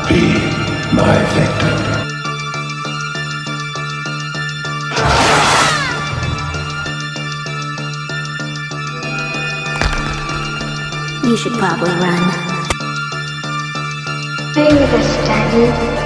Be my victim. You should probably run. Are you understanding?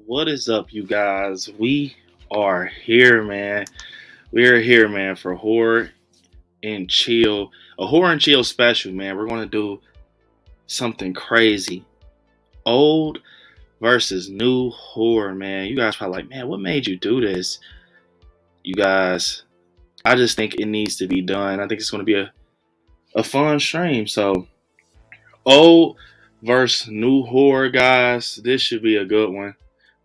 What is up, you guys? We are here, man. We are here, man, for horror and chill, a horror and chill special, man. We're going to do something crazy. Old versus new horror, man. You guys probably like, man, what made you do this? You guys, I just think it needs to be done. I think it's going to be a fun stream. So, old versus new horror, guys. This should be a good one.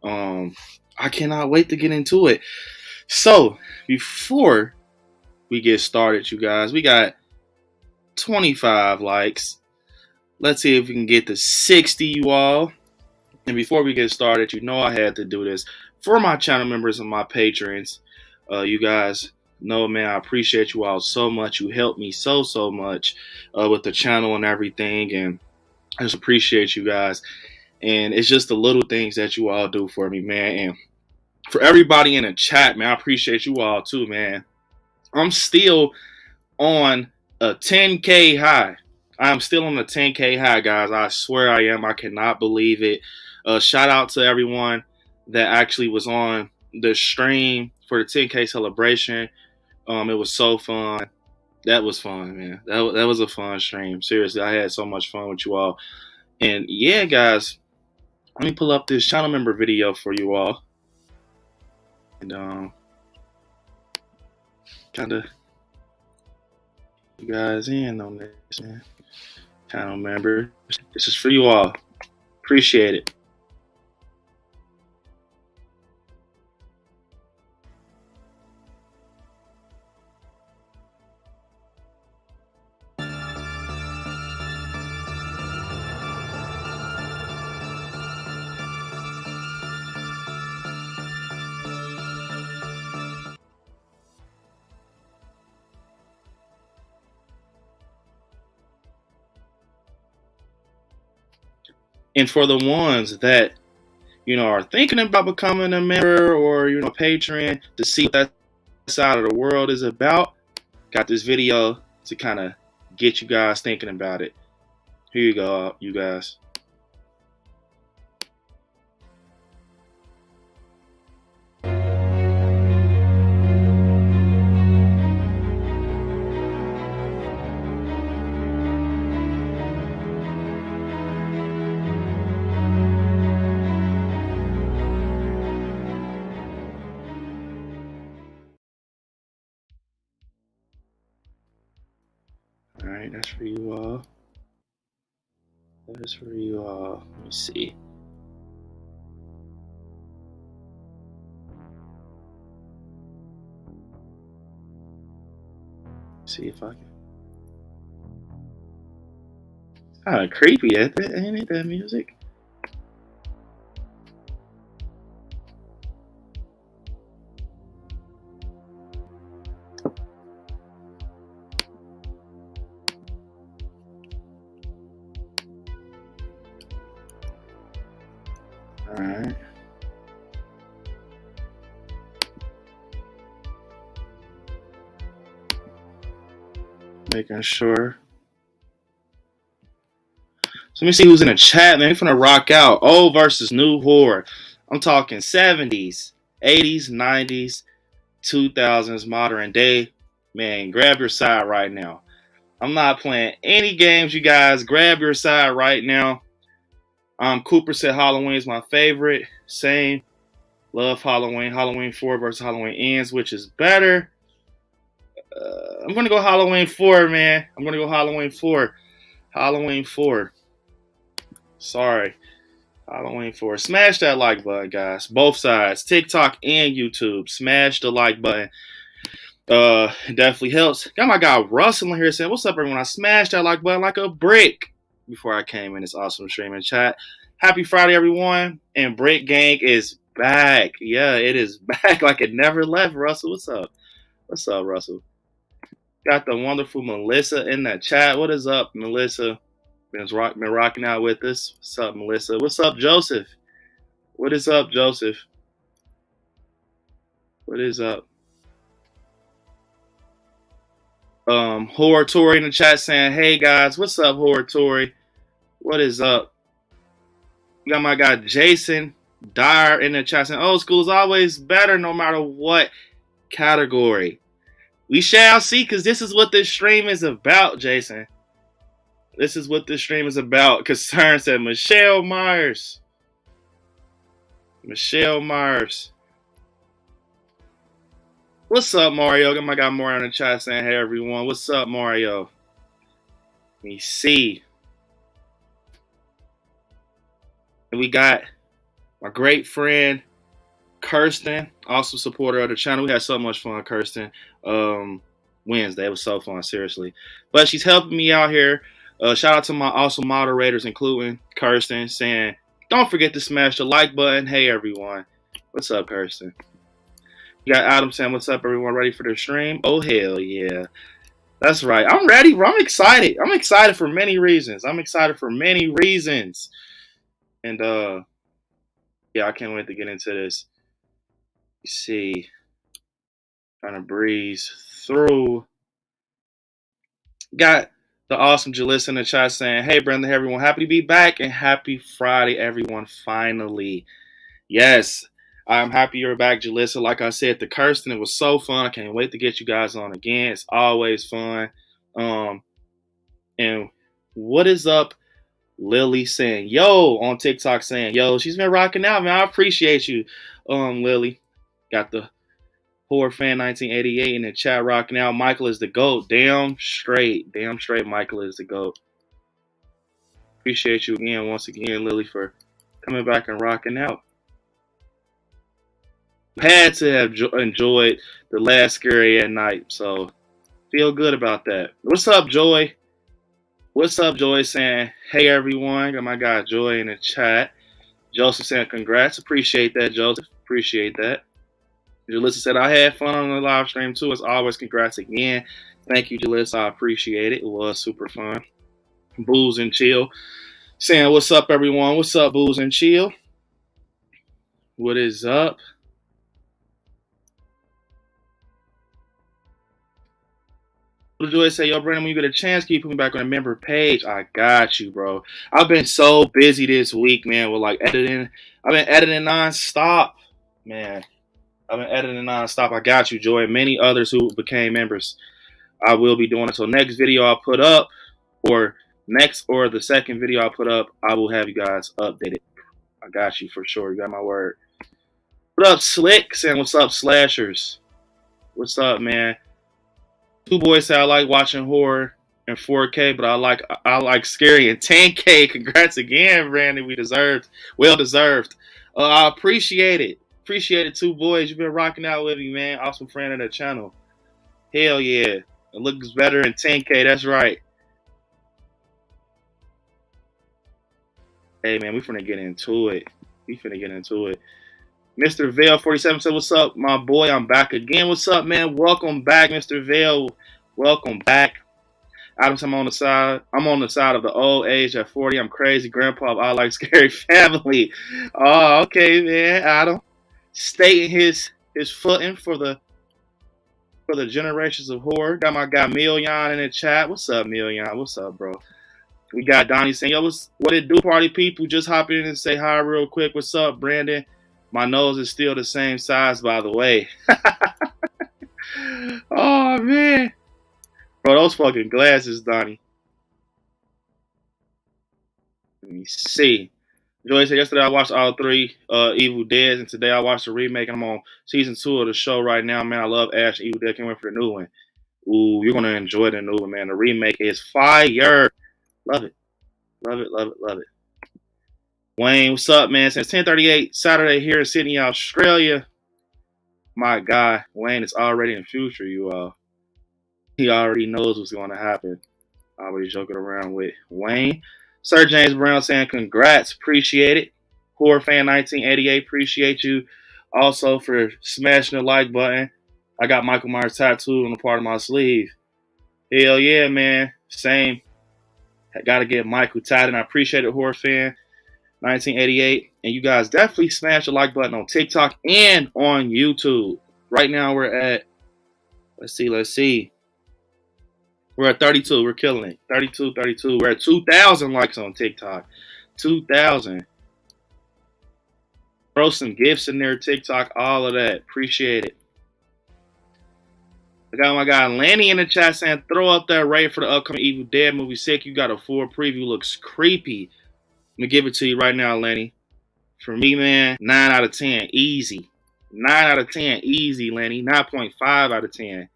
I cannot wait to get into it. So before we get started, you guys, we got 25 likes. Let's see if we can get to 60, you all. And before we get started, you know I had to do this for my channel members and my patrons. You guys know, man, I appreciate you all so much. You helped me so much with the channel and everything. And I just appreciate you guys. And it's just the little things that you all do for me, man. And for everybody in the chat, man, I appreciate you all too, man. I'm still on a 10K high. I'm still on a 10K high, guys. I swear I am. I cannot believe it. Shout out to everyone that actually was on the stream for the 10K celebration. It was so fun. That was fun, man. That was a fun stream. Seriously, I had so much fun with you all. And yeah, guys, let me pull up this channel member video for you all. And kind of you guys in on this, man. Channel member, this is for you all. Appreciate it. And for the ones that, you know, are thinking about becoming a member or, you know, patron to see what that side of the world is about, got this video to kind of get you guys thinking about it. Here you go, you guys. All right, that's for you all. That is for you all. Let me see. See if I can. Kind of creepy, ain't it? That music. All right. Making sure. So let me see who's in the chat, man. We're finna rock out. Old versus new horror. I'm talking 70s, 80s, 90s, 2000s, modern day. Man, grab your side right now. I'm not playing any games, you guys. Grab your side right now. Cooper said Halloween is my favorite. Same. Love Halloween. Halloween 4 versus Halloween Ends, which is better. I'm going to go Halloween 4, man. I'm going to go Halloween 4. Halloween 4. Sorry. Halloween 4. Smash that like button, guys. Both sides. TikTok and YouTube. Smash the like button. It definitely helps. Got my guy Russell in here saying, what's up, everyone? I smashed that like button like a brick before I came in this awesome streaming chat. Happy Friday, everyone. And Brick Gang is back. Yeah, it is back like it never left. Russell, what's up? What's up, Russell? Got the wonderful Melissa in the chat. What is up, Melissa? Been rocking out with us. What's up, Melissa? What's up, Joseph? What is up, Joseph? What is up? Horror Tory in the chat saying, hey guys, what's up, Horror Tory? What is up? We got my guy Jason Dyer in the chat saying, old school is always better no matter what category. We shall see, because this is what this stream is about, Jason. This is what this stream is about. Concern said Michelle Myers. Michelle Myers. What's up, Mario? Got my guy Mario in the chat saying, hey, everyone. What's up, Mario? Let me see. And we got My great friend Kirsten, also supporter of the channel. We had so much fun, Kirsten. Wednesday, it was so fun, seriously. But she's helping me out here. Shout out to my awesome moderators, including Kirsten, saying, don't forget to smash the like button. Hey, everyone. What's up, Kirsten? You got Adam saying, what's up, everyone? Ready for the stream? Oh, hell yeah. That's right. I'm ready, bro. I'm excited. I'm excited for many reasons. And, yeah, I can't wait to get into this. You see, trying to breeze through. Got the awesome Jalissa in the chat saying, hey, Brenda, hey, everyone. Happy to be back and happy Friday, everyone, finally. Yes, I'm happy you're back, Jalissa. Like I said to Kirsten, it was so fun. I can't wait to get you guys on again. It's always fun. And what is up, Lily saying, yo, on TikTok saying, yo, she's been rocking out, man. I appreciate you, Lily. Got the Horror Fan 1988 in the chat rocking out. Michael is the GOAT. Damn straight, Michael is the GOAT. Appreciate you again, once again, Lily, for coming back and rocking out. Had to have enjoyed the last Scary at Night, so feel good about that. What's up, Joy? What's up, Joy? Saying, hey, everyone. Got my guy Joy in the chat. Joseph saying, congrats. Appreciate that, Joseph. Appreciate that. Jalissa said, I had fun on the live stream, too. As always, congrats again. Thank you, Jalissa. I appreciate it. It was super fun. Booze and Chill saying, what's up, everyone? What's up, Booze and Chill? What is up? Joy say, yo, Brandon, when you get a chance, can you put me back on the member page? I got you, bro. I've been so busy this week, man, with like editing. I've been editing nonstop, man. I got you, Joy, and many others who became members. I will be doing it. So next video I'll put up, or the second video I'll put up, I will have you guys updated. I got you for sure. You got my word. What up, Slick? Saying, what's up, Slashers? What's up, man? Two boys say I like watching horror in 4K, but I like scary in 10K. Congrats again, Brandon. Well deserved. I appreciate it. Appreciate it, two boys. You've been rocking out with me, man. Awesome friend of the channel. Hell yeah. It looks better in 10K. That's right. Hey, man, we finna get into it. Mr. Vale 47 said, what's up, my boy? I'm back again. What's up, man? Welcome back, Mr. Vale. Welcome back. Adam, I'm on the side of the old age at 40. I'm crazy. Grandpa, I like Scary Family. Oh, okay, man. Adam. Stating his footing for the generations of horror. Got my guy Million in the chat. What's up, Million? What's up, bro? We got Donnie saying, yo, what it do, party people? Just hop in and say hi real quick. What's up, Brandon? My nose is still the same size, by the way. Oh, man. Bro, those fucking glasses, Donnie. Let me see. Joey said, yesterday I watched all 3 Evil Deads, and today I watched the remake, and I'm on season 2 of the show right now, man. I love Ash Evil Dead. Can't wait for the new one. Ooh, you're going to enjoy the new one, man. The remake is fire. Love it. Wayne, what's up, man? Since 10:38 Saturday here in Sydney, Australia. My guy, Wayne is already in the future, you all. He already knows what's going to happen. I'll be joking around with Wayne. Sir James Brown saying, congrats. Appreciate it. Horror Fan 1988, appreciate you also for smashing the like button. I got Michael Myers tattooed on the part of my sleeve. Hell yeah, man. Same. I got to get Michael tatted, and I appreciate it, Horror Fan 1988. And you guys definitely smash the like button on TikTok and on YouTube. Right now we're at, let's see. We're at 32. We're killing it. 32. We're at 2,000 likes on TikTok. 2,000. Throw some gifts in there, TikTok, all of that. Appreciate it. I got my guy Lanny in the chat saying, throw up that rate for the upcoming Evil Dead movie. Sick, you got a full preview. Looks creepy. Let me give it to you right now, Lanny. For me, man, 9 out of 10. Easy. 9 out of 10. Easy, Lanny. 9.5 out of 10.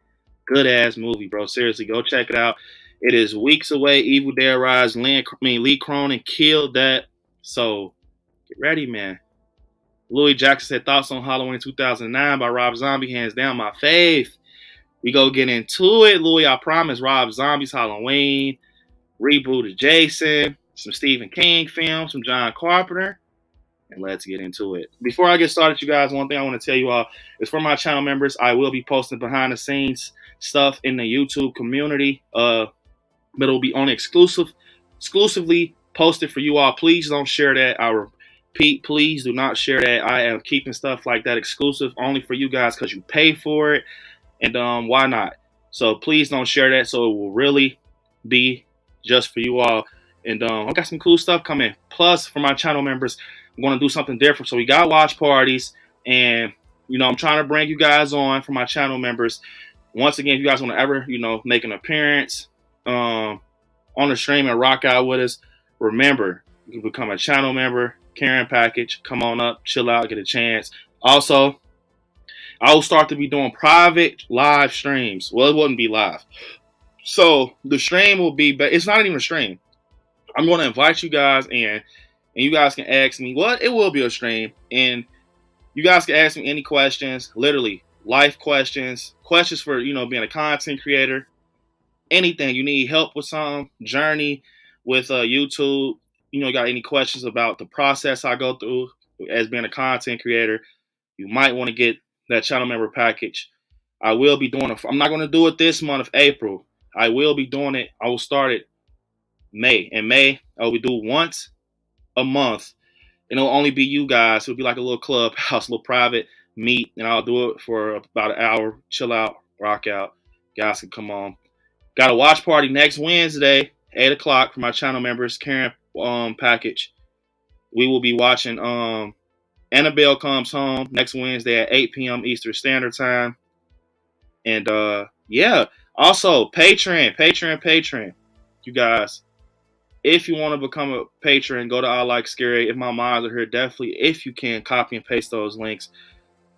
Good ass movie, bro. Seriously, go check it out. It is weeks away. Evil Dead Rise. Lee Cronin killed that. So get ready, man. Louis Jackson said thoughts on Halloween 2009 by Rob Zombie. Hands down, my fave. We go get into it. Louis, I promise. Rob Zombie's Halloween. Reboot of Jason. Some Stephen King films. Some John Carpenter. And let's get into it. Before I get started, you guys, one thing I want to tell you all is for my channel members, I will be posting behind the scenes stuff in the YouTube community. But it'll be only exclusively posted for you all. Please don't share that. I repeat, please do not share that. I am keeping stuff like that exclusive only for you guys because you pay for it. And why not? So please don't share that. So it will really be just for you all. And I got some cool stuff coming. Plus, for my channel members, I'm going to do something different. So we got watch parties. And, I'm trying to bring you guys on for my channel members. Once again, if you guys want to ever, make an appearance on the stream and rock out with us, remember, you can become a channel member, Karen package. Come on up, chill out, get a chance. Also, I will start to be doing private live streams. Well, it wouldn't be live. So the stream will be, but it's not even a stream. I'm going to invite you guys in, and you guys can ask me. Well, it will be a stream, and you guys can ask me any questions, literally life questions for, being a content creator, anything. You need help with something, journey with YouTube, got any questions about the process I go through as being a content creator, you might want to get that channel member package. I will be doing it. I'm not going to do it this month of April. I will be doing it. I will start it May. In May, I will do once a month. And it'll only be you guys. It'll be like a little clubhouse, a little private meet. And I'll do it for about an hour. Chill out, rock out. Guys can come on. Got a watch party next Wednesday, 8 o'clock for my channel members, Karen package. We will be watching Annabelle Comes Home next Wednesday at 8 p.m. Eastern Standard Time. And yeah, also Patreon. You guys, if you want to become a patron, go to I Like Scary. If my mods are here, definitely, if you can, copy and paste those links.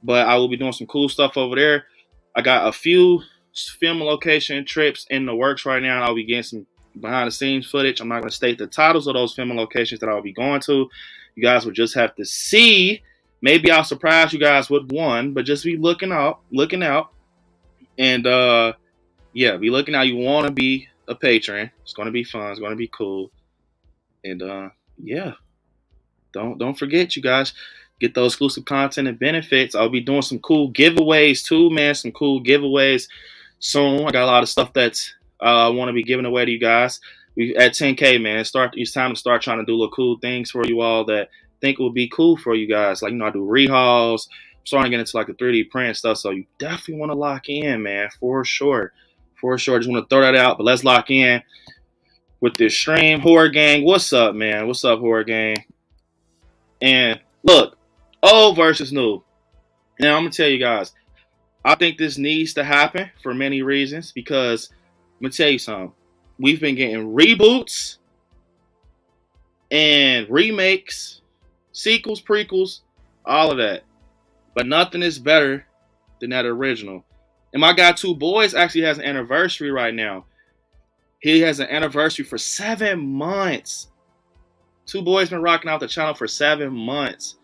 But I will be doing some cool stuff over there. I got a few film location trips in the works right now. I'll be getting some behind the scenes footage. I'm not going to state the titles of those film locations that I'll be going to. You guys will just have to see. Maybe I'll surprise you guys with one, but just be looking out. And yeah, be looking out. You want to be a patron. It's going to be fun. It's going to be cool. And yeah, don't forget, you guys, get those exclusive content and benefits. I'll be doing some cool giveaways too, man. Some cool giveaways soon. I got a lot of stuff that's I want to be giving away to you guys. We at 10K, man. It's time to start trying to do little cool things for you all that think will be cool for you guys. Like, I do rehauls. I'm starting to get into like the 3D print stuff. So you definitely want to lock in, man, for sure. Just want to throw that out. But let's lock in with this stream. Horror Gang, what's up, man? What's up, Horror Gang? And look, old versus new. Now I'm gonna tell you guys, I think this needs to happen for many reasons, because I'm gonna tell you something. We've been getting reboots and remakes, sequels, prequels, all of that. But nothing is better than that original. And my guy Two Boys actually has an anniversary right now. He has an anniversary for 7 months. Two Boys been rocking out the channel for 7 months.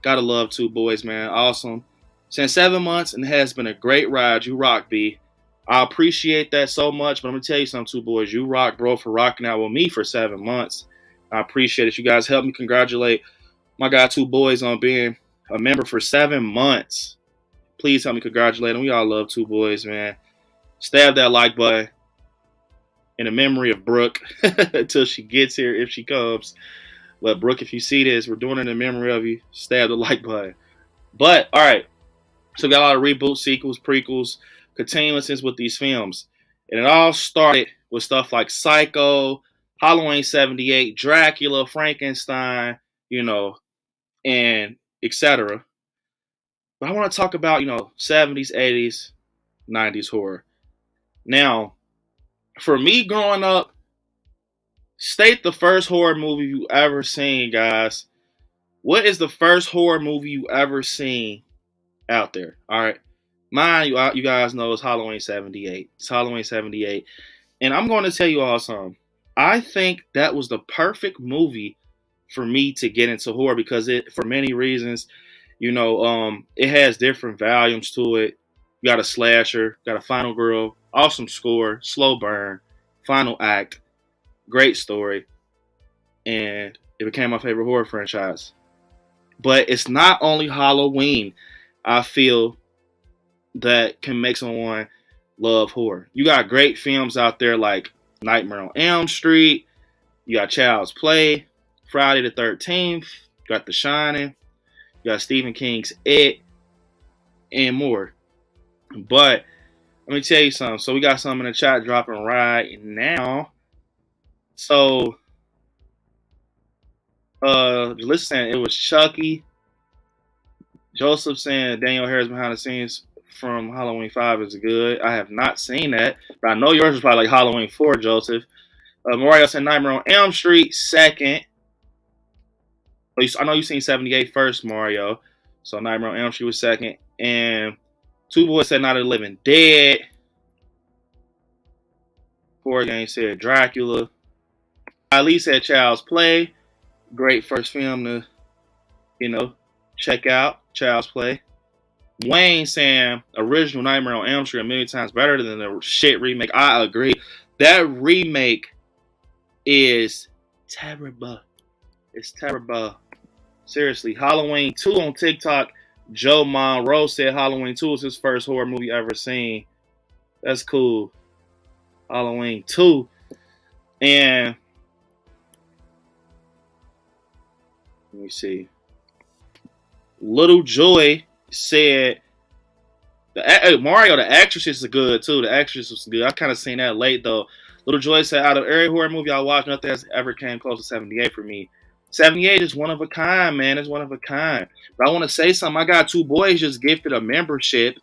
Gotta love Two Boys, man. Awesome. Since 7 months, and it has been a great ride. You rock, B. I appreciate that so much, but I'm gonna tell you something, Two Boys. You rock, bro, for rocking out with me for 7 months. I appreciate it. You guys help me congratulate my guy Two Boys on being a member for 7 months. Please help me congratulate him. We all love Two Boys, man. Stab that like button in the memory of Brooke until she gets here, if she comes. But Brooke, if you see this, we're doing it in memory of you. Stab the like button. But all right, so we got a lot of reboots, sequels, prequels, continuances with these films, and it all started with stuff like Psycho, Halloween '78, Dracula, Frankenstein, and etc. But I want to talk about 70s, 80s, 90s horror. Now, for me growing up, state the first horror movie you ever seen, guys. What is the first horror movie you ever seen out there? All right. Mine, you guys know, is Halloween '78. It's Halloween '78. And I'm going to tell you all something. I think that was the perfect movie for me to get into horror, because for many reasons, It has different volumes to it. You got a slasher, got a final girl, awesome score, slow burn, final act, great story, and it became my favorite horror franchise. But it's not only Halloween, I feel, that can make someone love horror. You got great films out there like Nightmare on Elm Street, you got Child's Play, Friday the 13th, you got The Shining, you got Stephen King's It, and more. But let me tell you something. So we got something in the chat dropping right now. So listen, it was Chucky. Joseph saying Daniel Harris behind the scenes from Halloween 5 is good. I have not seen that, but I know yours was probably like Halloween 4, Joseph. Mario said Nightmare on Elm Street, second. I know you've seen 78 first, Mario. So Nightmare on Elm Street was second. And Two Boys said Night of the Living Dead. Horror Game said Dracula. Ali said Child's Play. Great first film to, check out. Child's Play. Wayne saying original Nightmare on Elm Street a million times better than the shit remake. I agree. That remake is terrible. It's terrible. Seriously. Halloween 2 on TikTok. Joe Monroe said Halloween 2 was his first horror movie ever seen. That's cool. Halloween 2. And let me see. Little Joy said Mario, the actress is good too. The actress was good. I kind of seen that late though. Little Joy said, out of every horror movie I watched, nothing has ever came close to 78 for me. 78 is one of a kind, man. It's one of a kind. But I want to say something. I got two boys just gifted a membership,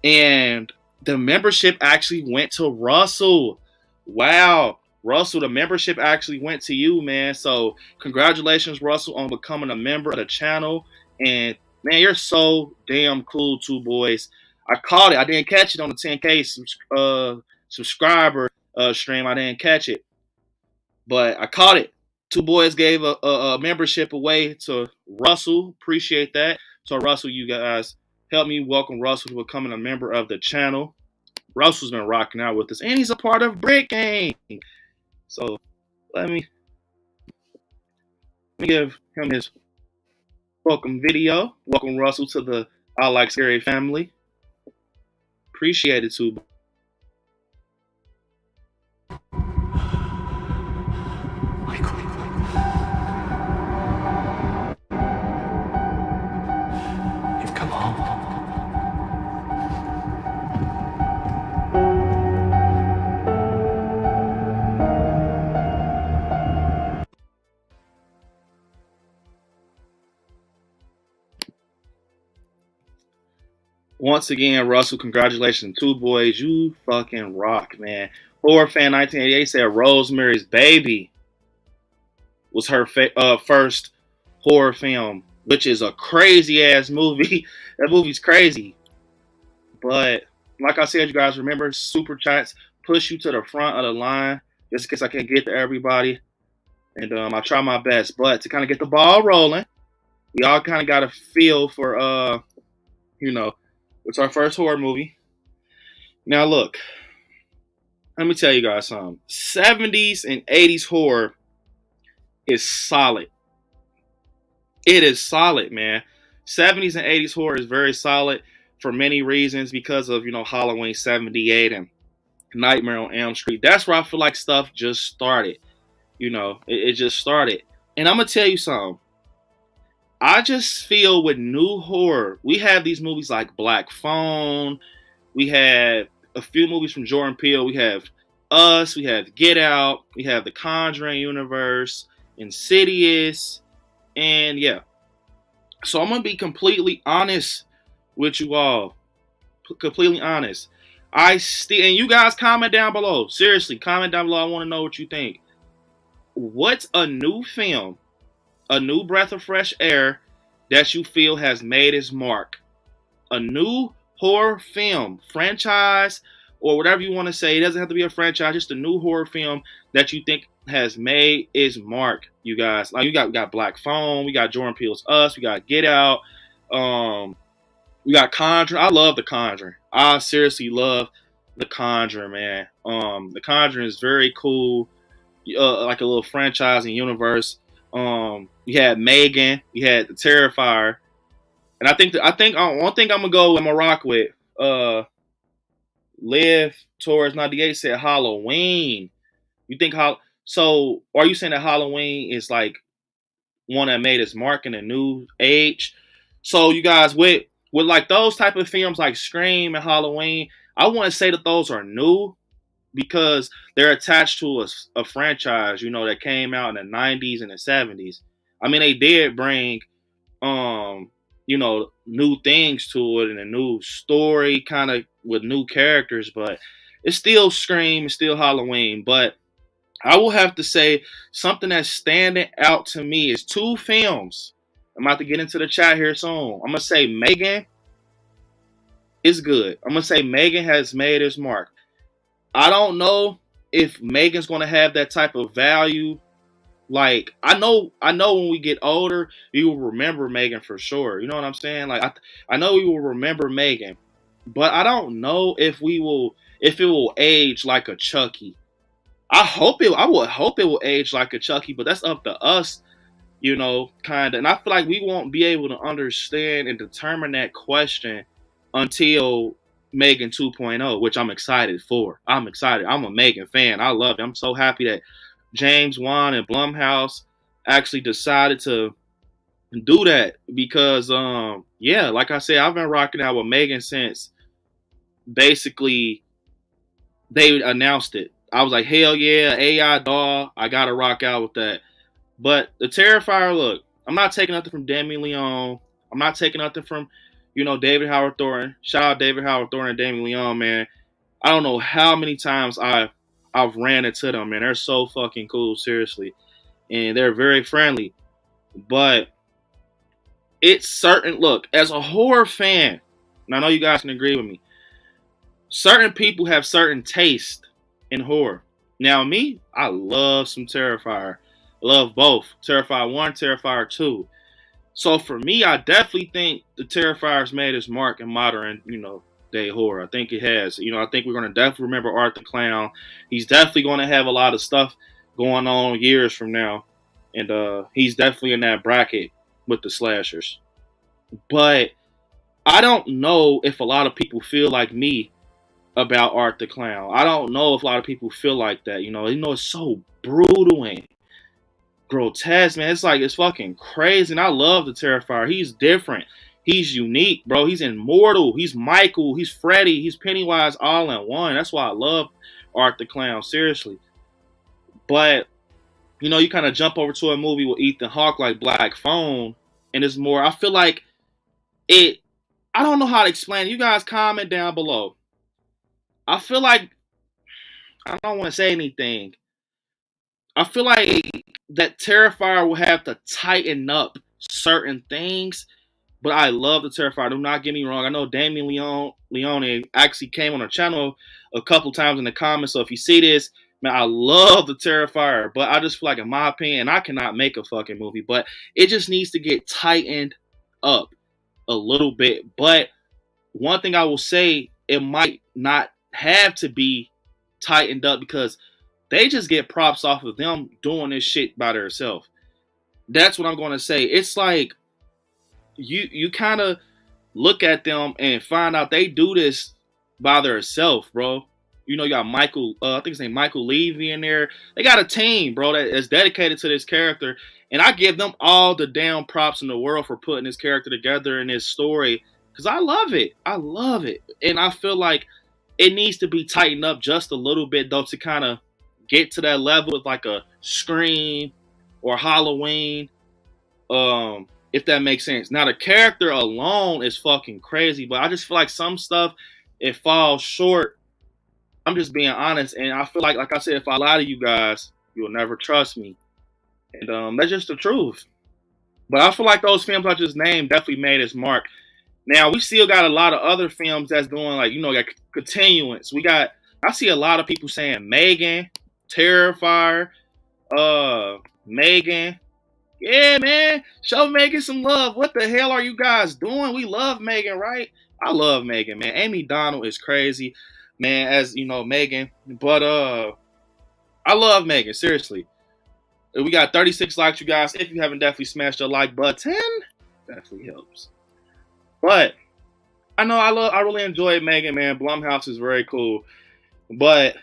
and the membership actually went to Russell. Wow. Russell, the membership actually went to you, man. So congratulations, Russell, on becoming a member of the channel. And man, you're so damn cool, two boys. I caught it. I didn't catch it on the 10K subscriber stream. I didn't catch it, but I caught it. Two boys gave a membership away to Russell. Appreciate that. So Russell, you guys help me welcome Russell to becoming a member of the channel. Russell's been rocking out with us, and he's a part of Brick Gang. So let me give him his welcome video. Welcome Russell to the I Like Scary family. Appreciate it too. You've come home. Once again, Russell, congratulations, two boys. You fucking rock, man. Horror Fan 1988 said Rosemary's Baby was her first horror film, which is a crazy ass movie. That movie's crazy. But like I said, you guys remember, super chats push you to the front of the line just in case I can't get to everybody. And I try my best. But to kind of get the ball rolling, we all kind of got a feel for, it's our first horror movie. Now, look, let me tell you guys something. 70s and 80s horror is solid. It is solid, man. 70s and 80s horror is very solid for many reasons because of, Halloween 78 and Nightmare on Elm Street. That's where I feel like stuff just started. It just started. And I'm going to tell you something. I just feel with new horror, we have these movies like Black Phone. We have a few movies from Jordan Peele. We have Us. We have Get Out. We have the Conjuring universe, Insidious. And yeah. So I'm going to be completely honest with you all. Completely honest. And you guys comment down below. Seriously, comment down below. I want to know what you think. What's a new film, a new breath of fresh air that you feel has made its mark? A new horror film, franchise, or whatever you want to say. It doesn't have to be a franchise, just a new horror film that you think has made its mark, you guys. Like we got Black Phone, we got Jordan Peele's Us, we got Get Out, We got Conjuring. I love The Conjuring. I seriously love The Conjuring, man. The Conjuring is very cool. Like a little franchise and universe. You had Megan. You had the Terrifier, and one thing I'm gonna go. I'm gonna rock with. Live towards 98 said Halloween. You think how? So are you saying that Halloween is like one that made its mark in a new age? So you guys with like those type of films like Scream and Halloween, I wouldn't say that those are new because they're attached to a franchise, you know, that came out in the 90s and the 70s. I mean, they did bring you know, new things to it and a new story kind of with new characters, but it's still Scream, it's still Halloween. But I will have to say something that's standing out to me is two films. I'm about to get into the chat here soon. I'm gonna say Megan is good. I'm gonna say Megan has made its mark. I don't know if Megan's gonna have that type of value. Like I know when we get older, we will remember Megan for sure. You know what I'm saying? Like I know we will remember Megan, but I don't know if it will age like a Chucky. I would hope it will age like a Chucky, but that's up to us, you know, kind of. And I feel like we won't be able to understand and determine that question until Megan 2.0, which I'm excited for. I'm excited. I'm a Megan fan. I love it. I'm so happy that James Wan and Blumhouse actually decided to do that because, yeah, like I said, I've been rocking out with Megan since basically they announced it. I was like, hell yeah, AI doll. I gotta rock out with that. But the Terrifier, look, I'm not taking nothing from Damien Leone. I'm not taking nothing from, you know, David Howard Thornton. Shout out David Howard Thornton and Damien Leone, man. I don't know how many times I've ran into them, man. They're so fucking cool, seriously. And they're very friendly. But it's certain, look, as a horror fan, and I know you guys can agree with me, certain people have certain taste in horror. Now, me, I love some Terrifier. I love both. Terrifier 1, Terrifier 2. So for me, I definitely think the Terrifier's made its mark in modern, you know, day horror. I think it has. You know, I think we're going to definitely remember Art the Clown. He's definitely going to have a lot of stuff going on years from now. And he's definitely in that bracket with the slashers. But I don't know if a lot of people feel like me about Art the Clown. I don't know if a lot of people feel like that. You know, it's so brutal and grotesque, man. It's like it's fucking crazy. And I love the Terrifier. He's different. He's unique, bro. He's immortal. He's Michael. He's Freddy. He's Pennywise all in one. That's why I love Art the Clown, seriously. But, you know, you kind of jump over to a movie with Ethan Hawke like Black Phone, and it's more, I feel like it, I don't know how to explain it. You guys comment down below. I feel like, I don't want to say anything. I feel like that Terrifier will have to tighten up certain things, but I love the Terrifier. Do not get me wrong. I know Damien Leone actually came on our channel a couple times in the comments, so if you see this, man, I love the Terrifier, but I just feel like, in my opinion, I cannot make a fucking movie, but it just needs to get tightened up a little bit. But one thing I will say, it might not have to be tightened up because they just get props off of them doing this shit by themselves. That's what I'm going to say. It's like you kind of look at them and find out they do this by themselves, bro. You know, you got Michael, I think his name Michael Levy in there. They got a team, bro, that is dedicated to this character. And I give them all the damn props in the world for putting this character together in this story. Because I love it. I love it. And I feel like it needs to be tightened up just a little bit, though, to kind of get to that level with like a Scream or Halloween. If that makes sense. Now, the character alone is fucking crazy, but I just feel like some stuff, it falls short. I'm just being honest, and I feel like I said, if I lie to you guys, you'll never trust me. And that's just the truth. But I feel like those films I just named definitely made its mark. Now, we still got a lot of other films that's doing, like, you know, like continuance. I see a lot of people saying Megan, Terrifier, Megan, Yeah, man. Show Megan some love. What the hell are you guys doing? We love Megan, right? I love Megan, man. Amy Donald is crazy, man, as you know, Megan. But I love Megan, seriously. We got 36 likes, you guys. If you haven't definitely smashed the like button, definitely helps. But I really enjoy Megan, man. Blumhouse is very cool. But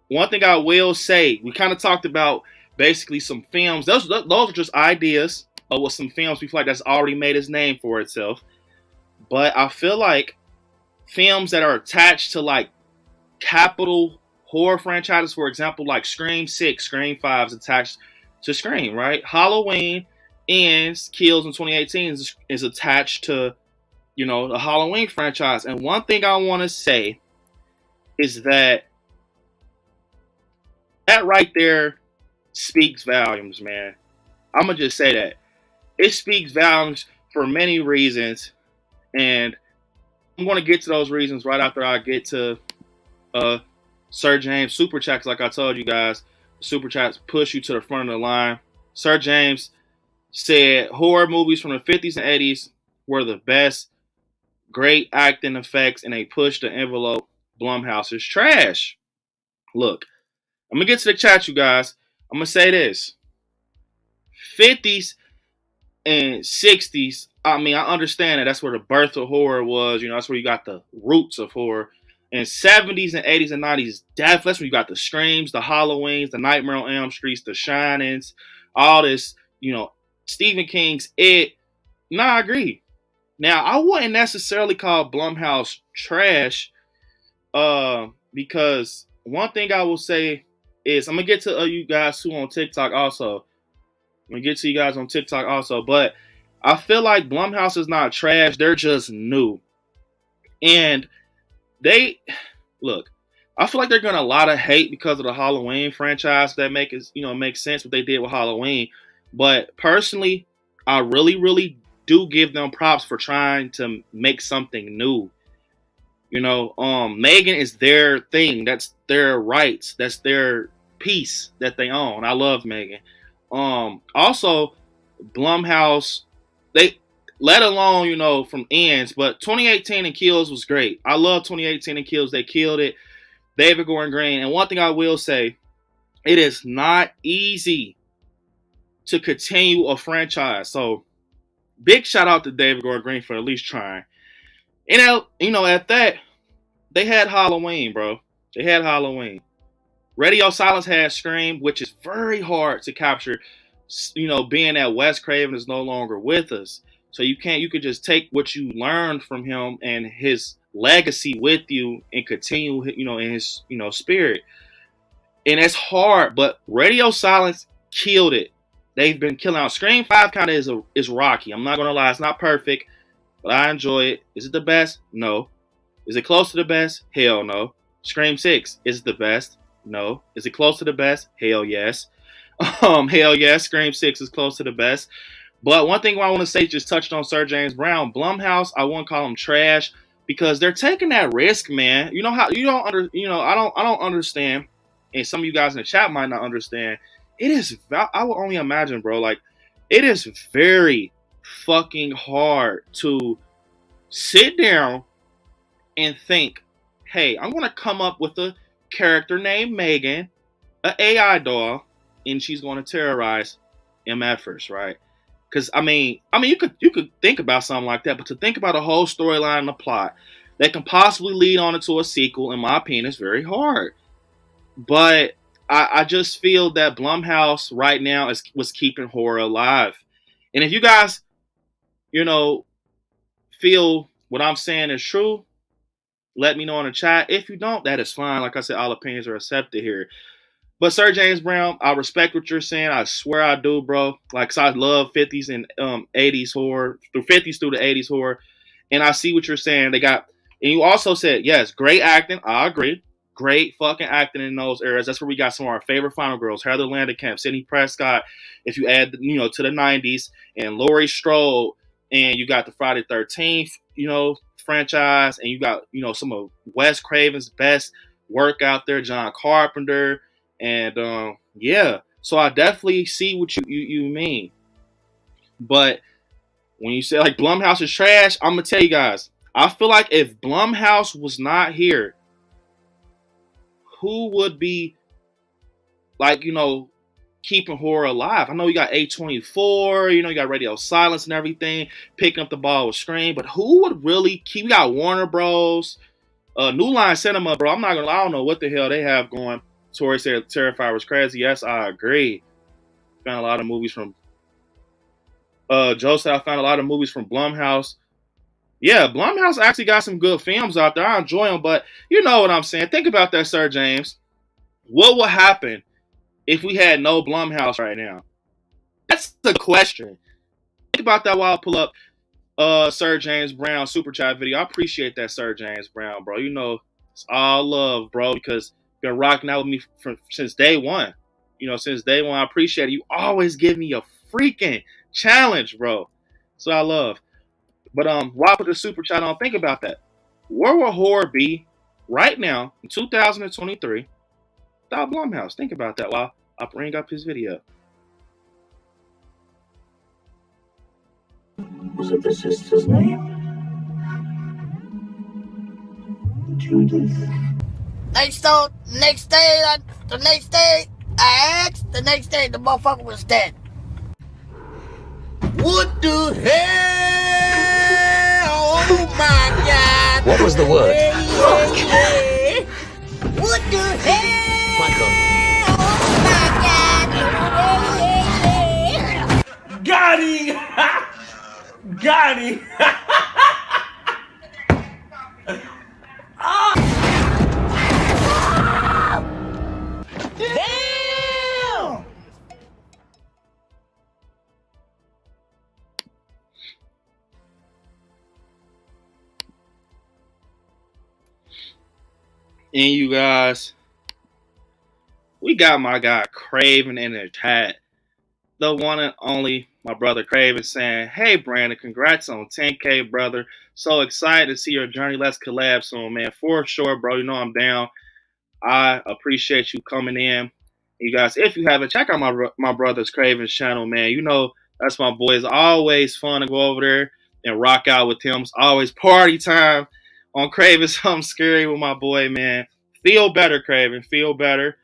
one thing I will say, we kind of talked about basically some films. Those are just ideas of what some films we feel like that's already made its name for itself. But I feel like films that are attached to like capital horror franchises, for example, like Scream 6, Scream 5 is attached to Scream, right? Halloween ends, kills in 2018 is attached to, you know, the Halloween franchise. And one thing I want to say is that right there speaks volumes, man. I'm going to just say that. It speaks volumes for many reasons. And I'm going to get to those reasons right after I get to Sir James Super Chats. Like I told you guys, Super Chats push you to the front of the line. Sir James said horror movies from the 50s and 80s were the best. Great acting effects, and they pushed the envelope. Blumhouse is trash. Look, I'm going to get to the chat, you guys. I'm going to say this. 50s and 60s, I mean, I understand that that's where the birth of horror was. You know, that's where you got the roots of horror. And 70s and 80s and 90s, that's where you got the Screams, the Halloweens, the Nightmare on Elm Streets, the Shinings, all this, you know, Stephen King's It. Nah, I agree. Now, I wouldn't necessarily call Blumhouse trash because one thing I will say is, I'm going to get to you guys who on TikTok also. I'm going to get to you guys on TikTok also. But I feel like Blumhouse is not trash. They're just new. And I feel like they're getting a lot of hate because of the Halloween franchise. That makes sense what they did with Halloween. But personally, I really, really do give them props for trying to make something new. You know, Megan is their thing. That's their rights. That's their piece that they own. I love Megan. Also, Blumhouse, they let alone, you know, from ends, but 2018 and Kills was great. I love 2018 and Kills. They killed it. David Gordon Green. And one thing I will say, it is not easy to continue a franchise. So big shout out to David Gordon Green for at least trying. And, you know, at that, they had Halloween, bro. They had Halloween. Radio Silence had Scream, which is very hard to capture, you know, being that Wes Craven is no longer with us. So you could just take what you learned from him and his legacy with you and continue, you know, in his, you know, spirit. And it's hard, but Radio Silence killed it. They've been killing out. Scream 5 kind of is rocky. I'm not going to lie. It's not perfect, but I enjoy it. Is it the best? No. Is it close to the best? Hell no. Scream 6, is it the best? No. Is it close to the best? Hell yes. Hell yes. Scream 6 is close to the best. But one thing I want to say, just touched on Sir James Brown. Blumhouse, I won't call them trash because they're taking that risk, man. You know how I don't understand, and some of you guys in the chat might not understand. I will only imagine, bro. Like, it is very fucking hard to sit down and think, hey, I'm gonna come up with a character named Megan, an AI doll, and she's gonna terrorize MFers, right? Because I mean, you could think about something like that, but to think about a whole storyline and a plot that can possibly lead on into a sequel, in my opinion, is very hard. But I just feel that Blumhouse right now was keeping horror alive. And if you guys, you know, feel what I'm saying is true, let me know in the chat. If you don't, that is fine. Like I said, all opinions are accepted here. But Sir James Brown, I respect what you're saying. I swear I do, bro. Like, so I love 50s and 80s horror, through 50s through the 80s horror. And I see what you're saying. And you also said, yes, great acting. I agree. Great fucking acting in those eras. That's where we got some of our favorite final girls. Heather Langenkamp, Sidney Prescott. If you add, you know, to the 90s, and Laurie Strode, and you got the Friday 13th, you know, franchise, and you got, you know, some of Wes Craven's best work out there, John Carpenter. And yeah, so I definitely see what you mean. But when you say like Blumhouse is trash, I'm gonna tell you guys, I feel like if Blumhouse was not here, who would be like, keeping horror alive? I know you got A24, you got Radio Silence and everything, picking up the ball with Scream, but who would really keep? We got Warner Bros. New Line Cinema, bro. I'm not gonna lie, I don't know what the hell they have going. Tori said Terrifier was crazy. Yes, I agree. Found a lot of movies from Joseph. I found a lot of movies from Blumhouse. Yeah, Blumhouse actually got some good films out there. I enjoy them, but you know what I'm saying. Think about that, Sir James. What would happen if we had no Blumhouse right now? That's the question. Think about that while I pull up Sir James Brown super chat video. I appreciate that, Sir James Brown, bro. It's all love, bro, because you've been rocking out with me since day one. Since day one, I appreciate it. You always give me a freaking challenge, bro. So I love. But while I put the super chat on, think about that. Where will horror be right now in 2023 without Blumhouse? Think about that while I bring up his video. Was it the sister's name? Judith. Next day, the next day, the motherfucker was dead. What the hell? Oh my God. What was the word? Yeah. What the hell? Michael. Oh my God. Got him! Got him! Damn! And you guys, we got my guy Craven in the chat. The one and only, my brother Craven, saying, "Hey Brandon, congrats on 10K, brother. So excited to see your journey. Let's collab soon, man. For sure, bro. I'm down. I appreciate you coming in. You guys, if you haven't, check out my brother's Craven's channel, man. That's my boy. It's always fun to go over there and rock out with him. It's always party time on Craven. Something scary with my boy, man. Feel better, Craven. Feel better.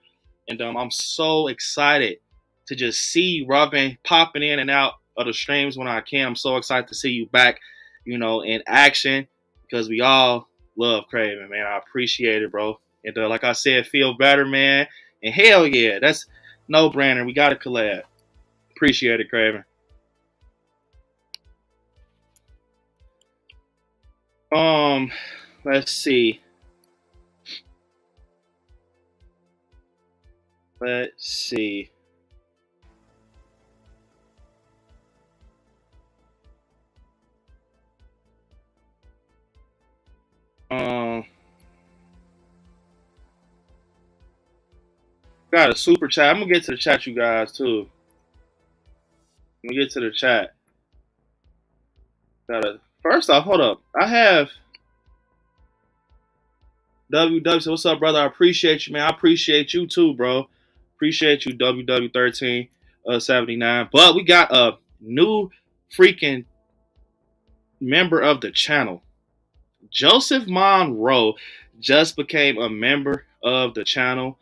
And I'm so excited to just see you, Robin, popping in and out of the streams when I can. I'm so excited to see you back, in action, because we all love Craven, man. I appreciate it, bro. And like I said, feel better, man. And hell yeah, that's no brainer. We got to collab. Appreciate it, Craven. Let's see. Got a super chat. I'm gonna get to the chat, you guys, too. I'm gonna get to the chat. First off, hold up. I have WW. So what's up, brother? I appreciate you, man. I appreciate you too, bro. Appreciate you, WW1379. But we got a new freaking member of the channel. Joseph Monroe just became a member of the channel.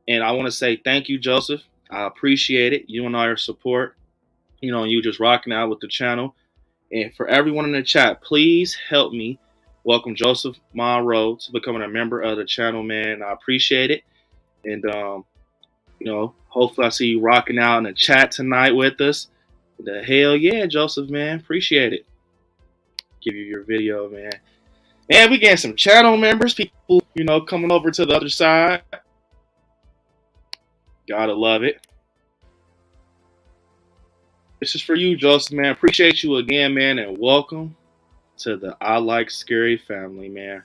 And I want to say thank you, Joseph. I appreciate it. You and our support. You just rocking out with the channel. And for everyone in the chat, please help me welcome Joseph Monroe to becoming a member of the channel, man. I appreciate it. And, hopefully I see you rocking out in the chat tonight with us. The hell yeah, Joseph, man. Appreciate it. Give you your video, man. And we getting some channel members, people, coming over to the other side. Gotta love it. This is for you, Joseph, man. Appreciate you again, man, and welcome to the I Like Scary family, man.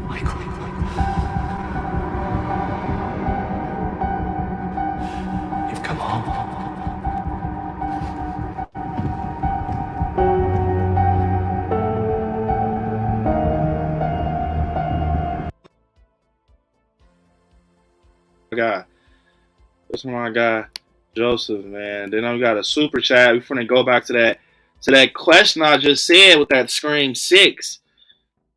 Michael. You've come home. That's my guy, Joseph, man. Then I got a super chat. We're gonna go back to that question I just said with that Scream 6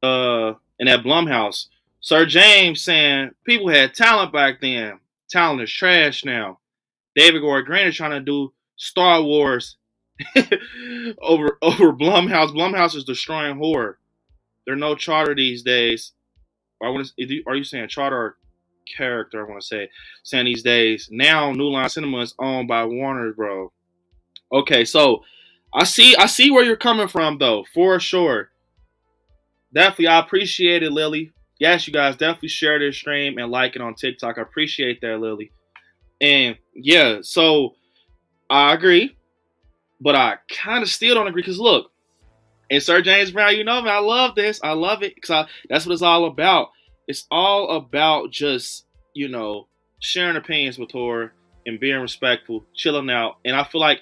in that Blumhouse. Sir James saying people had talent back then. Talent is trash now. David Gordon Green is trying to do Star Wars over Blumhouse. Blumhouse is destroying horror. There's no charter these days. Are you saying charter or character? I want to say saying these days. Now New Line Cinema is owned by Warner, bro. Okay, so I see where you're coming from though, for sure. Definitely, I appreciate it, Lily. Yes, you guys definitely share this stream and like it on TikTok. I appreciate that, Lily. And yeah, so I agree, but I kind of still don't agree because look, and Sir James Brown, you know me, I love this. I love it because that's what it's all about. It's all about just, sharing opinions with horror and being respectful, chilling out. And I feel like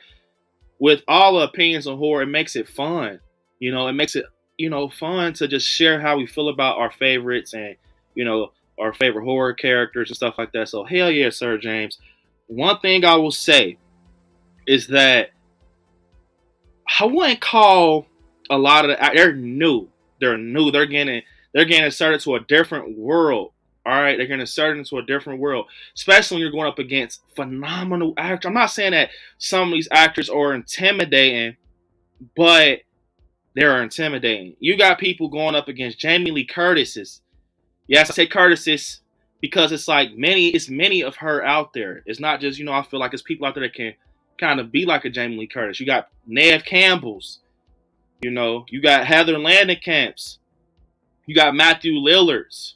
with all the opinions on horror, it makes it fun. It makes it, fun to just share how we feel about our favorites and, our favorite horror characters and stuff like that. So hell yeah, Sir James. One thing I will say is that I wouldn't call a lot of they're new. They're getting inserted to a different world. All right, they're getting inserted into a different world, especially when you're going up against phenomenal actors. I'm not saying that some of these actors are intimidating, but they're intimidating. You got people going up against Jamie Lee Curtis's. Yes, I say Curtis's because it's like many of her out there. It's not just, I feel like it's people out there that can kind of be like a Jamie Lee Curtis. You got Neve Campbell's. You got Heather Langenkamp's. You got Matthew Lillard's.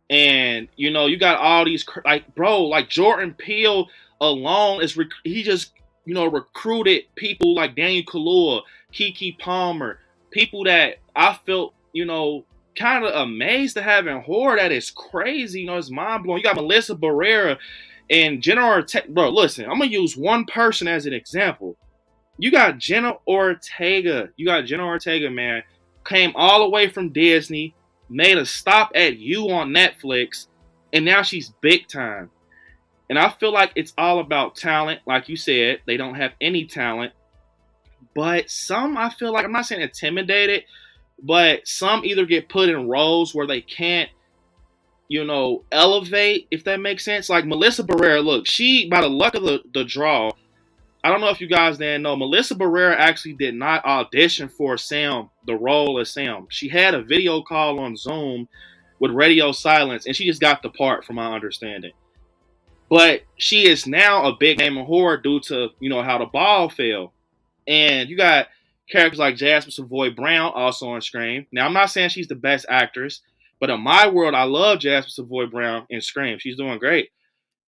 And, you got all these, like Jordan Peele alone he just, recruited people like Daniel Kaluuya, Keke Palmer, people that I felt, kind of amazed to have in horror. That is crazy. It's mind blowing. You got Melissa Barrera and Jenna Ortega. Bro, listen, I'm going to use one person as an example. You got Jenna Ortega. Man. Came all the way from Disney, made a stop at You on Netflix, and now she's big time. And I feel like it's all about talent. Like you said, they don't have any talent. But some, I feel like, I'm not saying intimidated, but some either get put in roles where they can't, elevate, if that makes sense. Like Melissa Barrera, look, she, by the luck of the draw, I don't know if you guys didn't know, Melissa Barrera actually did not audition for Sam, the role of Sam. She had a video call on Zoom with radio silence, and she just got the part, from my understanding. But she is now a big name in horror due to, how the ball fell. And you got characters like Jasmine Savoy Brown also on Scream. Now, I'm not saying she's the best actress, but in my world, I love Jasmine Savoy Brown in Scream. She's doing great.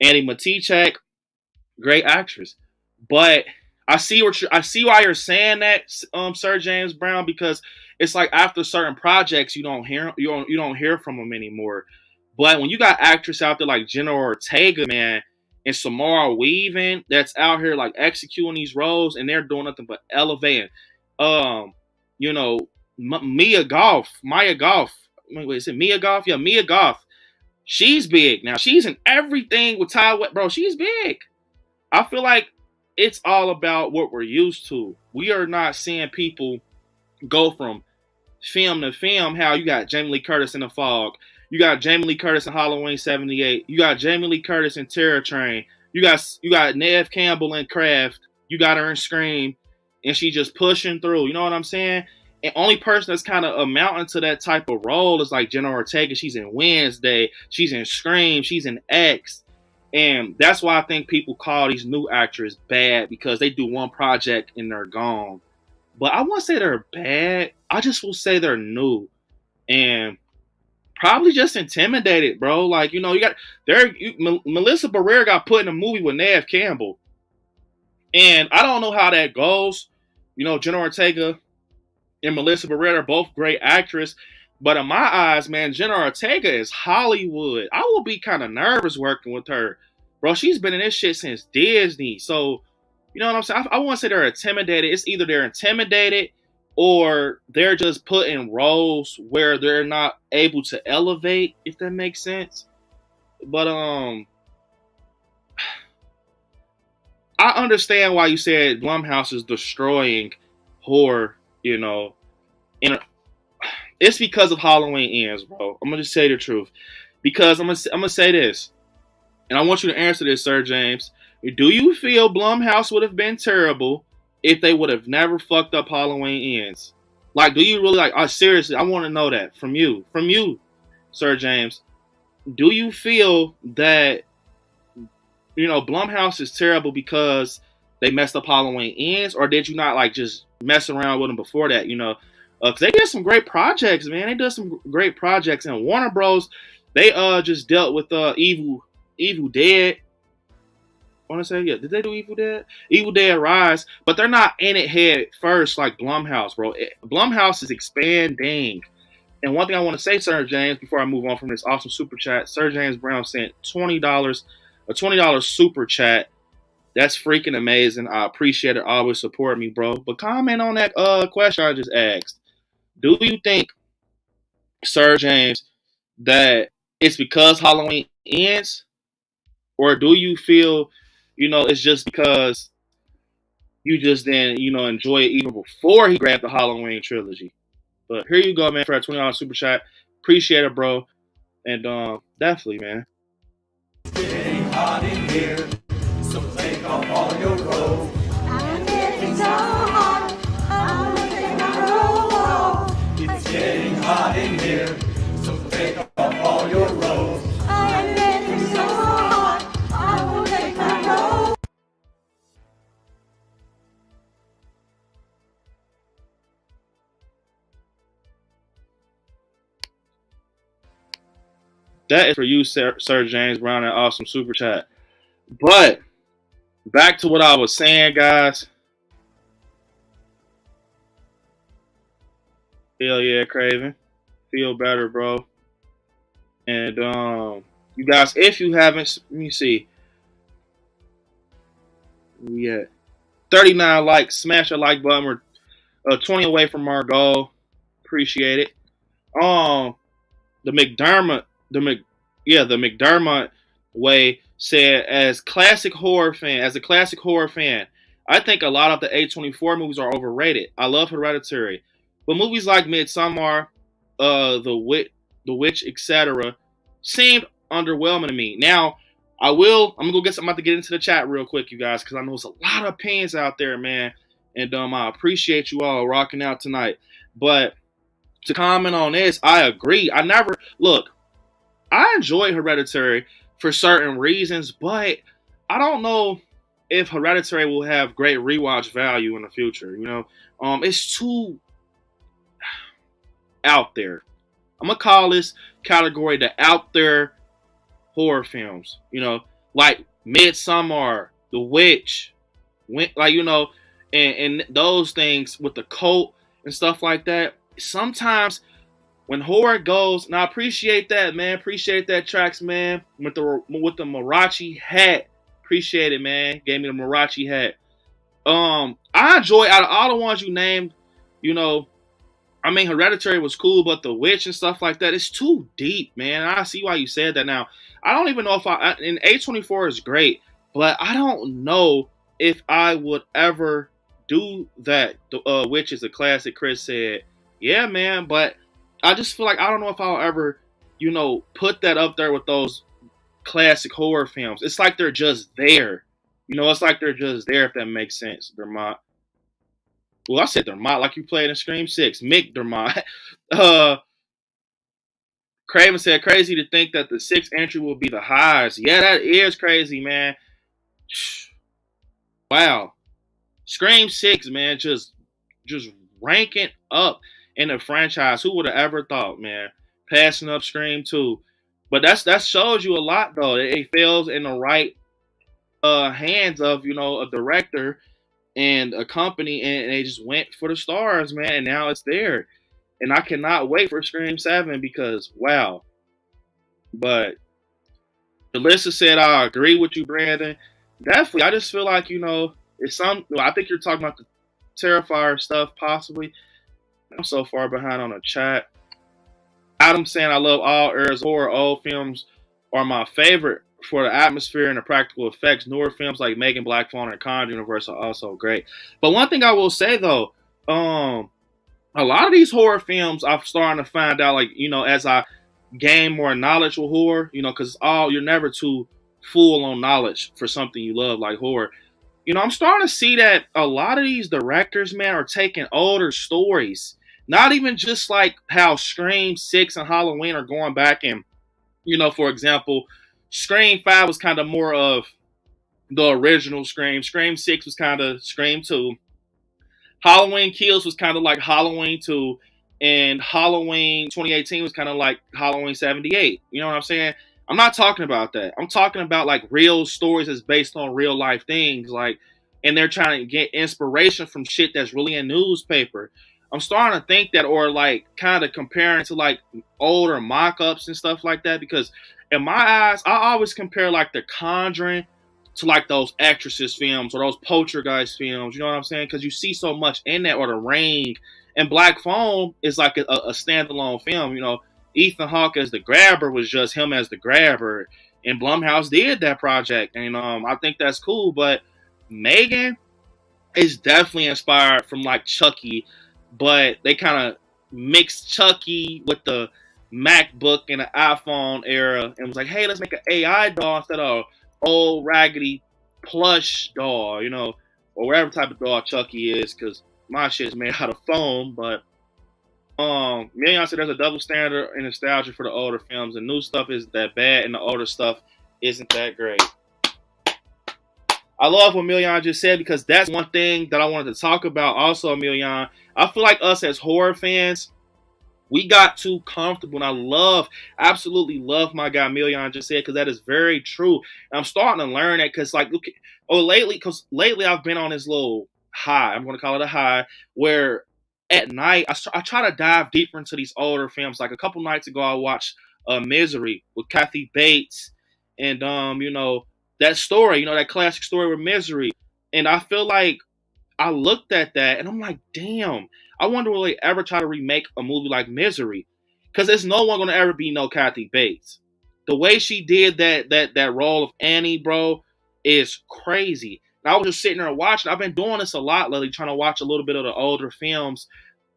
Annie Matichak, great actress. But I see why you're saying that, Sir James Brown, because it's like after certain projects, you don't hear from them anymore. But when you got actresses out there like Jenna Ortega, man, and Samara Weaving, that's out here like executing these roles, and they're doing nothing but elevating. Mia Goth. Wait, is it Mia Goth? Yeah, Mia Goth. She's big now. She's in everything with Ty West, bro. She's big. I feel like it's all about what we're used to. We are not seeing people go from film to film. How you got Jamie Lee Curtis in The Fog. You got Jamie Lee Curtis in Halloween 78. You got Jamie Lee Curtis in Terror Train. You got Neve Campbell in Craft. You got her in Scream. And she just pushing through. You know what I'm saying? And only person that's kind of amounting to that type of role is like Jenna Ortega. She's in Wednesday. She's in Scream. She's in X. And that's why I think people call these new actors bad, because they do one project and they're gone. But I won't say they're bad. I just will say they're new. And probably just intimidated, bro. Like, Melissa Barrera got put in a movie with Neve Campbell. And I don't know how that goes. Jenna Ortega and Melissa Barrera are both great actresses. But in my eyes, man, Jenna Ortega is Hollywood. I will be kind of nervous working with her. Bro, she's been in this shit since Disney. So, you know what I'm saying? I won't say they're intimidated. It's either they're intimidated or they're just put in roles where they're not able to elevate, if that makes sense. But I understand why you said Blumhouse is destroying horror, you know, and it's because of Halloween Ends, bro. I'm gonna just say the truth. Because I'm gonna say this, and I want you to answer this, Sir James. Do you feel Blumhouse would have been terrible if they would have never fucked up Halloween Ends? Like, do you really seriously? I want to know that from you, Sir James. Do you feel that Blumhouse is terrible because they messed up Halloween Ends, or did you not just mess around with them before that? Because they did some great projects, man. They did some great projects, and Warner Bros. They just dealt with Evil Dead. I want to say, yeah, did they do Evil Dead? Evil Dead Rise, but they're not in it head first like Blumhouse, bro. Blumhouse is expanding. And one thing I want to say, Sir James, before I move on from this awesome super chat, Sir James Brown sent $20, a $20 super chat. That's freaking amazing. I appreciate it. Always support me, bro. But comment on that question I just asked. Do you think, Sir James, that it's because Halloween Ends? Or do you feel, it's just because you just didn't, enjoy it even before he grabbed the Halloween trilogy? But here you go, man, for a $20 super chat. Appreciate it, bro. And definitely, man. It's getting hot in here, so take off all your clothes. I'm getting so hot, I wanna take my robe off. It's getting hot in here, so take off all your clothes. I'm getting so hot, I wanna take my robe. That is for you, Sir James Brown, that awesome super chat. But back to what I was saying, guys. Hell yeah, Craven. Feel better, bro. And you guys, if you haven't, let me see. We at 39 likes. Smash a like button. We're 20 away from our goal. Appreciate it. The McDermott way said, as a classic horror fan, I think a lot of the A24 movies are overrated. I love Hereditary, but movies like Midsommar, The Witch, etc., seemed underwhelming to me. Now, I'm about to get into the chat real quick, you guys, because I know there's a lot of opinions out there, man, and I appreciate you all rocking out tonight. But to comment on this, I agree. I enjoy Hereditary for certain reasons, but I don't know if Hereditary will have great rewatch value in the future. It's too out there. I'm gonna call this category the out there horror films. Like Midsommar, The Witch, and those things with the cult and stuff like that. Sometimes when horror goes, and I appreciate that, man. Appreciate that, Tracks, man. With the Marachi hat. Appreciate it, man. Gave me the Marachi hat. I enjoy, out of all the ones you named, Hereditary was cool, but The Witch and stuff like that, it's too deep, man. I see why you said that now. I don't even know if and A24 is great, but I don't know if I would ever do that. The Witch is a classic, Chris said. Yeah, man, but I just feel like I don't know if I'll ever, put that up there with those classic horror films. It's like they're just there. It's like they're just there, if that makes sense, Dermot. Well, I said Dermot like you played in Scream 6. Mick Dermot. Craven said, crazy to think that the 6th entry will be the highest. Yeah, that is crazy, man. Wow. Scream 6, man, just ranking up in the franchise. Who would have ever thought, man? Passing up Scream 2. But that shows you a lot, though. It fails in the right hands of, a director and a company, and they just went for the stars, man, and now it's there. And I cannot wait for Scream 7 because, wow. But Alyssa said, I agree with you, Brandon. Definitely. I just feel like, it's I think you're talking about the Terrifier stuff, possibly. I'm so far behind on the chat. Adam saying, I love all eras horror. Old films are my favorite for the atmosphere and the practical effects. Newer films like Megan, Black Phone, and Conjuring universe are also great. But one thing I will say though, a lot of these horror films I'm starting to find out, like, you know, as I gain more knowledge with horror, you know, because you're never too full on knowledge for something you love like horror. You know, I'm starting to see that a lot of these directors, man, are taking older stories. Not even just like how Scream 6 and Halloween are going back and, you know, for example, Scream 5 was kind of more of the original Scream. Scream 6 was kind of Scream 2. Halloween Kills was kind of like Halloween 2. And Halloween 2018 was kind of like Halloween 78. You know what I'm saying? I'm not talking about that. I'm talking about like real stories that's based on real life things. Like, and they're trying to get inspiration from shit that's really in newspaper. I'm starting to think that, or like kind of comparing to like older mock-ups and stuff like that, because in my eyes, I always compare like The Conjuring to like those Exorcist films or those Poltergeist films. You know what I'm saying? Because you see so much in that, or The Ring. And Black Phone is like a standalone film. You know, Ethan Hawke as the grabber was just him as the grabber. And Blumhouse did that project. And I think that's cool. But Megan is definitely inspired from like Chucky. But they kind of mixed Chucky with the MacBook and the iPhone era. And was like, hey, let's make an AI doll instead of old raggedy plush doll, you know, or whatever type of doll Chucky is. Because my shit's made out of foam. But Million said there's a double standard in nostalgia for the older films. The new stuff is that bad and the older stuff isn't that great. I love what Million just said, because that's one thing that I wanted to talk about also, Million. I feel like us as horror fans, we got too comfortable. And I absolutely love my guy Million just said, because that is very true. And I'm starting to learn that, because like, lately I've been on this little high. I'm going to call it a high, where at night I try to dive deeper into these older films. Like a couple nights ago, I watched Misery with Kathy Bates, and you know, that story, you know, that classic story with Misery. And I feel like I looked at that and I'm like, damn, I wonder will they ever try to remake a movie like Misery? Because there's no one gonna ever be no Kathy Bates. The way she did that role of Annie, bro, is crazy. And I was just sitting there watching. I've been doing this a lot lately, trying to watch a little bit of the older films,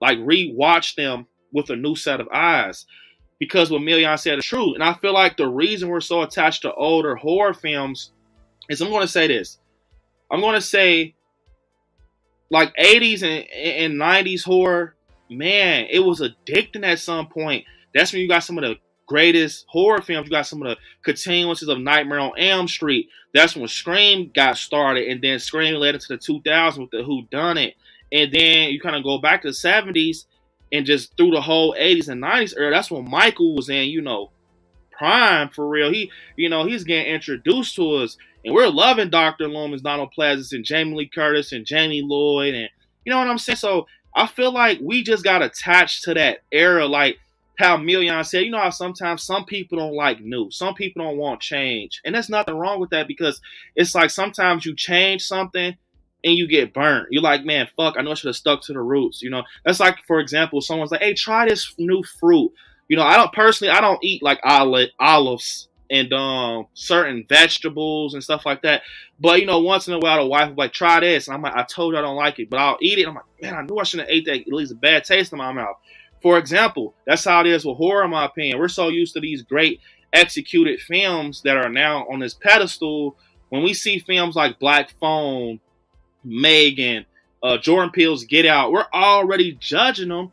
like rewatch them with a new set of eyes. Because what Million said is true. And I feel like the reason we're so attached to older horror films is, I'm going to say this. I'm going to say, like 80s and 90s horror, man, it was addicting at some point. That's when you got some of the greatest horror films. You got some of the continuances of Nightmare on Elm Street. That's when Scream got started, and then Scream led into the 2000s with the Whodunit. And then you kind of go back to the 70s and just through the whole 80s and 90s era. That's when Michael was in, you know, prime for real. He's getting introduced to us, and we're loving Dr. Loomis, Donald Pleasance, and Jamie Lee Curtis, and Jamie Lloyd, and you know what I'm saying? So I feel like we just got attached to that era, like how Million said, you know how sometimes some people don't like new. Some people don't want change. And there's nothing wrong with that, because it's like sometimes you change something and you get burnt. You're like, man, fuck, I know I should have stuck to the roots. You know, that's like, for example, someone's like, hey, try this new fruit. You know, I don't eat like olives and certain vegetables and stuff like that. But, you know, once in a while, the wife will be like, try this. And I'm like, I told you I don't like it, but I'll eat it. I'm like, man, I knew I shouldn't have ate that. It leaves a bad taste in my mouth. For example, that's how it is with horror, in my opinion. We're so used to these great executed films that are now on this pedestal. When we see films like Black Phone, Megan, Jordan Peele's Get Out, we're already judging them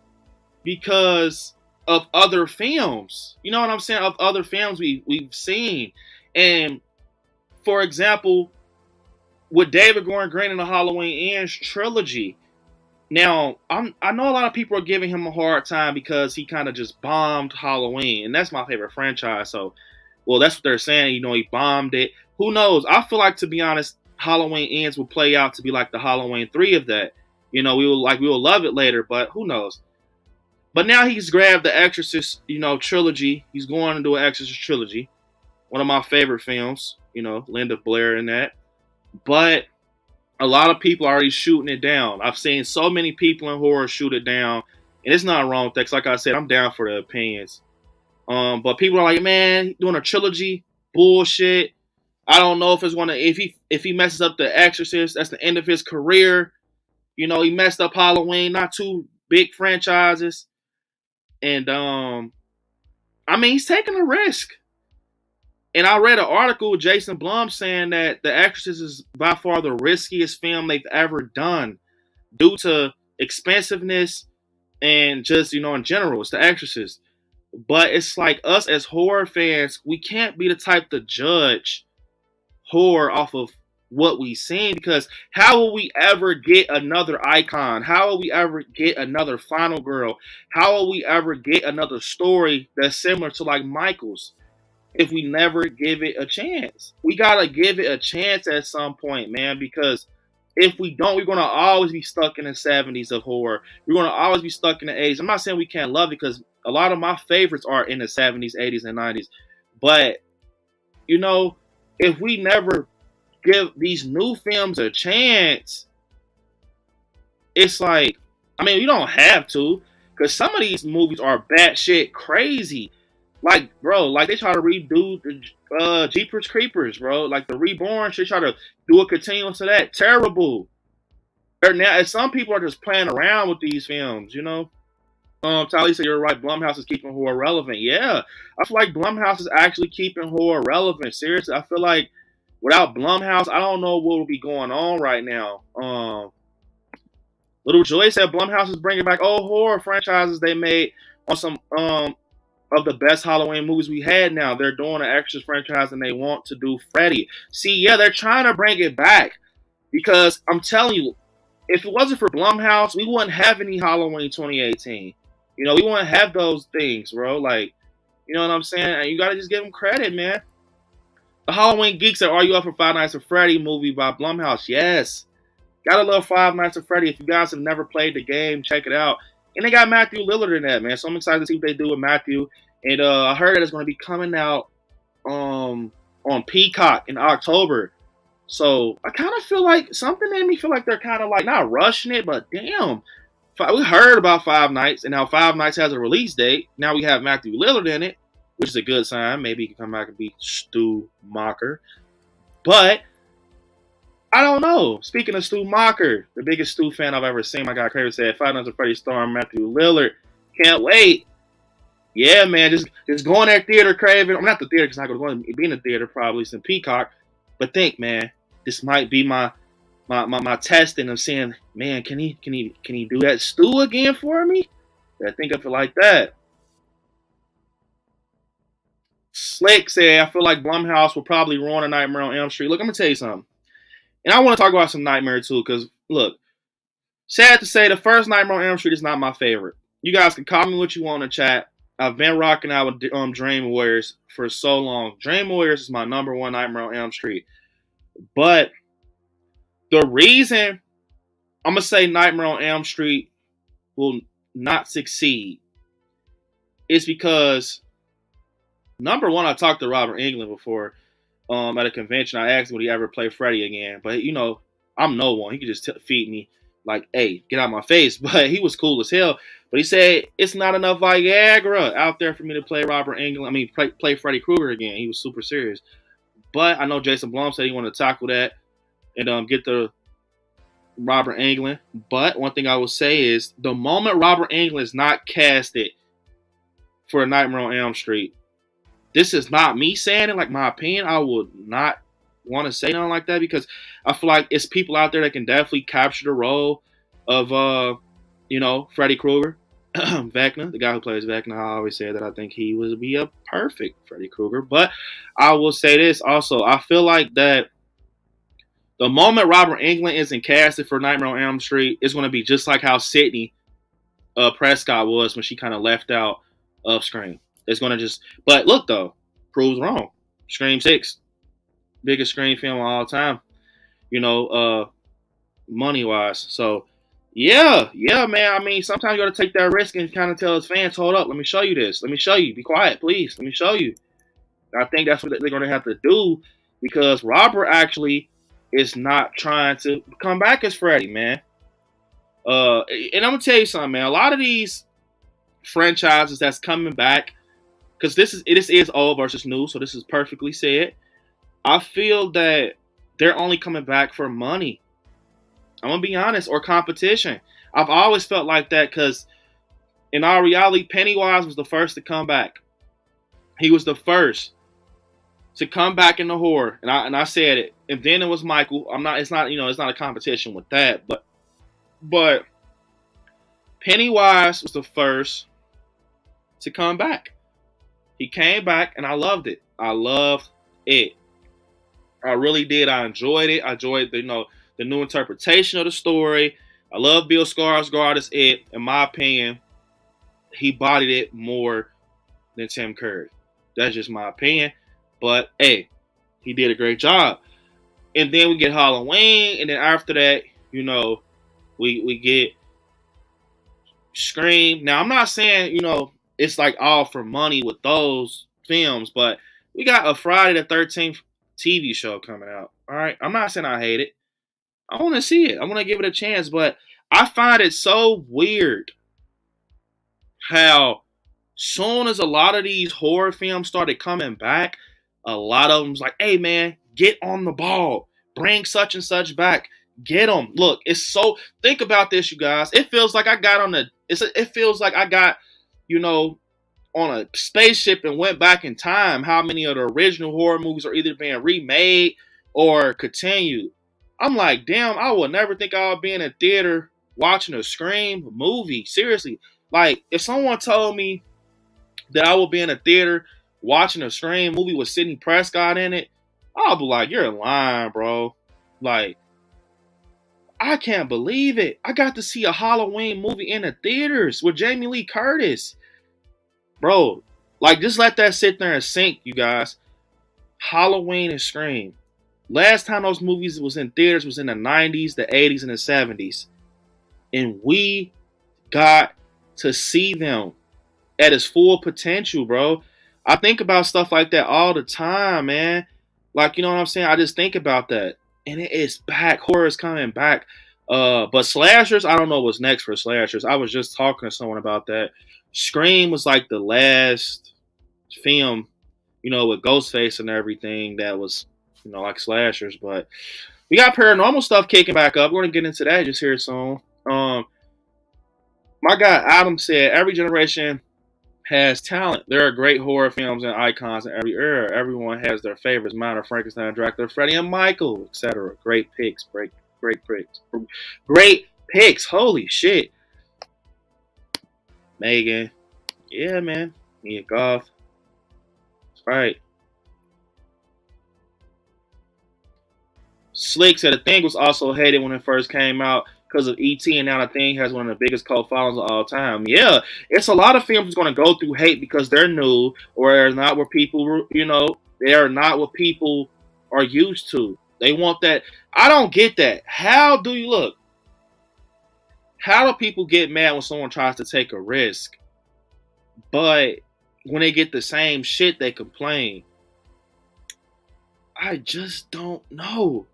because of other films. You know what I'm saying? Of other films we've seen. And for example, with David Gordon Green and the Halloween Ends trilogy. Now, I know a lot of people are giving him a hard time because he kind of just bombed Halloween. And that's my favorite franchise. So, well, that's what they're saying. You know, he bombed it. Who knows? I feel like, to be honest, Halloween Ends will play out to be like the Halloween 3 of that. You know, we will love it later, but who knows? But now he's grabbed the Exorcist, you know, trilogy. He's going to do an Exorcist trilogy. One of my favorite films, you know, Linda Blair in that. But a lot of people are already shooting it down. I've seen so many people in horror shoot it down. And it's not wrong with that, 'cause like I said, I'm down for the opinions. But people are like, man, doing a trilogy? Bullshit. I don't know if it's gonna if he messes up The Exorcist, that's the end of his career. You know, he messed up Halloween, not two big franchises, and I mean he's taking a risk. And I read an article with Jason Blum saying that The Exorcist is by far the riskiest film they've ever done due to expensiveness and just, in general, it's The Exorcist. But it's like us as horror fans, we can't be the type to judge horror off of what we've seen, because how will we ever get another icon? How will we ever get another Final Girl? How will we ever get another story that's similar to like Michael's if we never give it a chance? We gotta give it a chance at some point, man, because if we don't, we're gonna always be stuck in the 70s of horror. We're gonna always be stuck in the 80s. I'm not saying we can't love it, because a lot of my favorites are in the 70s, 80s, and 90s. But if we never give these new films a chance, it's like, I mean, you don't have to, because some of these movies are batshit crazy. Like, bro, like they try to redo the Jeepers Creepers, bro. Like the Reborn, they try to do a continuance to that. Terrible. Now, some people are just playing around with these films, Tally said you're right. Blumhouse is keeping horror relevant. Yeah, I feel like Blumhouse is actually keeping horror relevant. Seriously, I feel like without Blumhouse, I don't know what would be going on right now. Little Joy said Blumhouse is bringing back old horror franchises they made on some of the best Halloween movies we had. Now they're doing an Exorcist franchise and they want to do Freddy. See, yeah, they're trying to bring it back, because I'm telling you, if it wasn't for Blumhouse, we wouldn't have any Halloween 2018. We wouldn't have those things, bro. Like, you know what I'm saying? And you gotta just give them credit, man. The Halloween Geeks said, "Are you up for Five Nights at Freddy movie by Blumhouse?" Yes. Gotta love Five Nights at Freddy. If you guys have never played the game, check it out. And they got Matthew Lillard in that, man. So I'm excited to see what they do with Matthew. And I heard that it's going to be coming out on Peacock in October. So I kind of feel like something made me feel like they're kind of like not rushing it, but damn. We heard about Five Nights, and now Five Nights has a release date. Now we have Matthew Lillard in it, which is a good sign. Maybe he can come back and be Stu Macher. But I don't know. Speaking of Stu Macher, the biggest Stu fan I've ever seen, my guy Craven said, Five Nights at Freddy's starring Matthew Lillard. Can't wait. Yeah, man, just go in that theater, Craven. I'm not the theater, because I'm not going to be in the theater probably. It's in Peacock. But think, man, this might be my testing of saying, man, can he do that Stu again for me? I think of it like that. Slick said, I feel like Blumhouse will probably ruin A Nightmare on Elm Street. Look, I'm going to tell you something. And I want to talk about some Nightmare too, because look, sad to say, the first Nightmare on Elm Street is not my favorite. You guys can call me what you want in the chat. I've been rocking out with Dream Warriors for so long. Dream Warriors is my number one Nightmare on Elm Street. But the reason I'm going to say Nightmare on Elm Street will not succeed is because, number one, I talked to Robert Englund before at a convention. I asked him would he ever play Freddy again. But, I'm no one. He could just feed me like, hey, get out of my face. But he was cool as hell. But he said it's not enough Viagra out there for me to play Robert Englund. I mean, play Freddy Krueger again. He was super serious. But I know Jason Blum said he wanted to tackle that and get the Robert Englund. But one thing I will say is the moment Robert Englund is not casted for A Nightmare on Elm Street, this is not me saying it, like my opinion. I would not want to say nothing like that, because I feel like it's people out there that can definitely capture the role of, Freddy Krueger. Vecna, the guy who plays Vecna, I always say that I think he would be a perfect Freddy Krueger. But I will say this also. I feel like that the moment Robert Englund isn't casted for Nightmare on Elm Street, it's going to be just like how Sidney Prescott was when she kind of left out of Scream. It's going to just... But look, though, proves wrong. Scream 6. Biggest Scream film of all time. Money-wise. So... Yeah, man. I mean, sometimes you got to take that risk and kind of tell his fans, hold up, let me show you this. Let me show you. Be quiet, please. Let me show you. I think that's what they're going to have to do, because Robert actually is not trying to come back as Freddy, man. And I'm going to tell you something, man. A lot of these franchises that's coming back, because this is old versus new, so this is perfectly said. I feel that they're only coming back for money. I'm gonna be honest, or competition. I've always felt like that because in all reality, Pennywise was the first to come back. He was the first to come back in the horror, and I said it. And then it was Michael. I'm not. It's not. It's not a competition with that. But Pennywise was the first to come back. He came back, and I loved it. I loved it. I really did. I enjoyed it. I enjoyed the new interpretation of the story. I love Bill Skarsgård as it. In my opinion, he bodied it more than Tim Curry. That's just my opinion. But hey, he did a great job. And then we get Halloween, and then after that, we get Scream. Now I'm not saying it's like all for money with those films, but we got a Friday the 13th TV show coming out. All right, I'm not saying I hate it. I want to see it. I want to give it a chance, but I find it so weird how soon as a lot of these horror films started coming back, a lot of them's like, hey man, get on the ball. Bring such and such back. Get them. Look, it's so, think about this, you guys. It feels like I got on a spaceship and went back in time. How many of the original horror movies are either being remade or continued? I'm like, damn, I would never think I would be in a theater watching a Scream movie. Seriously. Like, if someone told me that I would be in a theater watching a Scream movie with Sidney Prescott in it, I'll be like, you're lying, bro. Like, I can't believe it. I got to see a Halloween movie in the theaters with Jamie Lee Curtis. Bro, like, just let that sit there and sink, you guys. Halloween and Scream. Last time those movies was in theaters was in the 90s, the 80s, and the 70s. And we got to see them at its full potential, bro. I think about stuff like that all the time, man. Like, you know what I'm saying? I just think about that. And it is back. Horror is coming back. But slashers, I don't know what's next for slashers. I was just talking to someone about that. Scream was like the last film, with Ghostface and everything that was, like slashers. But we got paranormal stuff kicking back up. We're going to get into that just here soon. My guy Adam said, every generation has talent. There are great horror films and icons in every era. Everyone has their favorites. Mine are Frankenstein, Dracula, Freddy, and Michael, etc. Great picks. Great picks. Great picks. Holy shit. Megan. Yeah, man. Mia Goth. That's right. Slick said the Thing was also hated when it first came out because of E.T. and now the Thing has one of the biggest cult followings of all time. Yeah, it's a lot of films that's going to go through hate because they're new or they're not what people, they are not what people are used to. They want that. I don't get that. How do you look? How do people get mad when someone tries to take a risk? But when they get the same shit, they complain. I just don't know.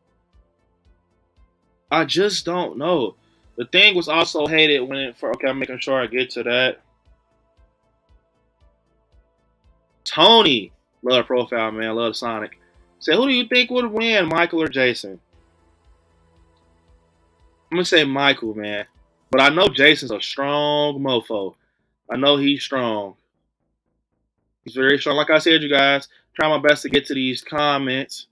The Thing was also hated when okay, I'm making sure I get to that. Tony, love profile, man, love Sonic. Say, who do you think would win, Michael or Jason? I'm gonna say Michael, man. But I know Jason's a strong mofo. I know he's strong. He's very strong. Like I said, you guys, try my best to get to these comments.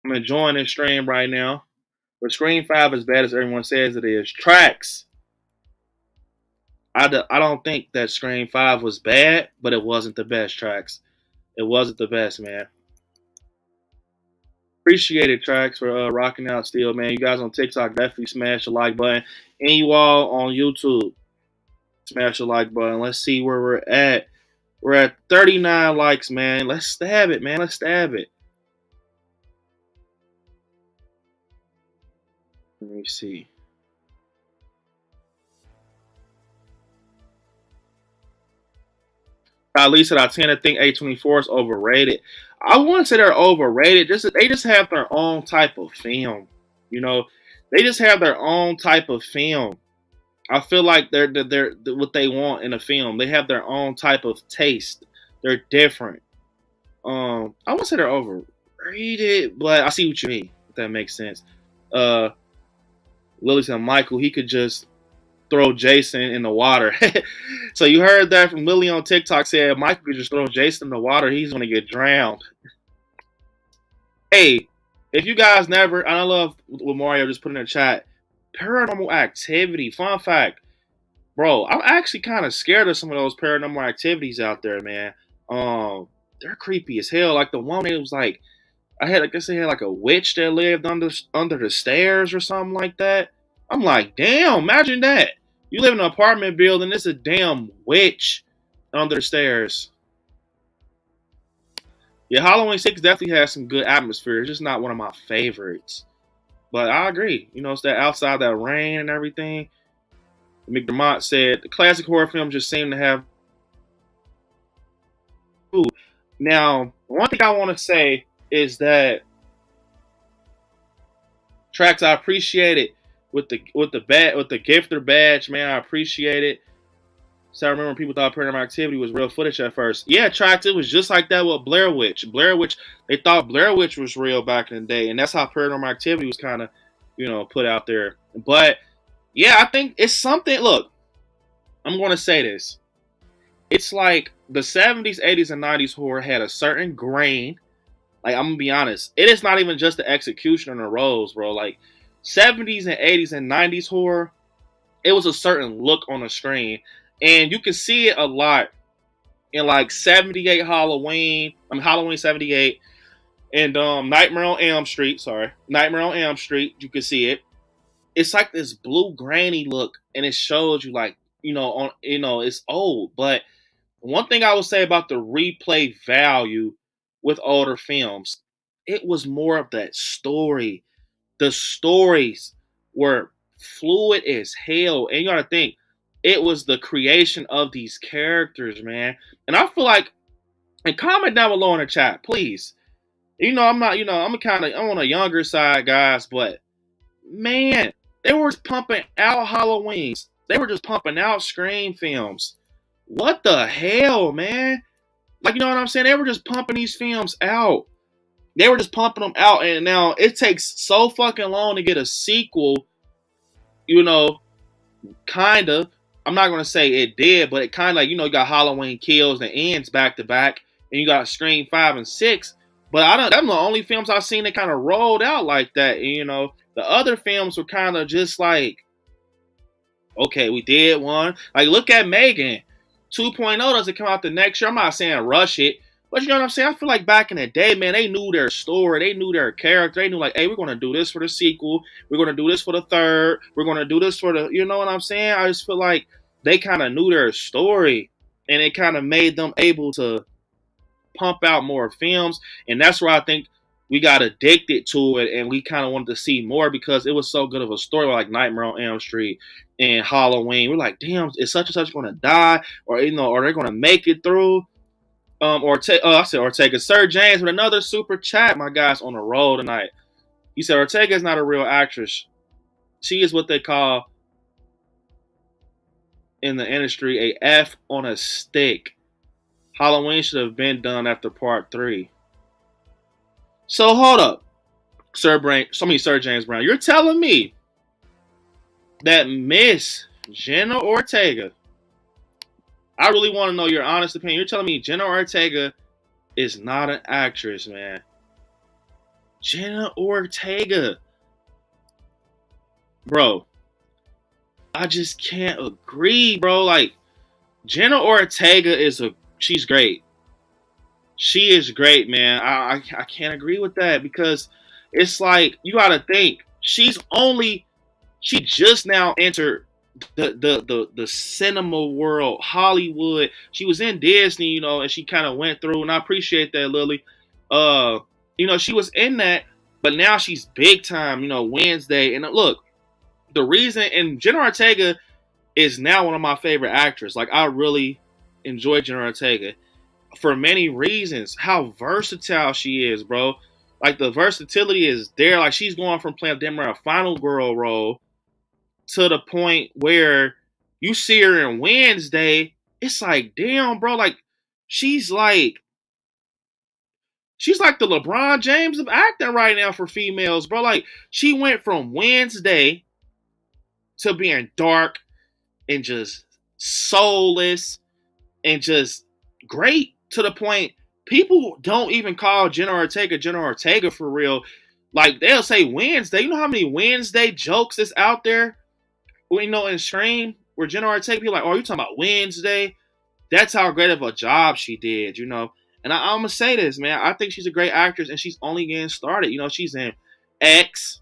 I'm enjoying this stream right now. But Scream 5 as bad as everyone says it is. Tracks. I don't think that Scream 5 was bad, but it wasn't the best, Tracks. It wasn't the best, man. Appreciate it, Tracks, for rocking out still, man. You guys on TikTok, definitely smash the like button. And you all on YouTube, smash the like button. Let's see where we're at. We're at 39 likes, man. Let's stab it, man. Let's stab it. Let me see. At least I tend to think A24 is overrated. I wouldn't say they're overrated. They just have their own type of film. They just have their own type of film. I feel like they're what they want in a film. They have their own type of taste. They're different. I wouldn't say they're overrated. read it, but I see what you mean. If that makes sense. Lily said Michael, he could just throw Jason in the water. So you heard that from Lily on TikTok, said Michael could just throw Jason in the water, he's gonna get drowned. Hey, if you guys never, I love what Mario just put in the chat, Paranormal Activity, fun fact, bro, I'm actually kind of scared of some of those paranormal activities out there, man. They're creepy as hell. Like the one that was like, I guess they had like a witch that lived under the stairs or something like that. I'm like, damn, imagine that. You live in an apartment building, it's a damn witch under the stairs. Yeah, Halloween 6 definitely has some good atmosphere. It's just not one of my favorites. But I agree. You know, it's that outside that rain and everything. McDermott said the classic horror films just seem to have. Ooh. Now, one thing I want to say is that Tracks, I appreciate it with the gifter badge, man. I appreciate it. So I remember when people thought Paranormal Activity was real footage at first. Yeah, Tracks, it was just like that with Blair Witch. Blair Witch, they thought Blair Witch was real back in the day, and that's how Paranormal Activity was kind of, you know, put out there. But yeah, I think it's something. Look, I'm going to say this. It's like the 70s, 80s, and 90s horror had a certain grain. Like, I'm going to be honest. It is not even just the execution on the roles, bro. Like, 70s and 80s and 90s horror, it was a certain look on the screen. And you can see it a lot in, like, 78 Halloween. Halloween 78. And Nightmare on Elm Street. Nightmare on Elm Street. You can see it. It's like this blue grainy look. And it shows you, like, it's old. But one thing I would say about the replay value with older films, it was more of that story. The stories were fluid as hell. And you gotta think, it was the creation of these characters, man. And I feel like, and comment down below in the chat, please. I'm on a younger side, guys, but man, they were pumping out Halloweens. They were just pumping out Scream films. What the hell, man? Like, you know what I'm saying? They were just pumping these films out. They were just pumping them out. And now it takes so fucking long to get a sequel, kind of. I'm not going to say it did, but it kind of like, you got Halloween Kills and Ends back to back. And you got Scream 5 and 6. But them the only films I've seen that kind of rolled out like that. And, the other films were kind of just like, okay, we did one. Like, look at Megan. 2.0 doesn't come out the next year. I'm not saying rush it, but you know what I'm saying? I feel like back in the day, man, they knew their story. They knew their character. They knew, like, hey, we're going to do this for the sequel. We're going to do this for the third. We're going to do this for the, you know what I'm saying? I just feel like they kind of knew their story, and it kind of made them able to pump out more films. And that's where I think we got addicted to it, and we kind of wanted to see more because it was so good of a story, like Nightmare on Elm Street and Halloween. We're like, damn, is such and such going to die, or or they're going to make it through? Ortega. Sir James with another super chat. My guy's on the roll tonight. He said Ortega is not a real actress. She is what they call in the industry a F on a stick. Halloween should have been done after part 3. So hold up, Sir James Brown. You're telling me that Miss Jenna Ortega, I really want to know your honest opinion. You're telling me Jenna Ortega is not an actress, man. Jenna Ortega. Bro, I just can't agree, bro. Like, Jenna Ortega she's great. She is great, man. I can't agree with that because it's like, you got to think, she just now entered the cinema world, Hollywood. She was in Disney, and she kind of went through, and I appreciate that, Lily. She was in that, but now she's big time, Wednesday. And look, the reason, and Jenna Ortega is now one of my favorite actors. Like, I really enjoy Jenna Ortega for many reasons. How versatile she is, bro. Like, the versatility is there. Like, she's going from playing a final girl role to the point where you see her in Wednesday. It's like, damn, bro. Like, she's like, She's like the LeBron James of acting right now for females, bro. Like, she went from Wednesday to being dark and just soulless and just great to the point people don't even call Jenna Ortega for real. Like, they'll say Wednesday. You know how many Wednesday jokes is out there? You know, in Scream, where Jenna Ortega, people like, oh, you talking about Wednesday? That's how great of a job she did, you know. And I'm going to say this, man. I think she's a great actress, and she's only getting started. You know, she's in X.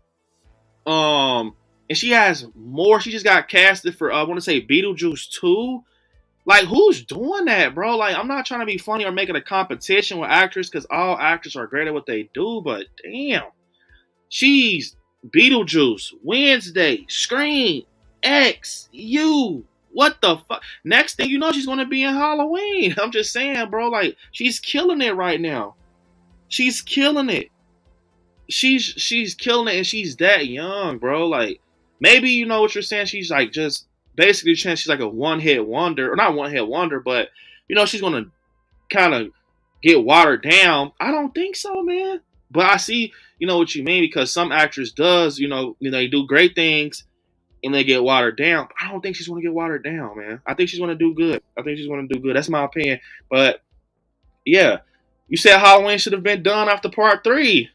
And she has more. She just got casted for, I want to say, Beetlejuice 2. Like, who's doing that, bro? Like, I'm not trying to be funny or make it a competition with actors, because all actors are great at what they do, but damn. She's Beetlejuice, Wednesday, Scream, X, You. What the fuck? Next thing you know, she's going to be in Halloween. I'm just saying, bro. Like, she's killing it right now. She's killing it. She's killing it, and she's that young, bro. Like, maybe you know what you're saying. She's like just basically she's like a one-hit wonder. Or not one-hit wonder, but, you know, she's going to kind of get watered down. I don't think so, man. But I see, you know, what you mean, because some actress does, you know, they do great things and they get watered down. I don't think she's going to get watered down, man. I think she's going to do good. That's my opinion. But, yeah, you said Halloween should have been done after part 3.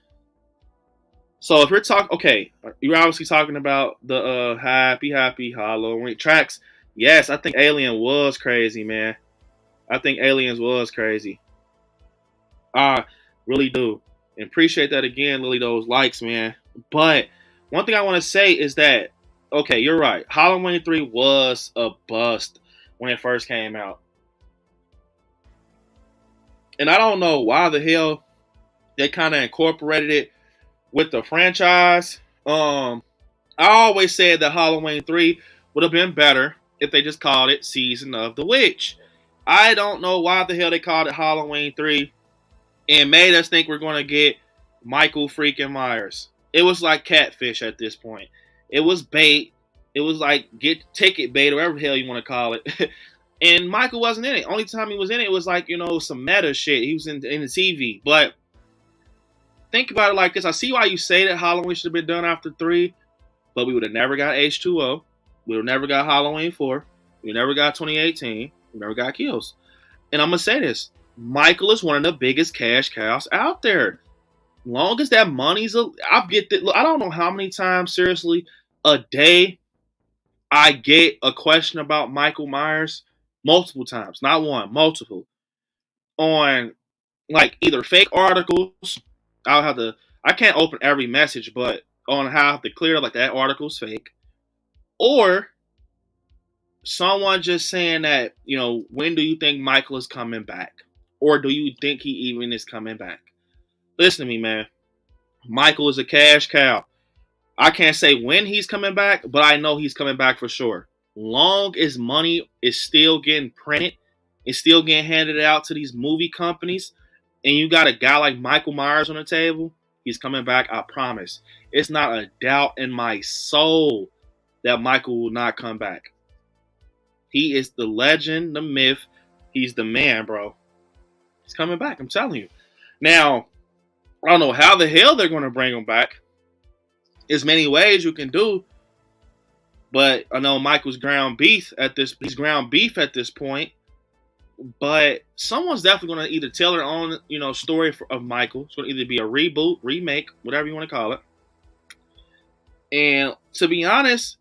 So if you're talking, okay, you're obviously talking about the Happy Halloween tracks. Yes, I think Alien was crazy, man. I think Aliens was crazy. I really do. And appreciate that again, Lily, those likes, man. But one thing I want to say is that, okay, you're right. Halloween 3 was a bust when it first came out. And I don't know why the hell they kind of incorporated it with the franchise. I always said that Halloween 3 would have been better if they just called it Season of the Witch. I don't know why the hell they called it Halloween 3 and made us think we're going to get Michael freaking Myers. It was like catfish at this point. It was bait. It was like get ticket bait or whatever the hell you want to call it. And Michael wasn't in it. Only time he was in it was like, you know, some meta shit. He was in the TV. But think about it like this. I see why you say that Halloween should have been done after 3, but we would have never got H2O. We would have never got Halloween 4. We never got 2018. We never got Kills. And I'm going to say this. Michael is one of the biggest cash cows out there. Long as that money's... I get that. I don't know how many times, seriously, a day I get a question about Michael Myers. Multiple times. Not one. Multiple. On, like, either fake articles... I can't open every message, but on how I have to clear like that article's fake. Or someone just saying that, you know, when do you think Michael is coming back? Or do you think he even is coming back? Listen to me, man. Michael is a cash cow. I can't say when he's coming back, but I know he's coming back for sure. Long as money is still getting printed, it's still getting handed out to these movie companies, and you got a guy like Michael Myers on the table, he's coming back, I promise. It's not a doubt in my soul that Michael will not come back. He is the legend, the myth. He's the man, bro. He's coming back, I'm telling you. Now, I don't know how the hell they're going to bring him back. There's many ways you can do, but I know Michael's ground beef at this point. But someone's definitely going to either tell their own, you know, story of Michael. It's going to either be a reboot, remake, whatever you want to call it. And to be honest,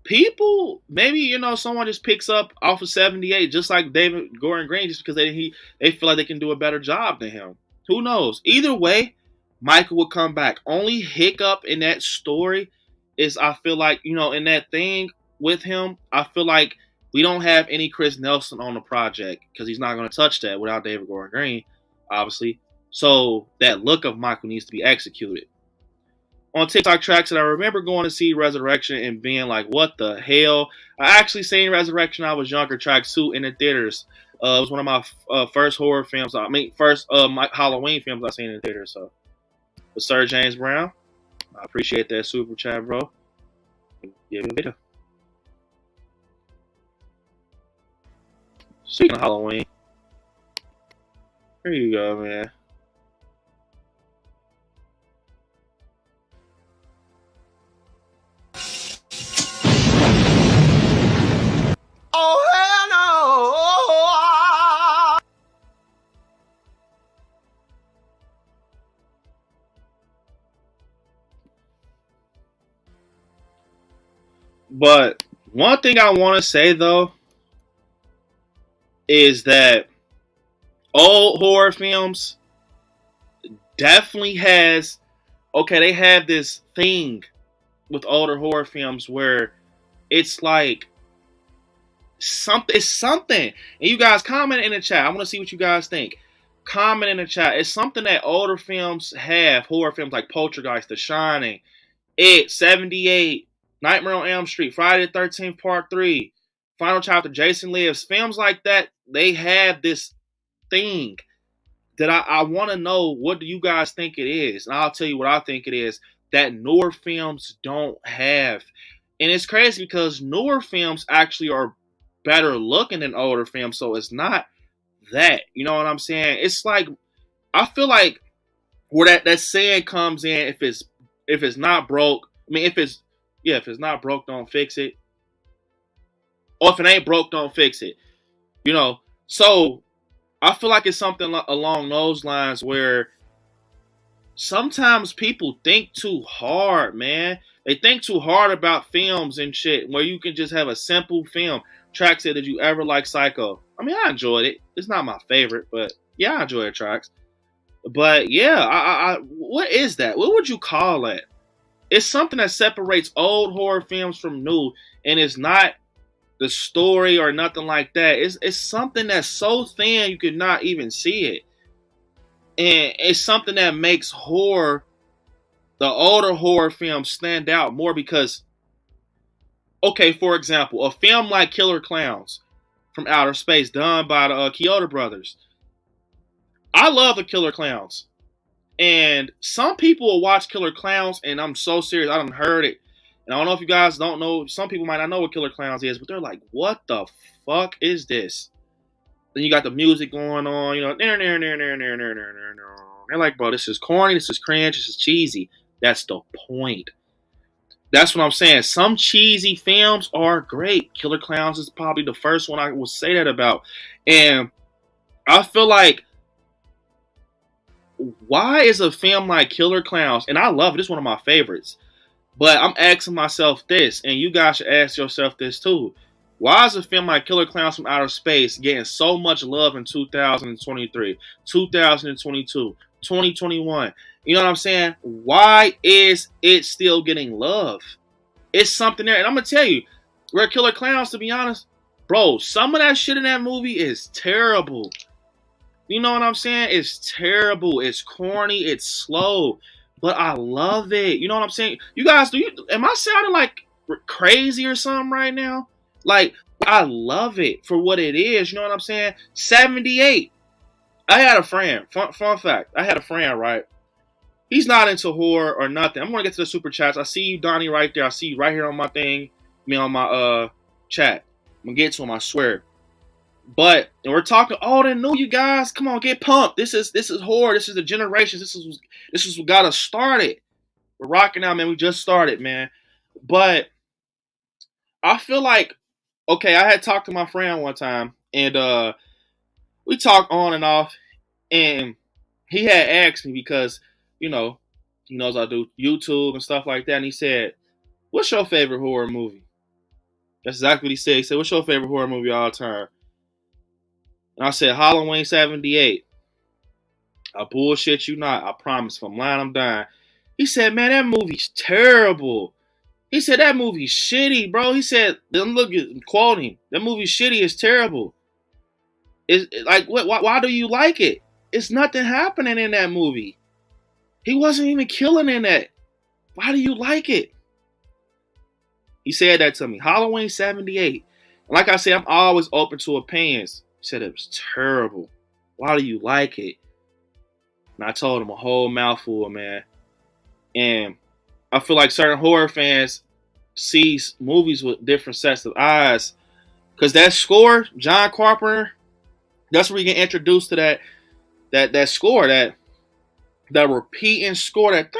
people, maybe, you know, someone just picks up off of 78, just like David Gordon Green, just because they feel like they can do a better job than him. Who knows? Either way, Michael will come back. Only hiccup in that story is I feel like, you know, in that thing with him, I feel like we don't have any Chris Nelson on the project because he's not going to touch that without David Gordon Green, obviously. So that look of Michael needs to be executed. On TikTok tracks that I remember going to see Resurrection and being like, what the hell? I actually seen Resurrection when I was younger, track 2 in the theaters. It was one of my first horror films. My Halloween films I seen in the theaters. So, with Sir James Brown, I appreciate that super chat, bro. Give me a video. Speaking of Halloween, here you go, man. But one thing I want to say though is that old horror films definitely has, okay, they have this thing with older horror films where it's like something. And you guys comment in the chat. I want to see what you guys think. Comment in the chat. It's something that older films have, horror films like Poltergeist, The Shining, It, 78, Nightmare on Elm Street, Friday the 13th Part 3, Final Chapter, Jason Lives. Films like that, they have this thing that I want to know, what do you guys think it is? And I'll tell you what I think it is that newer films don't have. And it's crazy because newer films actually are better looking than older films. So it's not that. You know what I'm saying? It's like, I feel like where that saying comes in, if it's not broke, I mean, if it's not broke, don't fix it. Or if it ain't broke, don't fix it. You know? So I feel like it's something along those lines where sometimes people think too hard, man. They think too hard about films and shit, where you can just have a simple film. Track said, did you ever like Psycho? I mean, I enjoyed it. It's not my favorite, but yeah, I enjoy the tracks. But yeah, I what is that? What would you call it? It's something that separates old horror films from new, and it's not the story or nothing like that. It's something that's so thin you could not even see it. And it's something that makes horror, the older horror films, stand out more because, okay, for example, a film like Killer Clowns from Outer Space, done by the Kyoto brothers. I love the Killer Clowns. And some people will watch Killer Clowns, and I'm so serious, I done heard it. And I don't know if you guys don't know, some people might not know what Killer Clowns is, but they're like, what the fuck is this? Then you got the music going on, you know, they're like, bro, this is corny, this is cringe, this is cheesy. That's the point. That's what I'm saying. Some cheesy films are great. Killer Clowns is probably the first one I will say that about. And I feel like, why is a film like Killer Clowns, and I love it, it's one of my favorites, but I'm asking myself this, and you guys should ask yourself this too. Why is a film like Killer Clowns from Outer Space getting so much love in 2023, 2022, 2021? You know what I'm saying? Why is it still getting love? It's something there. And I'm going to tell you, Red Killer Clowns, to be honest, bro, some of that shit in that movie is terrible. You know what I'm saying? It's terrible. It's corny. It's slow. But I love it. You know what I'm saying? You guys, am I sounding like crazy or something right now? Like, I love it for what it is. You know what I'm saying? 78. I had a friend. Fun fact. I had a friend, right? He's not into horror or nothing. I'm going to get to the super chats. I see you, Donnie, right there. I see you right here on my thing. On my chat. I'm going to get to him, I swear. But, and we're talking old and new, you guys. Come on, get pumped. This is horror. This is the generations. This is what got us started. We're rocking out, man. We just started, man. But I feel like, okay, I had talked to my friend one time, and we talked on and off, and he had asked me because, you know, he knows I do YouTube and stuff like that, and he said, what's your favorite horror movie? That's exactly what he said. He said, what's your favorite horror movie all time? And I said, Halloween 78. I bullshit you not. I promise. If I'm lying, I'm dying. He said, man, that movie's terrible. He said, that movie's shitty, bro. He said, look, quoting, that movie's shitty, it's terrible. It's like, why do you like it? It's nothing happening in that movie. He wasn't even killing in that. Why do you like it? He said that to me. Halloween 78. And like I said, I'm always open to opinions. He said it was terrible. Why do you like it? And I told him a whole mouthful, man. And I feel like certain horror fans see movies with different sets of eyes. Because that score, John Carpenter, that's where you get introduced to that score, that repeating score, that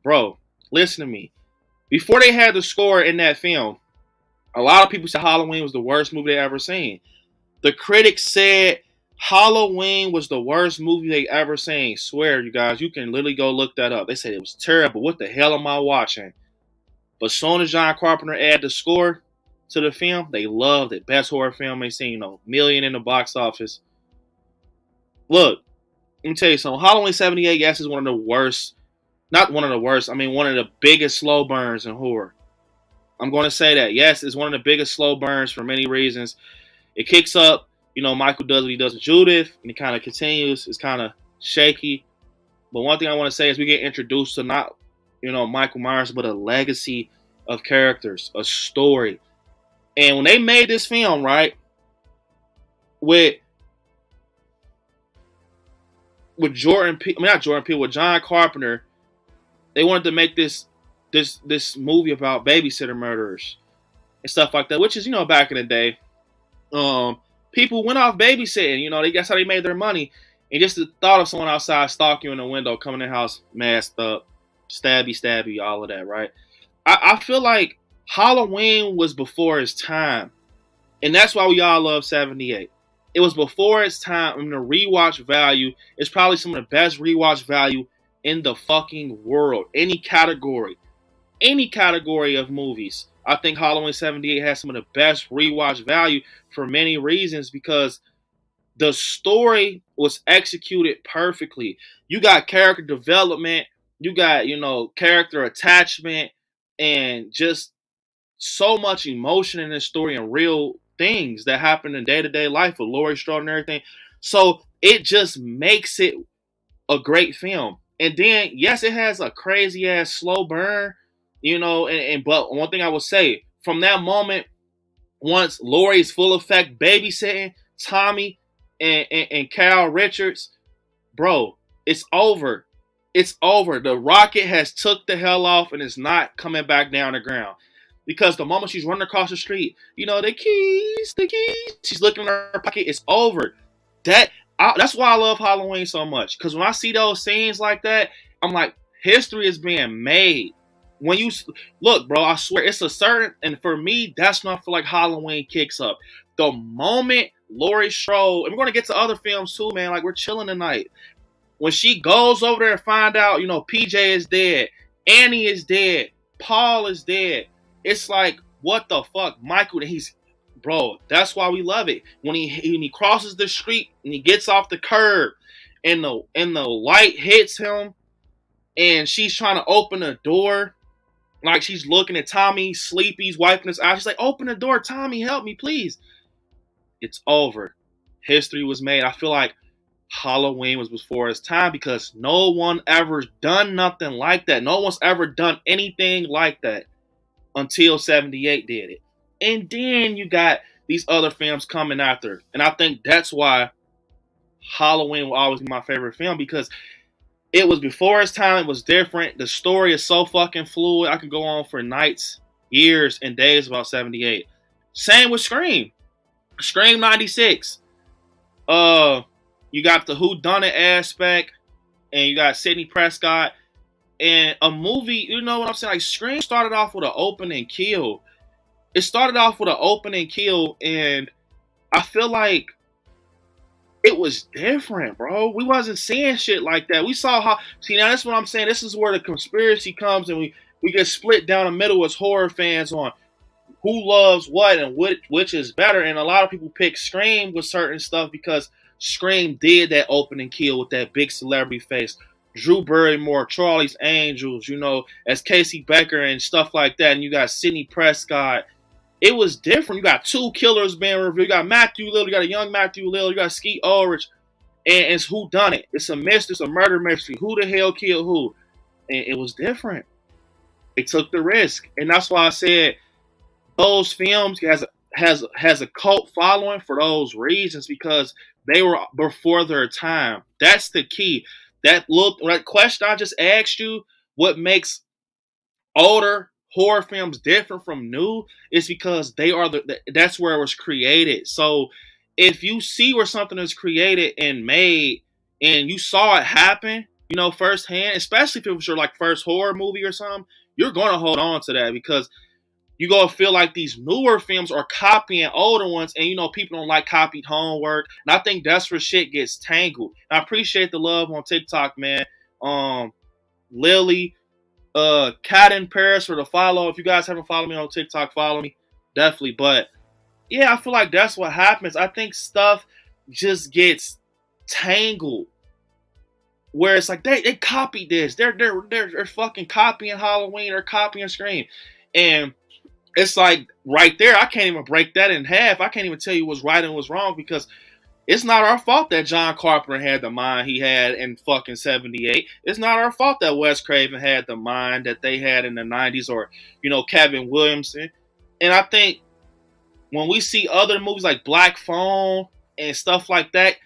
bro, listen to me. Before they had the score in that film, a lot of people said Halloween was the worst movie they ever seen. The critics said Halloween was the worst movie they ever seen. Swear, you guys, you can literally go look that up. They said it was terrible. What the hell am I watching? But soon as John Carpenter added the score to the film, they loved it. Best horror film they seen, million in the box office. Look, let me tell you something. Halloween 78, yes, is one of the worst. Not one of the worst. I mean, one of the biggest slow burns in horror. I'm going to say that. Yes, it's one of the biggest slow burns for many reasons. It kicks up. Michael does what he does with Judith, and it kind of continues. It's kind of shaky. But one thing I want to say is we get introduced to not, Michael Myers, but a legacy of characters, a story. And when they made this film, right, with with John Carpenter, they wanted to make this movie about babysitter murderers and stuff like that, which is, back in the day, people went off babysitting, that's how they made their money. And just the thought of someone outside stalking you in the window, coming in the house masked up, stabby, all of that, right? I feel like Halloween was before its time. And that's why we all love 78. It was before its time. I mean, the rewatch value is probably some of the best rewatch value in the fucking world. Any category of movies. I think Halloween 78 has some of the best rewatch value for many reasons, because the story was executed perfectly. You got character development, you got, character attachment, and just so much emotion in this story and real things that happen in day-to-day life with Laurie Strode and everything. So it just makes it a great film. And then, yes, it has a crazy ass slow burn, but one thing I will say, from that moment, once Laurie's full effect babysitting Tommy and Karl Richards, bro, it's over. It's over. The rocket has took the hell off and it's not coming back down the ground. Because the moment she's running across the street, the keys, she's looking in her pocket, it's over. That's why I love Halloween so much. Because when I see those scenes like that, I'm like, history is being made. When you look, bro, I swear it's a certain, and for me, that's when I feel like Halloween kicks up. The moment Laurie Strode, and we're going to get to other films too, man, like we're chilling tonight. When she goes over there and find out, PJ is dead, Annie is dead, Paul is dead. It's like, what the fuck, Michael? Bro, that's why we love it. When he crosses the street and he gets off the curb, and the light hits him, and she's trying to open the door, like she's looking at Tommy, sleepy, he's wiping his eyes. She's like, open the door, Tommy, help me, please. It's over. History was made. I feel like Halloween was before its time because no one ever done nothing like that. No one's ever done anything like that until 78 did it. And then you got these other films coming after. And I think that's why Halloween will always be my favorite film, because it was before its time. It was different. The story is so fucking fluid. I could go on for nights, years, and days about 78. Same with Scream. Scream 96. You got the whodunit aspect, and you got Sidney Prescott. And a movie, you know what I'm saying? Like, Scream started off with an open and kill. It started off with an open and kill, and I feel like it was different, bro. We wasn't seeing shit like that. We saw how... See, now that's what I'm saying. This is where the conspiracy comes, and we get split down the middle as horror fans on who loves what and which is better. And a lot of people pick Scream with certain stuff because Scream did that open and kill with that big celebrity face. Drew Barrymore, Charlie's Angels, as Casey Becker and stuff like that. And you got Sidney Prescott. It was different. You got two killers being revealed. You got Matthew Lillard. You got a young Matthew Lillard. You got Skeet Ulrich. And it's whodunit. It's a mystery. It's a murder mystery. Who the hell killed who? And it was different. It took the risk. And that's why I said those films has a cult following for those reasons, because they were before their time. That's the key. That question I just asked you, what makes older horror films different from new, is because they are that's where it was created. So if you see where something is created and made, and you saw it happen, firsthand, especially if it was your first horror movie or something, you're going to hold on to that, because you're going to feel like these newer films are copying older ones, and people don't like copied homework. And I think that's where shit gets tangled. And I appreciate the love on TikTok, man. Lily, Cat in Paris for the follow. If you guys haven't followed me on TikTok, follow me. Definitely. But yeah, I feel like that's what happens. I think stuff just gets tangled. Where it's like they copied this. They're fucking copying Halloween or copying Scream. And it's like right there, I can't even break that in half. I can't even tell you what's right and what's wrong because it's not our fault that John Carpenter had the mind he had in fucking 78. It's not our fault that Wes Craven had the mind that they had in the 90s or, you know, Kevin Williamson. And I think when we see other movies like Black Phone and stuff like that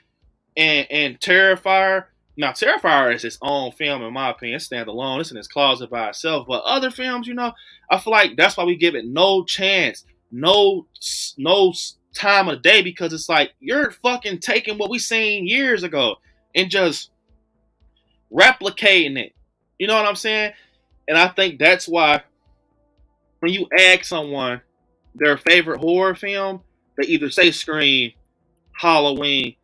and Terrifier, now Terrifier is its own film in my opinion. It's standalone. It's in its closet by itself. But other films, you know, I feel like that's why we give it no chance, no time of day because it's like you're fucking taking what we seen years ago and just replicating it. You know what I'm saying? And I think that's why when you ask someone their favorite horror film, they either say Scream, Halloween,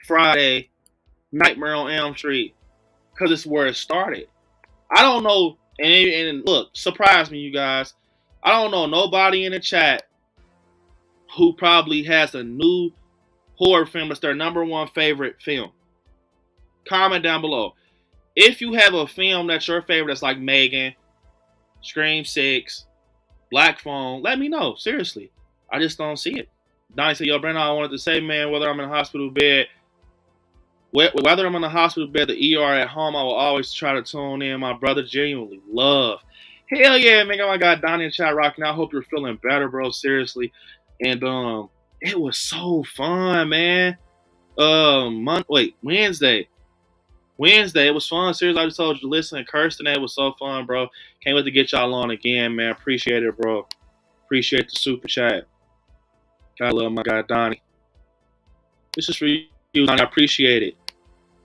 Friday, Nightmare on Elm Street, because it's where it started. I don't know, and look, surprise me, you guys. I don't know nobody in the chat who probably has a new horror film that's their number one favorite film. Comment down below. If you have a film that's your favorite that's like Megan, Scream 6, Black Phone, let me know. Seriously. I just don't see it. Donnie said, yo, Brandon, I wanted to say, man, whether I'm in a hospital bed, whether I'm in a hospital bed, the ER at home, I will always try to tune in. My brother genuinely love. Hell yeah, man. Oh my God, Donnie and chat rocking. I hope you're feeling better, bro. Seriously. And it was so fun, man. Wednesday. It was fun. Seriously, I just told you to listen and Kirsten. It was so fun, bro. Can't wait to get y'all on again, man. Appreciate it, bro. Appreciate the super chat. God love my guy Donnie. This is for you, Donnie. I appreciate it.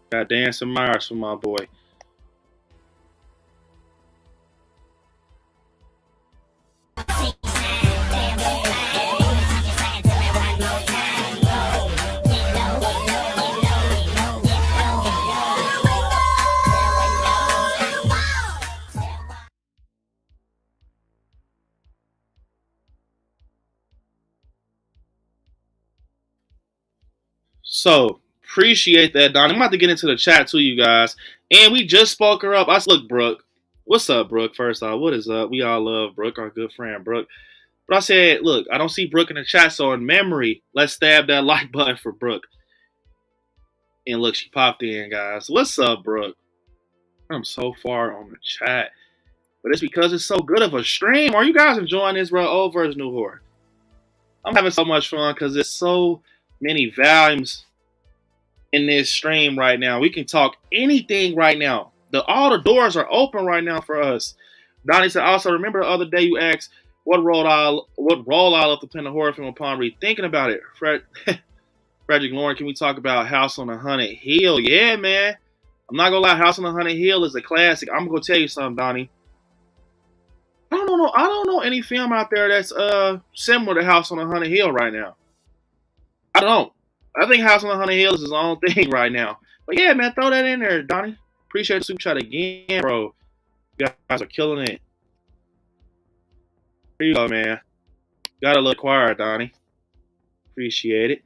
Got Dan Myers for my boy. So, appreciate that, Don. I'm about to get into the chat too, you guys. And we just spoke her up. I said, look, Brooke. What's up, Brooke? First off, what is up? We all love Brooke, our good friend, Brooke. But I said, look, I don't see Brooke in the chat, so in memory, let's stab that like button for Brooke. And look, she popped in, guys. What's up, Brooke? I'm so far on the chat. But it's because it's so good of a stream. Are you guys enjoying this, bro? Old versus new horror? I'm having so much fun because there's so many volumes in this stream right now. We can talk anything right now. All the doors are open right now for us. Donnie said, also remember the other day you asked what role I love to play in a horror film upon rethinking about it. Frederick Lauren, can we talk about House on the Haunted Hill? Yeah, man. I'm not gonna lie, House on the Haunted Hill is a classic. I'm gonna tell you something, Donnie. I don't know any film out there that's similar to House on the Haunted Hill right now. I don't. I think House on the Haunted Hill is his own thing right now. But yeah, man, throw that in there, Donnie. Appreciate the super chat again, bro. You guys are killing it. Here you go, man. Gotta look quiet, Donnie. Appreciate it.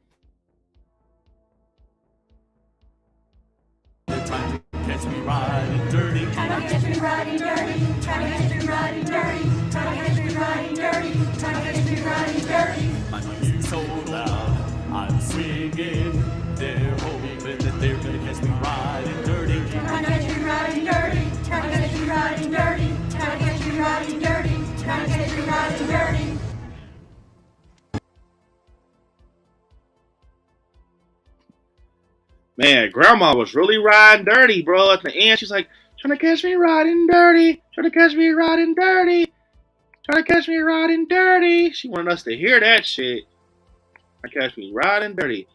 Trying to catch me riding dirty. Trying to catch me riding dirty. Trying to catch me riding dirty. Trying to catch me riding dirty. Trying to catch me riding dirty. My music's so loud, I'm swinging. They're hoping that they're gonna catch me riding dirty. Trying to catch me riding dirty. Trying to catch me riding dirty. Trying to catch me riding dirty. Trying to catch me riding dirty. Man, Grandma was really riding dirty, bro. At the end, she's like, trying to catch me riding dirty. Trying to catch me riding dirty. Trying to catch me riding dirty. She wanted us to hear that shit. Trying to catch me riding dirty.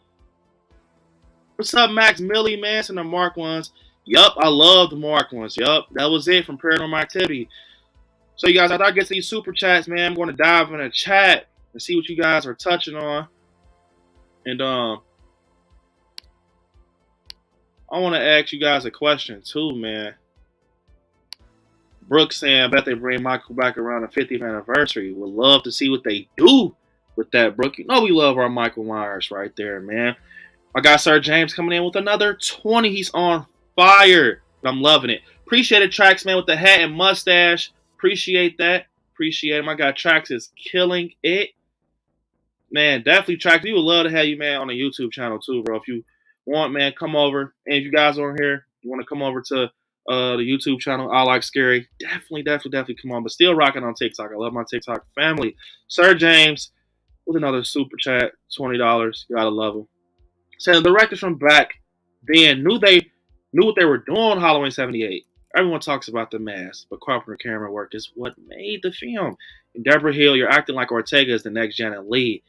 What's up, Max Millie, man? Some of the Mark ones. Yup, I love the Mark ones. Yup, that was it from Paranormal Activity. So, you guys, after I get to these super chats, man, I'm going to dive in the chat and see what you guys are touching on. And, I want to ask you guys a question too, man. Brooks saying, I bet they bring Michael back around the 50th anniversary. Would love to see what they do with that, Brooke. You know we love our Michael Myers right there, man. I got Sir James coming in with another 20. He's on fire. I'm loving it. Appreciate it, Trax, man, with the hat and mustache. Appreciate that. Appreciate him. I got Trax is killing it. Man, definitely, Trax. We would love to have you, man, on the YouTube channel, too, bro. If you want, man, come over. And if you guys are here, you want to come over to the YouTube channel, I Like Scary, definitely come on. But still rocking on TikTok. I love my TikTok family. Sir James with another super chat, $20. You gotta love him. Saying the directors from back then knew what they were doing on Halloween 78. Everyone talks about the mask, but Carpenter camera work is what made the film. And Deborah Hill, you're acting like Ortega is the next Janet Leigh.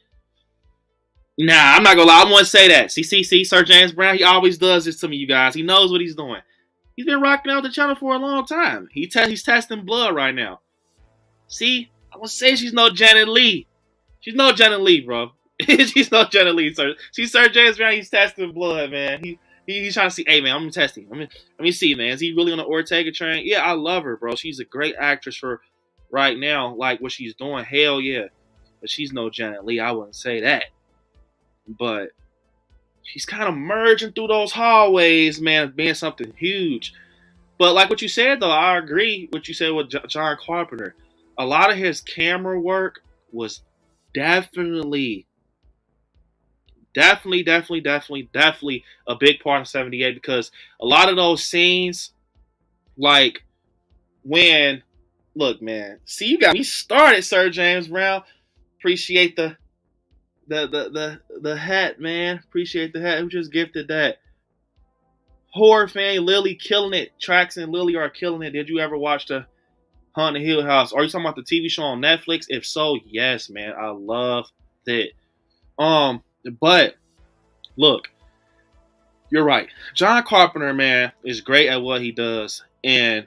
Nah, I'm not gonna lie. I won't say that. See, Sir James Brown, he always does this to me, you guys. He knows what he's doing. He's been rocking out the channel for a long time. He's testing blood right now. See, I would say she's no Janet Leigh. She's no Janet Leigh, bro. She's no Janet Leigh, sir. She's Sir James Brown. He's testing blood, man. He's trying to see, hey, man, I'm testing. Let me see, man. Is he really on the Ortega train? Yeah, I love her, bro. She's a great actress for right now, like what she's doing. Hell yeah. But she's no Janet Leigh. I wouldn't say that. But she's kind of merging through those hallways, man, being something huge. But like what you said, though, I agree with what you said with John Carpenter. A lot of his camera work was definitely a big part of 78, because a lot of those scenes, like when, look, man, see, you got me started, Sir James Brown. Appreciate the hat, man. Appreciate the hat. Who just gifted that? Horror fan Lily killing it. Trax and Lily are killing it. Did you ever watch the Haunted Hill House? Are you talking about the TV show on Netflix? If so, yes, man. I love it. But look, you're right. John Carpenter, man, is great at what he does, and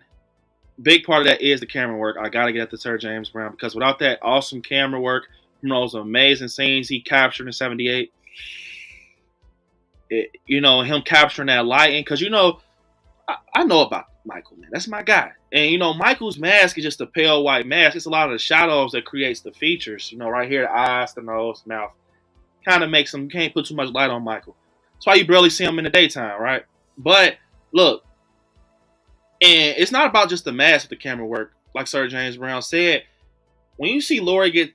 big part of that is the camera work. I gotta get at the Sir James Brown, because without that awesome camera work from those amazing scenes he captured in 78, him capturing that lighting, because I know about Michael, man. That's my guy. And Michael's mask is just a pale white mask. It's a lot of the shadows that creates the features. Right here, the eyes, the nose, mouth. Kind of makes him, you can't put too much light on Michael. That's why you barely see him in the daytime, right? But look, and it's not about just the mask with the camera work. Like Sir James Brown said, when you see Laurie get,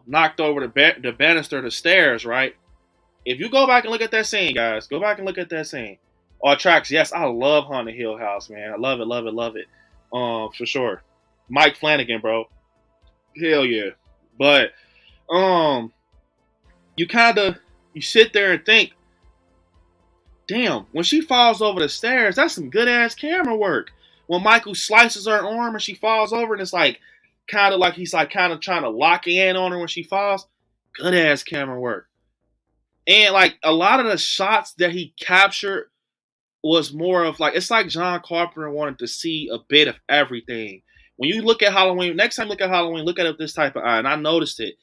knocked over the banister, the stairs, right? If you go back and look at that scene, guys, go back and look at that scene. Or Trax, yes, I love Haunted Hill House, man. I love it. For sure. Mike Flanagan, bro. Hell yeah. But, you sit there and think, damn, when she falls over the stairs, that's some good ass camera work. When Michael slices her arm and she falls over, and it's like kind of like he's like kind of trying to lock in on her when she falls, good ass camera work. And like a lot of the shots that he captured was more of like, it's like John Carpenter wanted to see a bit of everything. When you look at Halloween, next time you look at Halloween, look at it with this type of eye. And I noticed it.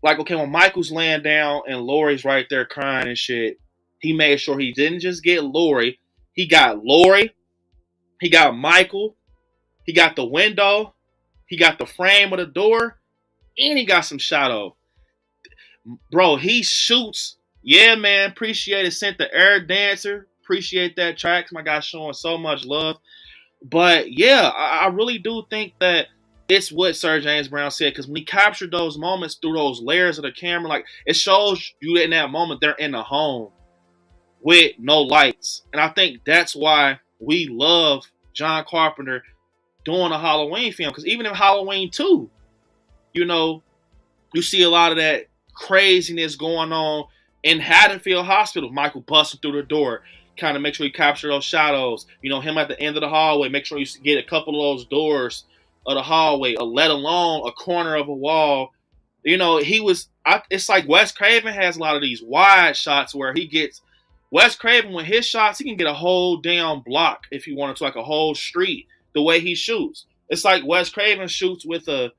Like, okay, when Michael's laying down and Laurie's right there crying and shit, he made sure he didn't just get Laurie. He got Laurie. He got Michael. He got the window. He got the frame of the door. And he got some shadow. Bro, he shoots. Yeah, man. Appreciate it. Sent the air dancer. Appreciate that, Trax. My guy showing so much love. But yeah, I really do think that it's what Sir James Brown said, because when he captured those moments through those layers of the camera, like it shows you in that moment they're in the home with no lights. And I think that's why we love John Carpenter doing a Halloween film, because even in Halloween 2, you see a lot of that craziness going on in Haddonfield Hospital. Michael busting through the door, kind of make sure you capture those shadows. Him at the end of the hallway, make sure you get a couple of those doors of the hallway, or let alone a corner of a wall. It's like Wes Craven has a lot of these wide shots where Wes Craven, with his shots, he can get a whole damn block if he wanted to, like a whole street, the way he shoots. It's like Wes Craven shoots with a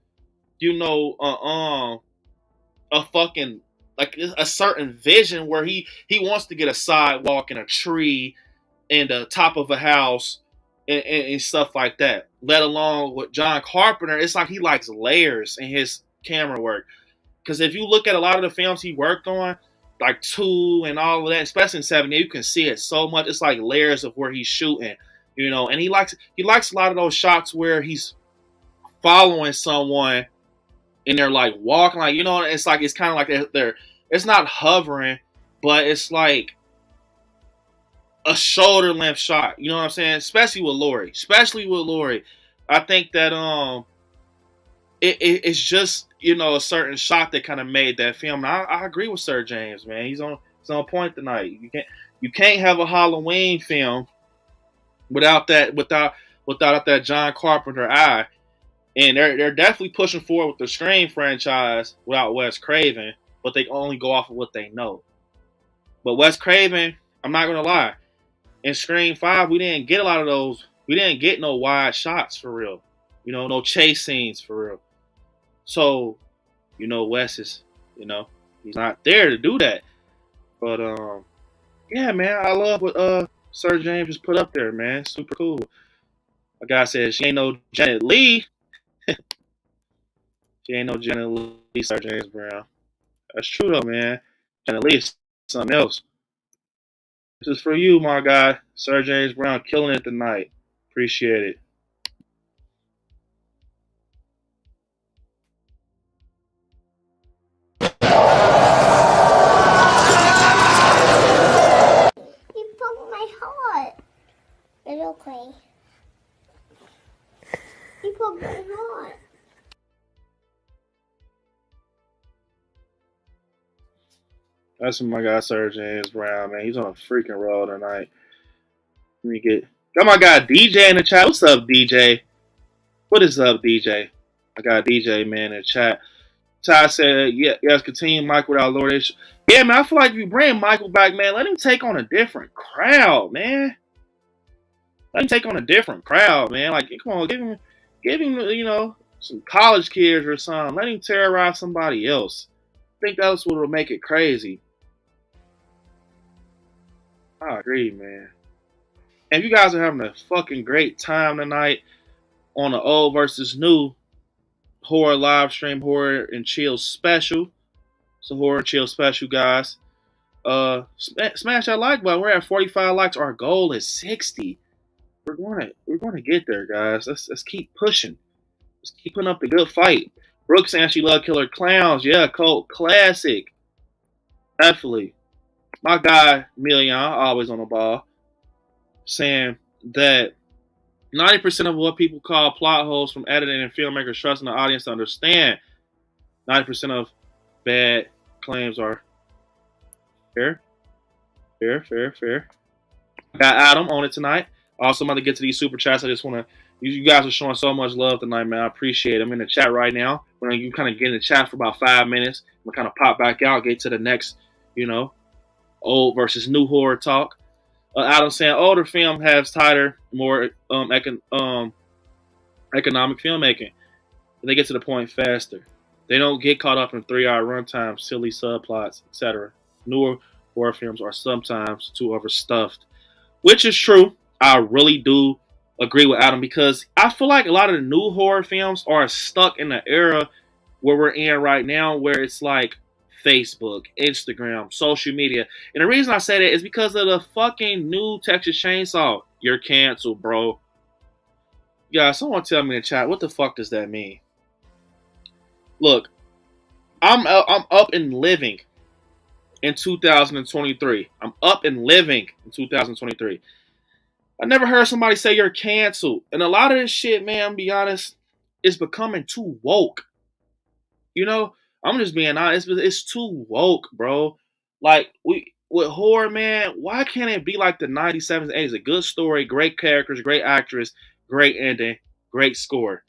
fucking, like a certain vision where he wants to get a sidewalk and a tree and the top of a house and stuff like that. let alone with John Carpenter. It's like he likes layers in his camera work. Because if you look at a lot of the films he worked on, like 2 and all of that, especially in 70, you can see it so much. It's like layers of where he's shooting, you know. And he likes a lot of those shots where he's following someone and they're like walking, like, you know. It's like it's kind of like they're it's not hovering, but it's like a shoulder length shot. You know what I'm saying? Especially with Lori. I think that it's just, you know, a certain shot that kind of made that film. And I agree with Sir James, man. He's on point tonight. You can't have a Halloween film without that John Carpenter eye. And they're definitely pushing forward with the Scream franchise without Wes Craven, but they only go off of what they know. But Wes Craven, I'm not gonna lie, in Scream 5, we didn't get a lot of those. We didn't get no wide shots for real. You know, no chase scenes for real. So, you know, Wes is, you know, he's not there to do that. But yeah, man, I love what Sir James just put up there, man. Super cool. A guy says she ain't no Janet Leigh. She ain't no Janet Leigh, Sir James Brown. That's true though, man. Janet Leigh is something else. This is for you, my guy, Sir James Brown, killing it tonight. Appreciate it. You broke my heart. It's okay. You broke my heart. That's my guy, Sir James Brown, man. He's on a freaking roll tonight. Let me got my guy DJ in the chat. What's up, DJ? What is up, DJ? I got DJ, man, in the chat. Ty said, yes, continue Michael without Lord. Yeah, man, I feel like if you bring Michael back, man, let him take on a different crowd, man. Let him take on a different crowd, man. Like, come on, give him, you know, some college kids or something. Let him terrorize somebody else. I think that's what will make it crazy. I agree, man. And if you guys are having a fucking great time tonight on the old versus new horror live stream, horror and chill special. It's a horror and chill special, guys. Smash that like button. We're at 45 likes. Our goal is 60. We're going to get there, guys. Let's keep pushing. Let's keep putting up the good fight. Brooke saying she love Killer Clowns. Yeah, cult classic. Definitely. My guy Million, always on the ball, saying that 90% of what people call plot holes from editing and filmmakers trusting the audience to understand. 90% of bad claims are fair. Got Adam on it tonight. Also, I'm going to get to these super chats. I just want to, you guys are showing so much love tonight, man. I appreciate it. I'm in the chat right now. When you kind of get in the chat for about 5 minutes, we'll kind of pop back out, get to the next, you know, old versus new horror talk. Adam saying older film has tighter, more economic filmmaking. They get to the point faster. They don't get caught up in 3-hour runtime, silly subplots, etc. Newer horror films are sometimes too overstuffed, which is true. I really do agree with Adam because I feel like a lot of the new horror films are stuck in the era where we're in right now, where it's like Facebook, Instagram, social media. And the reason I say that is because of the fucking new Texas Chainsaw. You're canceled, bro. Yeah, someone tell me in the chat, what the fuck does that mean? Look, I'm up and living in 2023. I'm up and living in 2023. I never heard somebody say you're canceled. And a lot of this shit, man, I'm be honest, is becoming too woke. You know, I'm just being honest. It's too woke, bro. Like, with horror, man, why can't it be like the 97s and 80s? A good story, great characters, great actress, great ending, great score.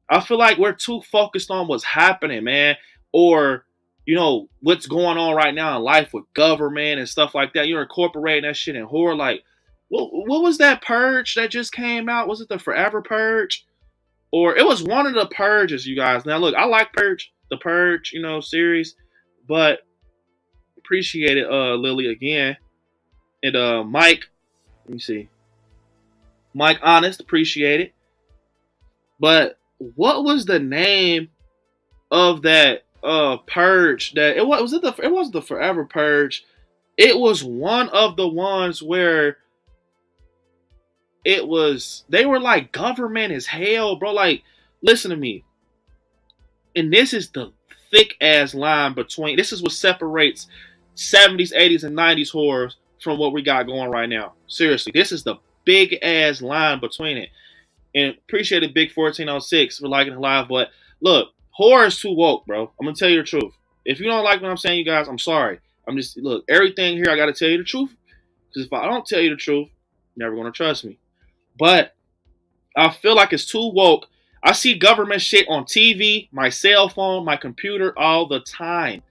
I feel like we're too focused on what's happening, man. Or, you know, what's going on right now in life with government and stuff like that. You're incorporating that shit in horror. Like, what was that Purge that just came out? Was it the Forever Purge? Or it was one of the Purges, you guys. Now, look, I like the Purge, you know, series. But appreciate it, Lily, again. And Mike, let me see. Mike Honest, appreciate it. But what was the name of that purge? That it wasn't the Forever Purge. It was one of the ones where they were like government as hell, bro. Like, listen to me. And this is the thick ass line between, this is what separates 70s, 80s, and 90s horrors from what we got going right now. Seriously, this is the big ass line between it. And appreciate it, Big 1406 for liking it live. But look, horror is too woke, bro. I'm gonna tell you the truth. If you don't like what I'm saying, you guys, I'm sorry. I'm just, look, everything here I gotta tell you the truth. Because if I don't tell you the truth, you're never gonna trust me. But I feel like it's too woke. I see government shit on TV, my cell phone, my computer all the time.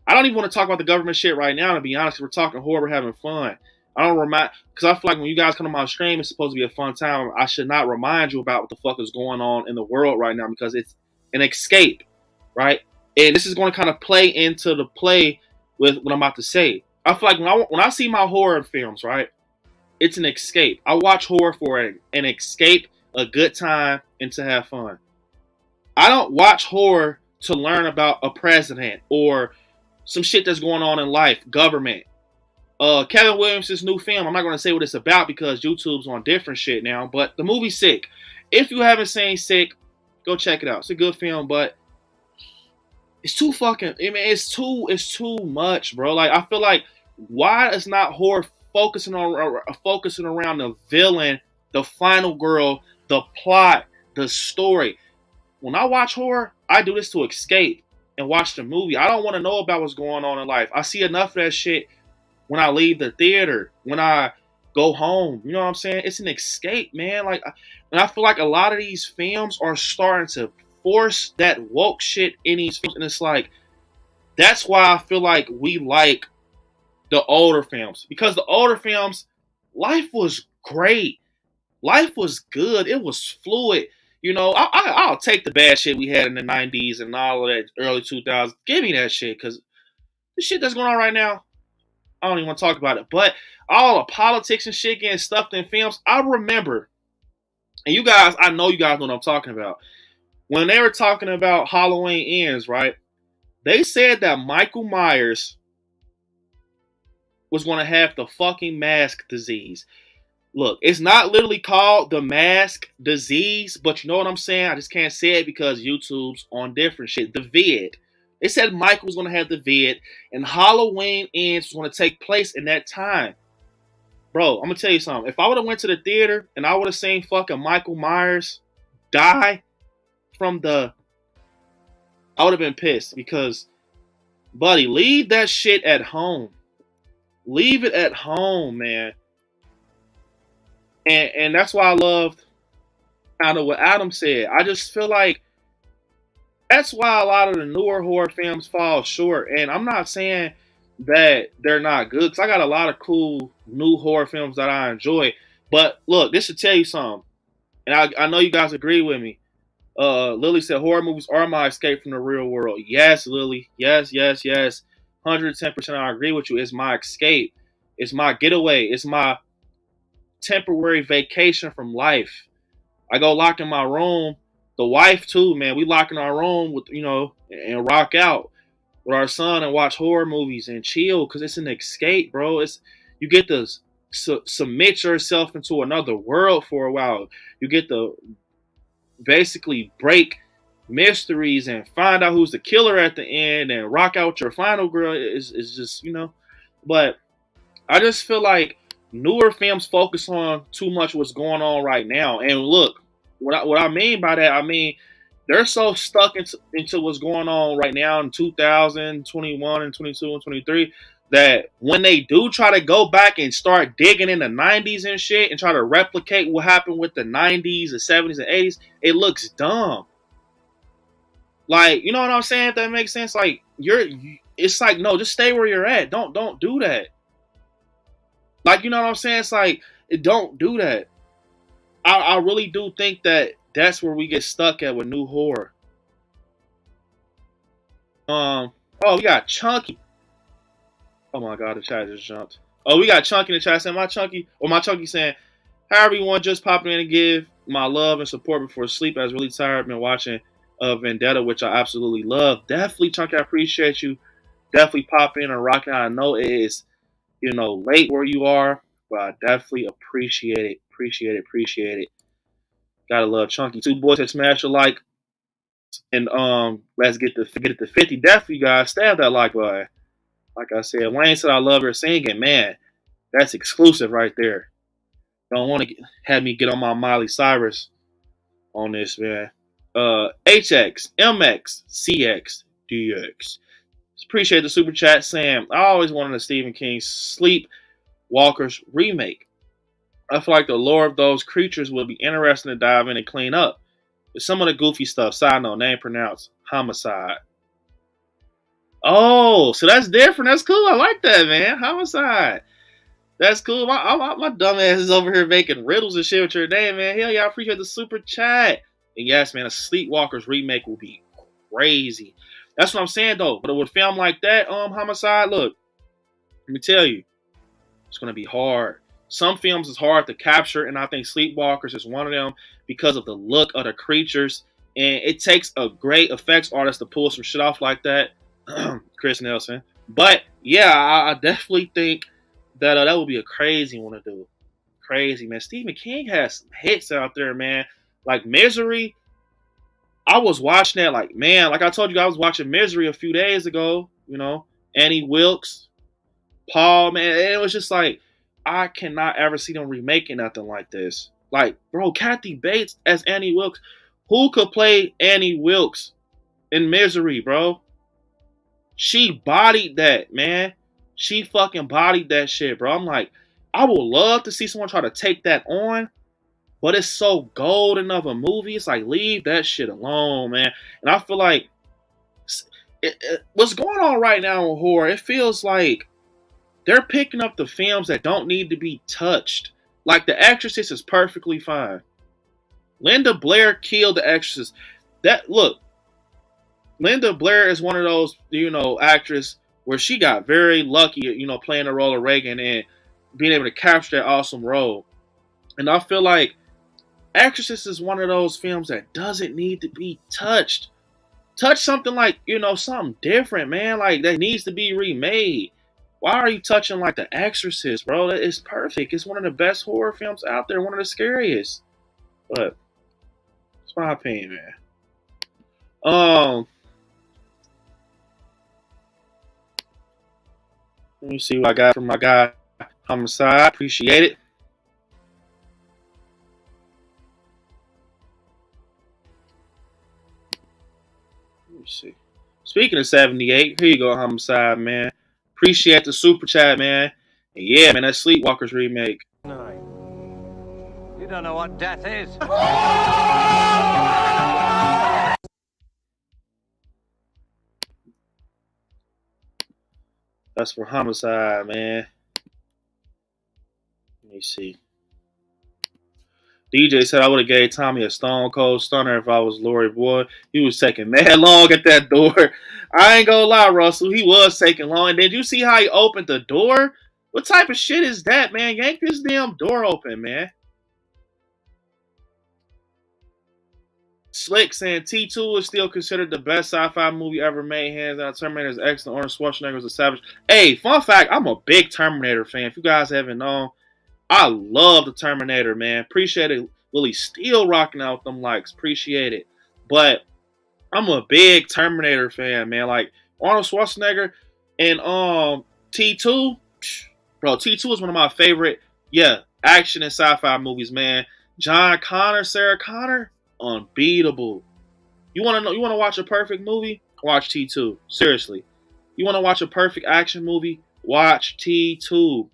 I don't even want to talk about the government shit right now, to be honest. We're talking horror, we're having fun. I don't remind, because I feel like when you guys come to my stream, it's supposed to be a fun time. I should not remind you about what the fuck is going on in the world right now, because it's an escape, right? And this is going to kind of play into the play with what I'm about to say. I feel like when I see my horror films, right, it's an escape. I watch horror for an escape, a good time, and to have fun. I don't watch horror to learn about a president or some shit that's going on in life, government. Kevin Williams' new film, I'm not going to say what it's about because YouTube's on different shit now, but the movie's Sick. If you haven't seen Sick, go check it out. It's a good film, but it's too fucking, I mean, it's too much, bro. Like, I feel like, why is not horror focusing around the villain, the final girl, the plot, the story? When I watch horror, I do this to escape and watch the movie. I don't want to know about what's going on in life. I see enough of that shit when I leave the theater, when I go home. You know what I'm saying? It's an escape, man. Like, and I feel like a lot of these films are starting to force that woke shit in these films. And it's like, that's why I feel like we like the older films. Because the older films, life was great. Life was good. It was fluid. You know, I'll take the bad shit we had in the 90s and all of that early 2000s. Give me that shit, because the shit that's going on right now, I don't even want to talk about it. But all the politics and shit getting stuffed in films, I remember, and you guys, I know you guys know what I'm talking about. When they were talking about Halloween Ends, right? They said that Michael Myers was going to have the fucking mask disease. Look, it's not literally called the mask disease, but you know what I'm saying? I just can't say it because YouTube's on different shit. The vid. They said Michael was going to have the vid, and Halloween Ends was going to take place in that time. Bro, I'm going to tell you something. If I would have went to the theater and I would have seen fucking Michael Myers die from I would have been pissed because, buddy, leave that shit at home. Leave it at home, man. And that's why I loved kind of what Adam said. I just feel like that's why a lot of the newer horror films fall short. And I'm not saying that they're not good, because I got a lot of cool new horror films that I enjoy. But look, this should tell you something. And I know you guys agree with me. Lily said, horror movies are my escape from the real world. Yes, Lily. Yes. 110% I agree with you. It's my escape. It's my getaway. It's my temporary vacation from life. I go lock in my room. The wife too, man. We lock in our room with, and rock out with our son and watch horror movies and chill, because it's an escape, bro. You get to submit yourself into another world for a while. You get to basically break mysteries and find out who's the killer at the end and rock out your final girl. Is just, But I just feel like newer films focus on too much what's going on right now. And look, what I mean by that, I mean they're so stuck into what's going on right now in 2021 and 22 and 23 that when they do try to go back and start digging in the 90s and shit and try to replicate what happened with the 90s, the 70s, and 80s, it looks dumb. Like, you know what I'm saying? If that makes sense. Like, it's like, no, just stay where you're at. Don't do that. Like, you know what I'm saying? It's like, don't do that. I really do think that that's where we get stuck at with new horror. Oh, we got Chunky. Oh my God, the chat just jumped. Oh, we got Chunky in the chat saying my Chunky saying, hi everyone, just popping in to give my love and support before sleep. I was really tired. Been watching Vendetta, which I absolutely love. Definitely, Chunky, I appreciate you. Definitely pop in and rock out. I know it is, late where you are, but I definitely appreciate it. Appreciate it. Gotta love Chunky. Two boys that smash a like, and let's get it to 50. Definitely, guys, stab that like button. Like I said, Wayne said I love her singing. Man, that's exclusive right there. Don't want to have me get on my Miley Cyrus on this, man. HX, MX, CX, DX. Appreciate the super chat, Sam. I always wanted a Stephen King Sleepwalkers remake. I feel like the lore of those creatures would be interesting to dive in and clean up. But some of the goofy stuff, side note, name pronounced Homicide. Oh, so that's different. That's cool. I like that, man. Homicide. That's cool. My dumb ass is over here making riddles and shit with your name, man. Hell yeah, I appreciate the super chat. And yes, man, a Sleepwalkers remake will be crazy. That's what I'm saying, though. But with a film like that, Homicide, look, let me tell you, it's going to be hard. Some films is hard to capture, and I think Sleepwalkers is one of them because of the look of the creatures. And it takes a great effects artist to pull some shit off like that. Chris Nelson. But, yeah, I definitely think that that would be a crazy one to do. Crazy, man. Stephen King has some hits out there, man. Like Misery. I was watching that, like, man, like I told you, I was watching Misery a few days ago. Annie Wilkes, Paul, man. And it was just like, I cannot ever see them remaking nothing like this. Like, bro, Kathy Bates as Annie Wilkes. Who could play Annie Wilkes in Misery, bro? She bodied that, man. She fucking bodied that shit, bro. I'm like, I would love to see someone try to take that on, but it's so golden of a movie. It's like, leave that shit alone, man. And I feel like what's going on right now with horror, it feels like they're picking up the films that don't need to be touched. Like The Exorcist is perfectly fine. Linda Blair killed The Exorcist. Linda Blair is one of those, actress where she got very lucky, playing the role of Reagan and being able to capture that awesome role. And I feel like Exorcist is one of those films that doesn't need to be touched. Touch something like, something different, man. Like, that needs to be remade. Why are you touching like The Exorcist, bro? That is perfect. It's one of the best horror films out there. One of the scariest. But it's my opinion, man. Let me see what I got from my guy Homicide. Appreciate it. Let me see. Speaking of 78, here you go, Homicide, man. Appreciate the super chat, man. And yeah, man, that Sleepwalkers remake. No. You don't know what death is. That's for Homicide, man. Let me see. DJ said I would have gave Tommy a stone cold stunner if I was Lori Boy. He was taking mad long at that door. I ain't gonna lie, Russell. He was taking long. And did you see how he opened the door? What type of shit is that, man? Yank this damn door open, man. Slick saying T2 is still considered the best sci-fi movie ever made. Hands down, Terminator is excellent. Arnold Schwarzenegger was a savage. Hey, fun fact, I'm a big Terminator fan. If you guys haven't known, I love the Terminator, man. Appreciate it. Willie still rocking out with them likes. Appreciate it. But I'm a big Terminator fan, man. Like Arnold Schwarzenegger and T2. Bro, T2 is one of my favorite, action and sci-fi movies, man. John Connor, Sarah Connor, unbeatable. You wanna watch a perfect movie? Watch T2. Seriously. You wanna watch a perfect action movie? Watch T2.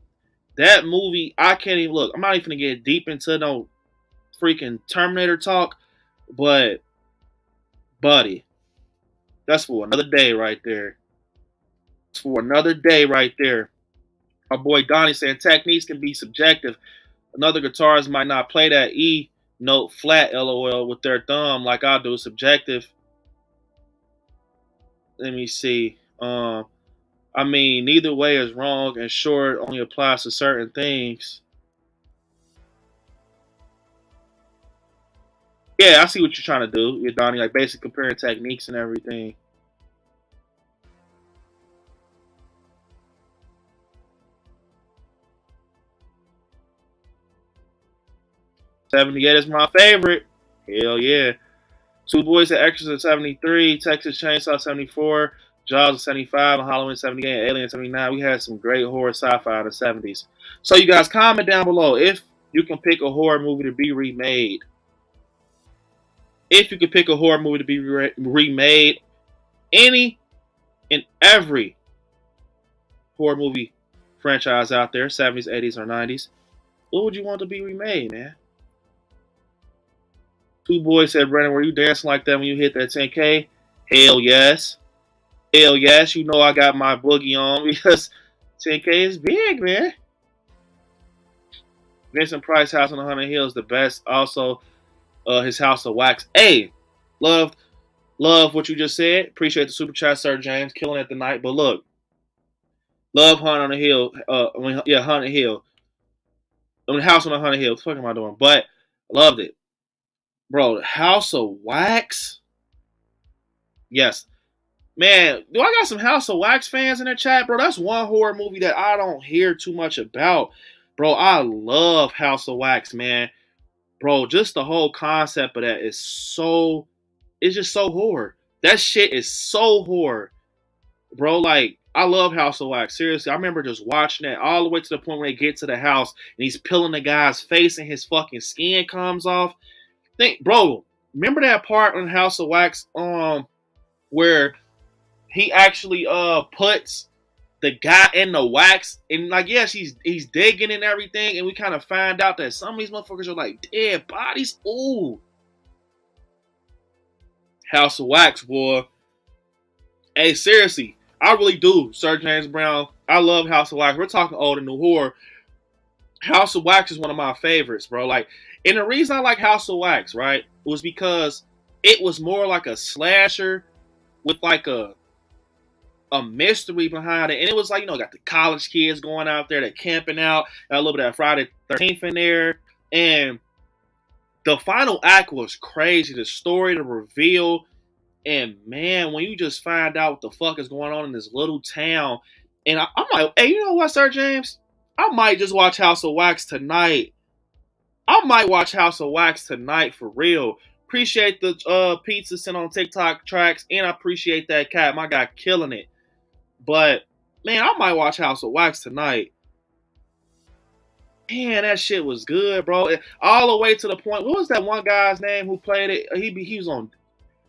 That movie, I can't even look. I'm not even gonna get deep into no freaking Terminator talk, but buddy, that's for another day right there. It's for another day right there. My boy Donnie saying techniques can be subjective. Another guitarist might not play that E note flat, LOL, with their thumb like I do. Subjective. Let me see. I mean, neither way is wrong, and sure, it only applies to certain things. Yeah, I see what you're trying to do. You're Donnie, like basic comparing techniques and everything. 78 is my favorite. Hell yeah. Two Boys and Extras at 73, Texas Chainsaw 74, Jaws at 75, and Halloween 78, Alien 79. We had some great horror sci-fi in the 70s. So you guys comment down below if you can pick a horror movie to be remade. If you could pick a horror movie to be remade, any and every horror movie franchise out there, 70s, 80s, or 90s, what would you want to be remade, man? Two Boys said, Brandon, were you dancing like that when you hit that 10K? Hell yes. Hell yes. You know I got my boogie on because 10K is big, man. Vincent Price House on the 100 Hills, the best. Also, his House of Wax. Hey, love what you just said. Appreciate the super chat, Sir James. Killing it tonight. But look, love Hunt on the Hill. Haunted Hill. House on the 100 Hills. What the fuck am I doing? But loved it. Bro, House of Wax? Yes. Man, do I got some House of Wax fans in the chat? Bro, that's one horror movie that I don't hear too much about. Bro, I love House of Wax, man. Bro, just the whole concept of that is so... It's just so horror. That shit is so horror. Bro, like, I love House of Wax. Seriously, I remember just watching that all the way to the point where they get to the house and he's peeling the guy's face and his fucking skin comes off. Bro, remember that part in House of Wax where he actually puts the guy in the wax and like yes he's digging and everything and we kind of find out that some of these motherfuckers are like dead bodies. Ooh. House of Wax, boy. Hey, seriously, I really do, Sir James Brown. I love House of Wax. We're talking old and new horror. House of Wax is one of my favorites, bro. Like, and the reason I like House of Wax, right, was because it was more like a slasher with like a mystery behind it. And it was like, you know, got the college kids going out there, they're camping out, got a little bit of Friday 13th in there. And the final act was crazy. The story, the reveal. And man, when you just find out what the fuck is going on in this little town. And I'm like, hey, you know what, Sir James? I might just watch House of Wax tonight. I might watch House of Wax tonight for real. Appreciate the pizza sent on TikTok tracks, and I appreciate that cat. My guy killing it. But man, I might watch House of Wax tonight. Man, that shit was good, bro. All the way to the point. What was that one guy's name who played it? He was on.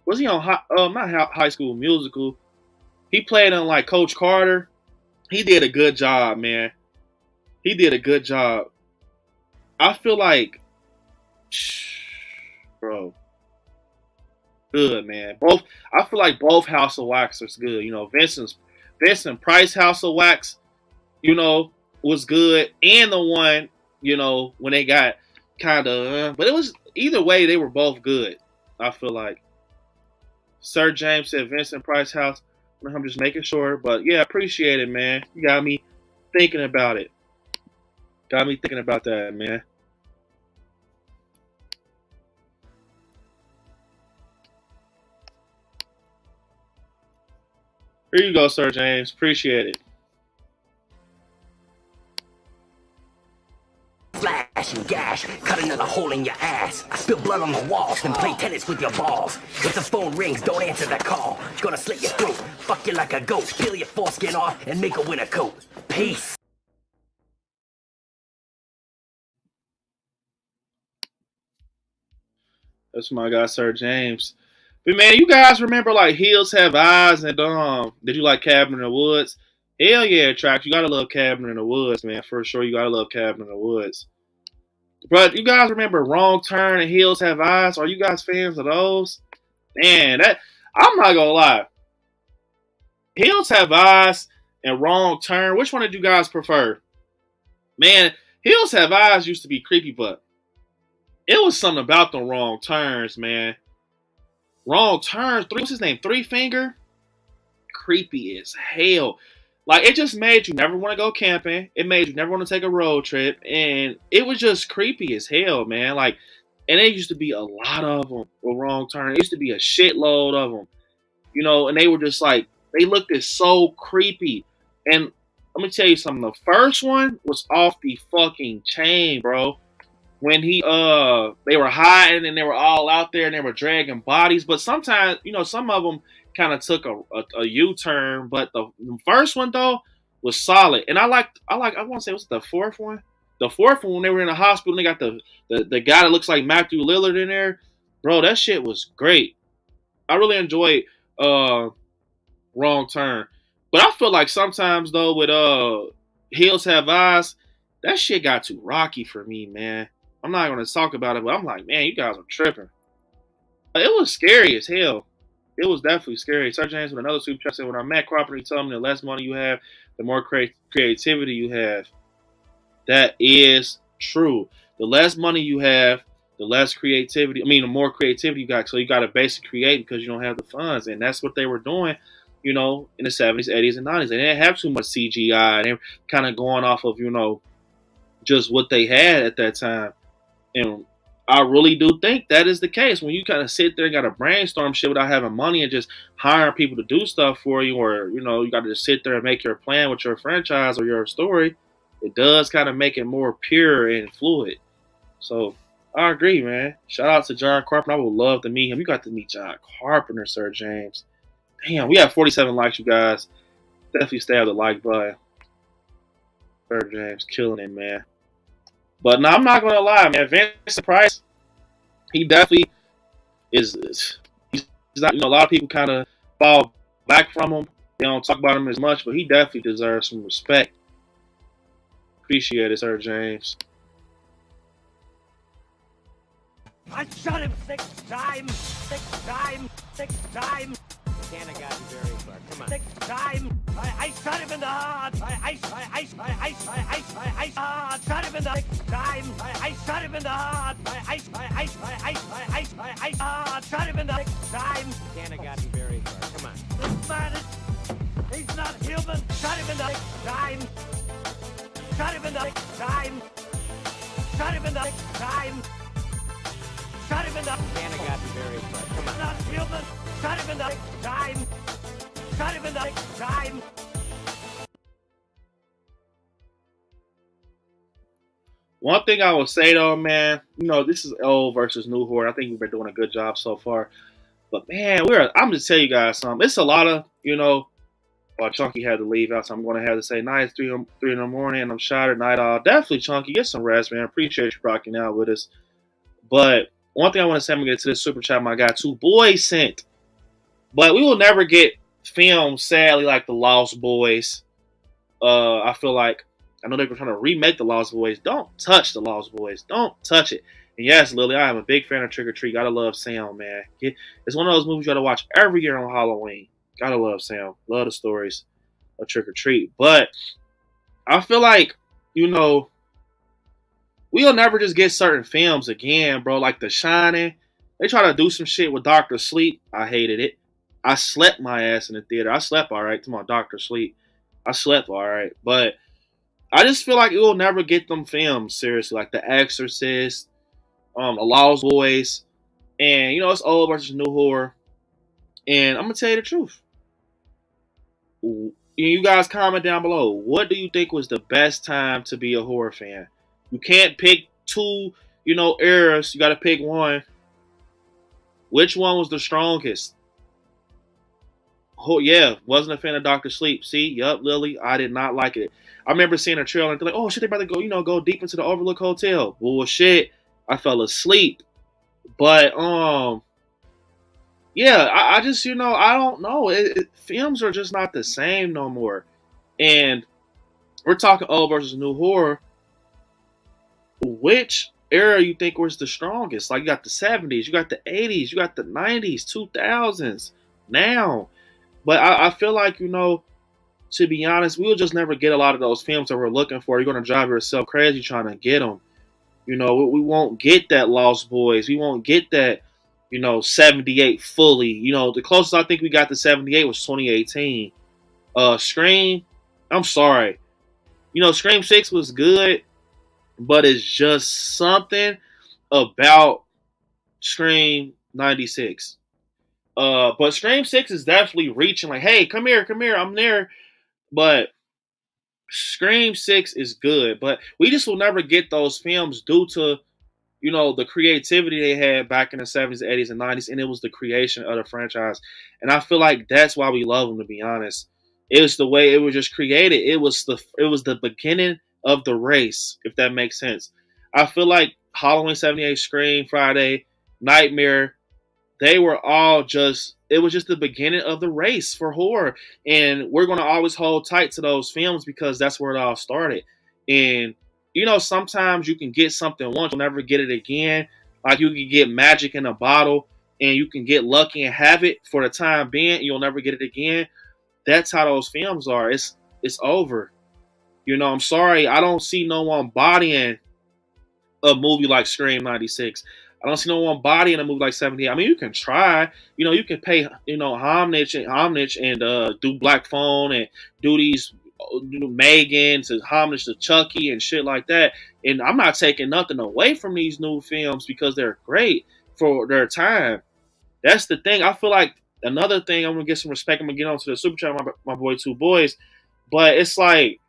Was he on not High School Musical? He played on like Coach Carter. He did a good job, man. He did a good job. I feel like, bro, good, man. I feel like both House of Wax is good. You know, Vincent Price House of Wax, you know, was good, and the one, you know, when they got kind of, but it was either way they were both good. I feel like. Sir James said Vincent Price House. I'm just making sure, but yeah, appreciate it, man. You got me thinking about it. Got me thinking about that, man. Here you go, Sir James. Appreciate it. Slash and gash, cut another hole in your ass. Spill blood on the walls, then play tennis with your balls. If the phone rings, don't answer that call. Gonna slit your throat, fuck you like a goat, peel your foreskin off, and make a winter coat. Peace. That's my guy, Sir James. But man, you guys remember like Hills Have Eyes and did you like Cabin in the Woods? Hell yeah, Trax. You gotta love Cabin in the Woods, man. For sure, you gotta love Cabin in the Woods. But you guys remember Wrong Turn and Hills Have Eyes? Are you guys fans of those? Man, I'm not gonna lie. Hills Have Eyes and Wrong Turn. Which one did you guys prefer? Man, Hills Have Eyes used to be creepy, but it was something about the Wrong Turns, man. Wrong Turns. What's his name? Three Finger? Creepy as hell. Like, it just made you never want to go camping. It made you never want to take a road trip. And it was just creepy as hell, man. Like, And there used to be a lot of them. A Wrong Turn. There used to be a shitload of them. You know, and they were just like, they looked at so creepy. And let me tell you something. The first one was off the fucking chain, bro. When they were hiding and they were all out there and they were dragging bodies. But sometimes, you know, some of them kind of took a U-turn. But the first one though was solid. And I want to say, was it the fourth one? The fourth one, when they were in the hospital, they got the guy that looks like Matthew Lillard in there. Bro, that shit was great. I really enjoyed Wrong Turn. But I feel like sometimes though with Hills Have Eyes, that shit got too rocky for me, man. I'm not gonna talk about it, but I'm like, man, you guys are tripping. It was scary as hell. It was definitely scary. Sir James with another super chat said, when I met Crawford, he told me the less money you have, the more creativity you have. That is true. The less money you have, the less creativity. I mean, the more creativity you got. So you got to basically create because you don't have the funds. And that's what they were doing, you know, in the 70s, 80s, and 90s. They didn't have too much CGI. They were kind of going off of, you know, just what they had at that time. And I really do think that is the case. When you kind of sit there and got to brainstorm shit without having money and just hiring people to do stuff for you, or, you know, you got to just sit there and make your plan with your franchise or your story, it does kind of make it more pure and fluid. So I agree, man. Shout out to John Carpenter. I would love to meet him. You got to meet John Carpenter, Sir James. Damn, we have 47 likes, you guys. Definitely stab the like button. Sir James killing it, man. But no, I'm not gonna lie, man. Vincent Price, he definitely is. He's not. You know, a lot of people kind of fall back from him. They don't talk about him as much, but he definitely deserves some respect. Appreciate it, Sir James. I shot him 6 times. 6 times. 6 times. Can't have gotten very far. Come on. 6 times. I shot him in the heart. I shot him in the 6 times. I shot him in the heart. I shot him in the 6 times. Can't have gotten very far. Come on. This man is, he's not human. Shot him in the 6 times. Shot him in the 6 times. Shot him in the 6 times. Shot him in the. Can't have gotten very far. Come on. Not human. Shot him in the 6 times. Shot him in the 6 times. One thing I will say though, man, you know, this is old versus new horror. I think we've been doing a good job so far. But man, I'm just tell you guys something. It's a lot of, you know, Chunky had to leave out, so I'm going to have to say, night, 3 in the morning, and I'm shot at night. Definitely, Chunky, get some rest, man. Appreciate you rocking out with us. But one thing I want to say, I'm going to get to this super chat my guy, 2 Boys sent. But we will never get films, sadly, like The Lost Boys. I feel like, I know they were trying to remake The Lost Boys. Don't touch The Lost Boys. Don't touch it. And yes, Lily, I am a big fan of Trick or Treat. Gotta love Sam, man. It's one of those movies you gotta watch every year on Halloween. Gotta love Sam. Love the stories of Trick or Treat. But I feel like, you know, we'll never just get certain films again, bro. Like The Shining. They try to do some shit with Dr. Sleep. I hated it. I slept my ass in the theater. I slept all right. Come on, Dr. Sleep. I slept all right. But I just feel like it will never get them films, seriously. Like The Exorcist, The Lost Boys. And, you know, it's old versus new horror. And I'm going to tell you the truth. You guys comment down below. What do you think was the best time to be a horror fan? You can't pick 2, you know, eras. You got to pick one. Which one was the strongest? Oh, yeah. Wasn't a fan of Dr. Sleep. See? Yup, Lily. I did not like it. I remember seeing a trailer and they're like, oh, shit, they about to go, you know, go deep into the Overlook Hotel. Bullshit. I fell asleep. But, yeah, I just, you know, I don't know. Films are just not the same no more. And we're talking old versus new horror. Which era you think was the strongest? Like, you got the 70s, you got the 80s, you got the 90s, 2000s, now. But I feel like, you know, to be honest, we'll just never get a lot of those films that we're looking for. You're going to drive yourself crazy trying to get them. You know, we won't get that Lost Boys. We won't get that, you know, 78 fully. You know, the closest I think we got to 78 was 2018. Scream, I'm sorry. You know, Scream 6 was good, but it's just something about Scream 96. But Scream 6 is definitely reaching like, hey, come here, I'm there. But Scream 6 is good. But we just will never get those films due to, you know, the creativity they had back in the 70s, 80s, and 90s, and it was the creation of the franchise. And I feel like that's why we love them, to be honest. It was the way it was just created. It was the beginning of the race, if that makes sense. I feel like Halloween 78, Scream, Friday, Nightmare, they were all just, it was just the beginning of the race for horror. And we're going to always hold tight to those films because that's where it all started. And, you know, sometimes you can get something once, you'll never get it again. Like you can get magic in a bottle and you can get lucky and have it for the time being. You'll never get it again. That's how those films are. It's over. You know, I'm sorry. I don't see no one bodying a movie like Scream 96. I don't see no one bodying a movie like 78. I mean, you can try. You know, you can pay, you know, homage and do Black Phone and do these Megan to homage to Chucky and shit like that. And I'm not taking nothing away from these new films because they're great for their time. That's the thing. I feel like another thing, I'm gonna get some respect. I'm gonna get on to the super chat, my boy Two Boys. But it's like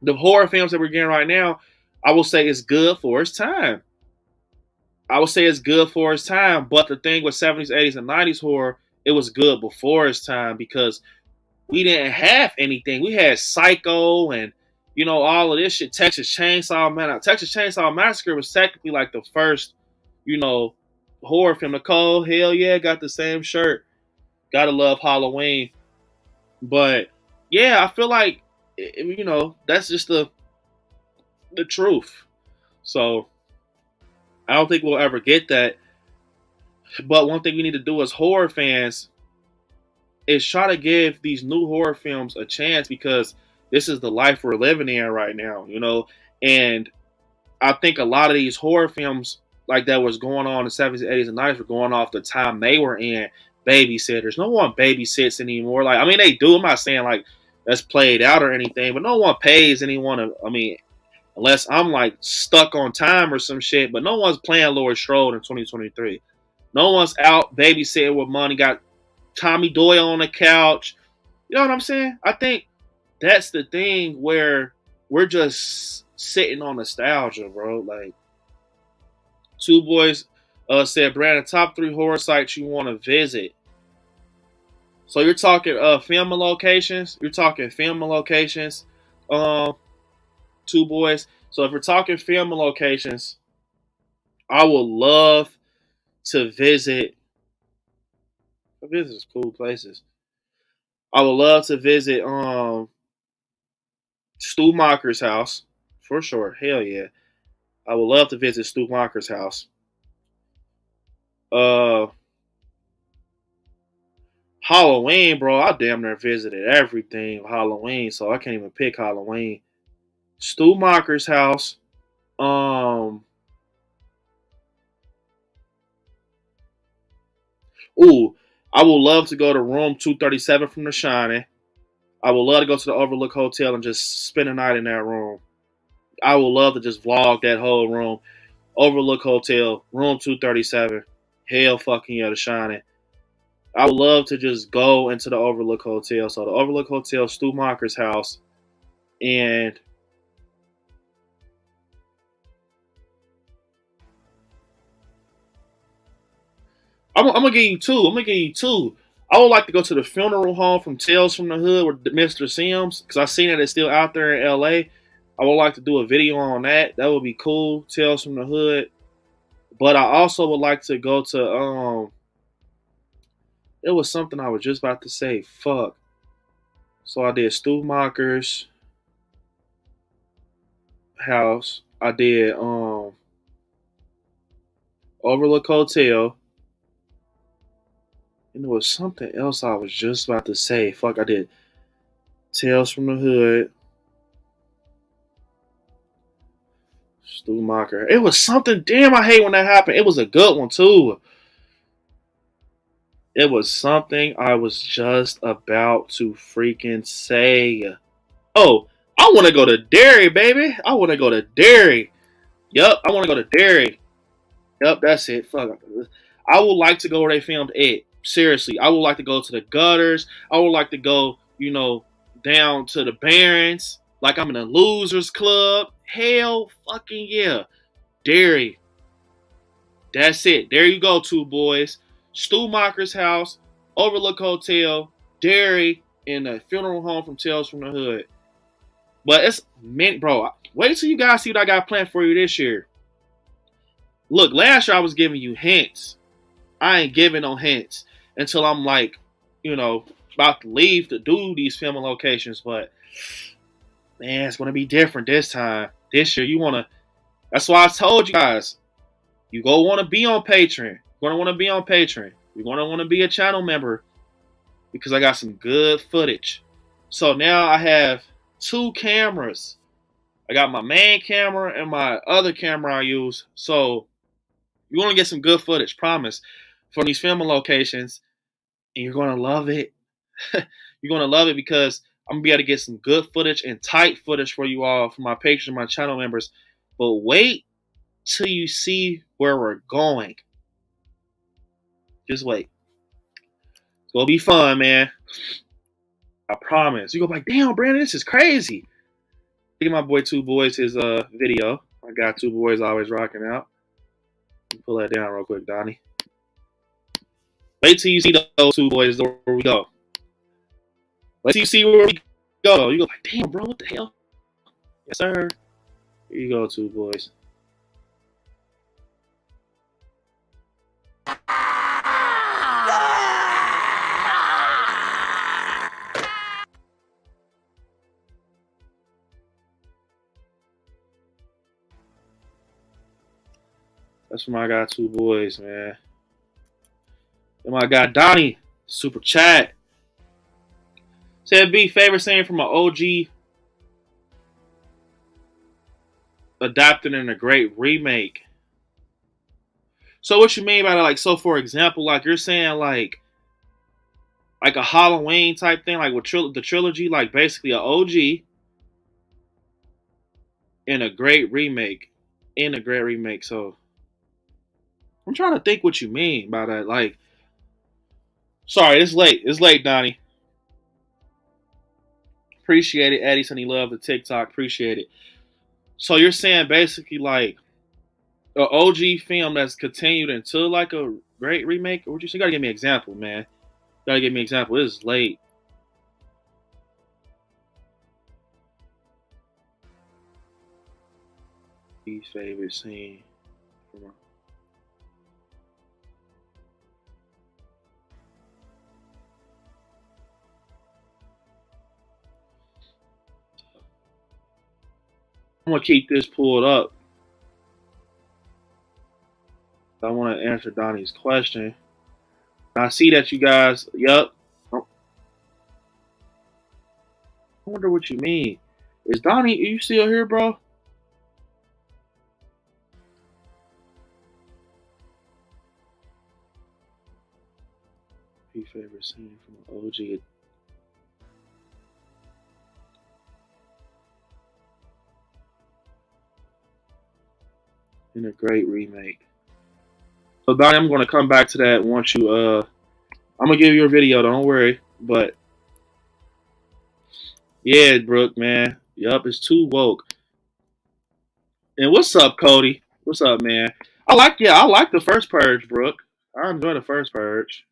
the horror films that we're getting right now, I will say it's good for its time. I would say it's good for its time, but the thing with 70s, 80s, and 90s horror, it was good before its time because we didn't have anything. We had Psycho and, you know, all of this shit. Texas Chainsaw Man. Texas Chainsaw Massacre was technically like the first, you know, horror film. Nicole, hell yeah, got the same shirt. Gotta love Halloween. But yeah, I feel like, you know, that's just the truth. So I don't think we'll ever get that. But one thing we need to do as horror fans is try to give these new horror films a chance because this is the life we're living in right now, you know? And I think a lot of these horror films like that was going on in the 70s, 80s, and 90s were going off the time they were in. Babysitters. No one babysits anymore. Like, I mean, they do. I'm not saying like that's played out or anything, but no one pays anyone to, I mean, unless I'm like stuck on time or some shit, but no one's playing Laurie Strode in 2023. No one's out babysitting with money, got Tommy Doyle on the couch. You know what I'm saying? I think that's the thing where we're just sitting on nostalgia, bro. Like, Two Boys said, Brandon, top 3 horror sites you want to visit. So you're talking filming locations. You're talking filming locations. Two Boys. So if we're talking filming locations, I would love to visit. Visit cool places. I would love to visit Stu Macher's house for sure. Hell yeah, I would love to visit Stu Macher's house. Halloween, bro. I damn near visited everything Halloween, so I can't even pick Halloween. Stu Macher's house. Ooh, I would love to go to room 237 from The Shining. I would love to go to the Overlook Hotel and just spend a night in that room. I would love to just vlog that whole room. Overlook Hotel, room 237. Hell fucking yeah, The Shining. I would love to just go into the Overlook Hotel. So the Overlook Hotel, Stu Macher's house. And I'm gonna give you two. I would like to go to the funeral home from Tales from the Hood with Mr. Sims because I seen that it's still out there in LA. I would like to do a video on that. That would be cool. Tales from the Hood. But I also would like to go to it was something I was just about to say. Fuck. So I did Stu Macher's house. I did Overlook Hotel. And there was something else I was just about to say. Fuck, I did Tales from the Hood. Stu Macher. It was something. Damn, I hate when that happened. It was a good one, too. It was something I was just about to freaking say. Oh, I want to go to Derry, baby. I want to go to Derry. Yup, I want to go to Derry. Yep, that's it. Fuck. I would like to go where they filmed it. Seriously, I would like to go to the gutters. I would like to go, you know, down to the Barrens. Like I'm in a losers club. Hell fucking yeah. Derry. That's it. There you go, two boys. Stumacher's house, Overlook Hotel, Derry, and a funeral home from Tales from the Hood. But it's meant, bro. Wait till you guys see what I got planned for you this year. Look, last year I was giving you hints. I ain't giving no hints until I'm like, you know, about to leave to do these filming locations. But man, it's gonna be different this time. This year, you wanna. That's why I told you guys. You go want to be on Patreon. You're gonna want to be on Patreon. You're gonna want to be a channel member because I got some good footage. So now I have 2 cameras. I got my main camera and my other camera I use. So you're gonna get some good footage, promise, from these filming locations, and you're gonna love it. You're gonna love it because I'm gonna be able to get some good footage and tight footage for you all, for my patrons and my channel members. But wait till you see where we're going. Just wait. It's gonna be fun, man. I promise. You go like, damn, Brandon, this is crazy. Look at my boy Two Boys, his video. I got Two Boys always rocking out. Pull that down real quick, Donnie. Wait till you see those Two Boys where we go. Wait till you see where we go. You go like, damn, bro, what the hell? Yes, sir. Here you go, Two Boys. That's from my guy Two Boys, man. And my guy Donnie, super chat. Said B, favorite scene from an OG adapted in a great remake. So what you mean by that? Like, so for example, like you're saying like a Halloween type thing, like with the trilogy, like basically an OG in a great remake. In a great remake. So I'm trying to think what you mean by that. Like, sorry, it's late. It's late, Donnie. Appreciate it. Eddie said he loved the TikTok. Appreciate it. So you're saying basically like an OG film that's continued into like a great remake? Or what you say? You gotta give me an example, man. You gotta give me an example. It is late. His favorite scene. Come on. I'm gonna keep this pulled up. I want to answer Donnie's question. I see that you guys. Yup. I wonder what you mean. Is Donnie? Are you still here, bro? Your favorite scene from OG. In a great remake. So Donnie, I'm gonna come back to that once you I'm gonna give you a video, don't worry. But yeah, Brooke, man. Yup, it's too woke. And what's up, Cody? What's up, man? I like the first Purge, Brooke. I enjoy the first Purge.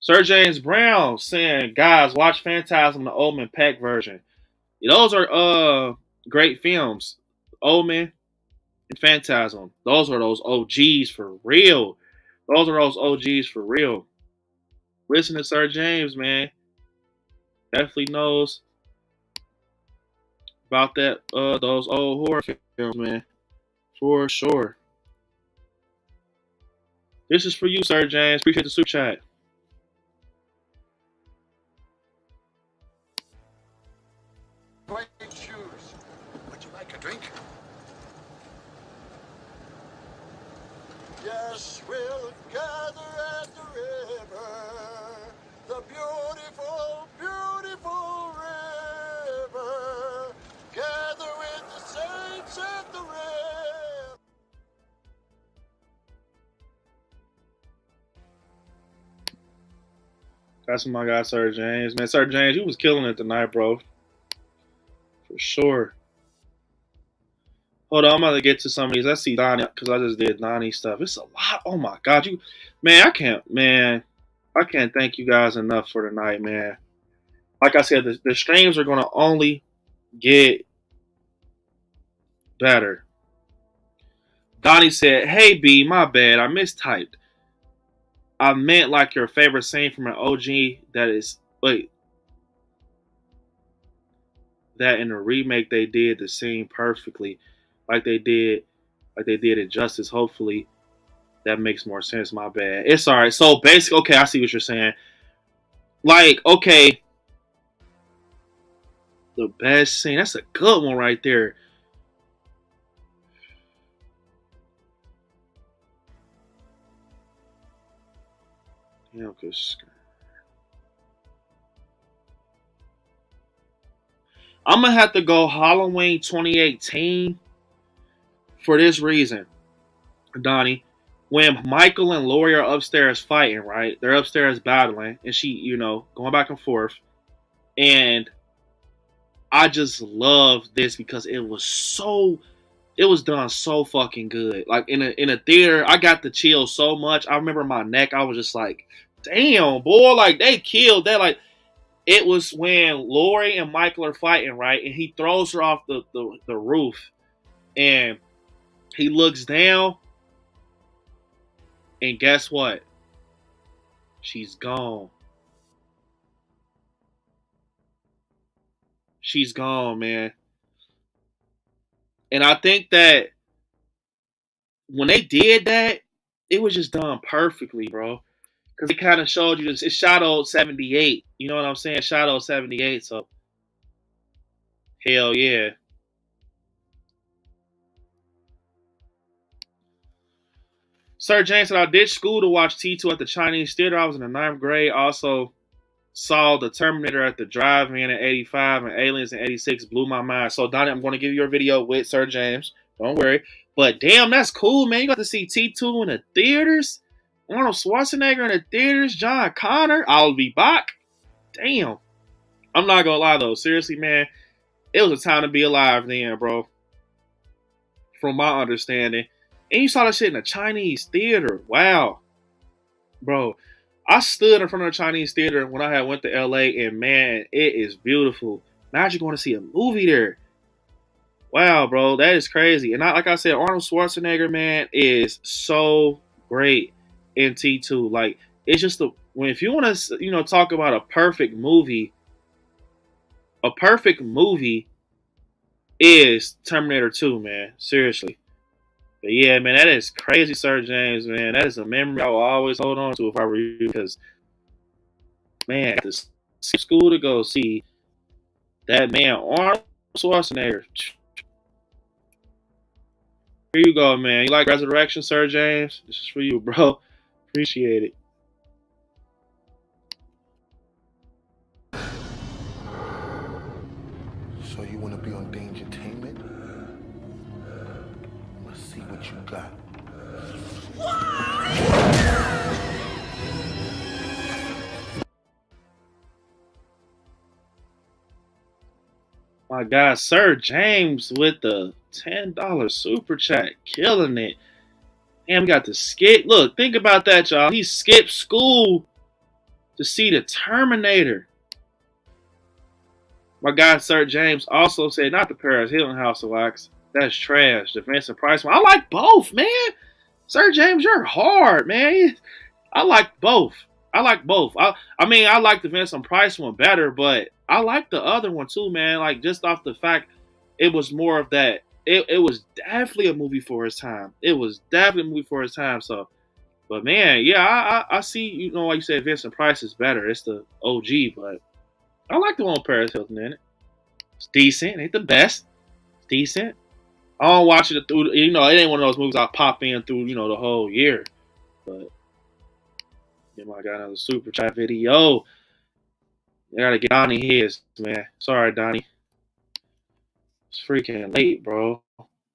Sir James Brown saying, guys, watch Phantasm, the Omen Peck version. Those are great films. Omen and Phantasm. Those are those OGs for real. Those are those OGs for real. Listen to Sir James, man. Definitely knows about that those old horror films, man. For sure. This is for you, Sir James. Appreciate the super chat. Plain shoes. Would you like a drink? Yes, we'll gather at the river, the beautiful, beautiful river. Gather with the saints at the river. That's my guy, Sir James. Man, Sir James, you was killing it tonight, bro. For sure. Hold on, I'm about to get to some of these. Let's see Donnie, because I just did Donnie stuff. It's a lot. Oh my God, I can't thank you guys enough for tonight, man. Like I said, the streams are gonna only get better. Donnie said, "Hey B, my bad, I mistyped. I meant like your favorite scene from an OG that in the remake they did the scene perfectly, like they did it justice. Hopefully that makes more sense. My bad. It's all right. So basically, okay, I see what you're saying. Like, okay, the best scene. That's a good one right there. Yeah, because I'm gonna have to go Halloween 2018 for this reason, Donnie. When Michael and Laurie are upstairs fighting, right? They're upstairs battling, and she, going back and forth. And I just love this because it was done so fucking good. Like in a theater, I got the chills so much. I remember my neck. I was just like, damn, boy, like they killed that. Like it was when Laurie and Michael are fighting, right? And he throws her off the roof, and he looks down. And guess what? She's gone. She's gone, man. And I think that when they did that, it was just done perfectly, bro. Because it kind of showed you this. It shadowed 78. You know what I'm saying? Shadowed 78. So, hell yeah. Sir James said, I ditched school to watch T2 at the Chinese theater. I was in the 9th grade. Also saw the Terminator at the drive-in in 85 and Aliens in 86. Blew my mind. So, Donnie, I'm going to give you your video with Sir James. Don't worry. But damn, that's cool, man. You got to see T2 in the theaters. Arnold Schwarzenegger in the theaters. John Connor. I'll be back. Damn. I'm not going to lie, though. Seriously, man. It was a time to be alive then, bro. From my understanding. And you saw that shit in a Chinese theater. Wow. Bro, I stood in front of the Chinese theater when I had went to LA, and man, it is beautiful. Imagine going to see a movie there. Wow, bro, that is crazy. And like I said, Arnold Schwarzenegger, man, is so great in T2. Like, it's just if you want to, talk about a perfect movie is Terminator 2, man. Seriously. But yeah, man, that is crazy, Sir James, man. That is a memory I will always hold on to if I were you, because, man, the school to go see that man, Arnold Schwarzenegger. Here you go, man. You like Resurrection, Sir James? This is for you, bro. Appreciate it. So you want to be on Dangertainment? Let's see what you got. My God, Sir James with the $10 super chat, killing it. Damn, we got to skip. Look, think about that, y'all. He skipped school to see the Terminator. My guy, Sir James, also said, not the Paris Hilton House of Wax. That's trash. The Vincent Price one. I like both, man. Sir James, you're hard, man. I like both. I like the Vincent Price one better, but I like the other one too, man. Like, just off the fact it was more of that. It was definitely a movie for his time. So, but man, yeah, I see, like you said, Vincent Price is better. It's the OG, but I like the one with Paris Hilton in it. It's decent. It ain't the best. It's decent. I don't watch it through, it ain't one of those movies I pop in through, the whole year. But, I got another super chat video. I gotta get Donnie his, man. Sorry, Donnie. It's freaking late, bro.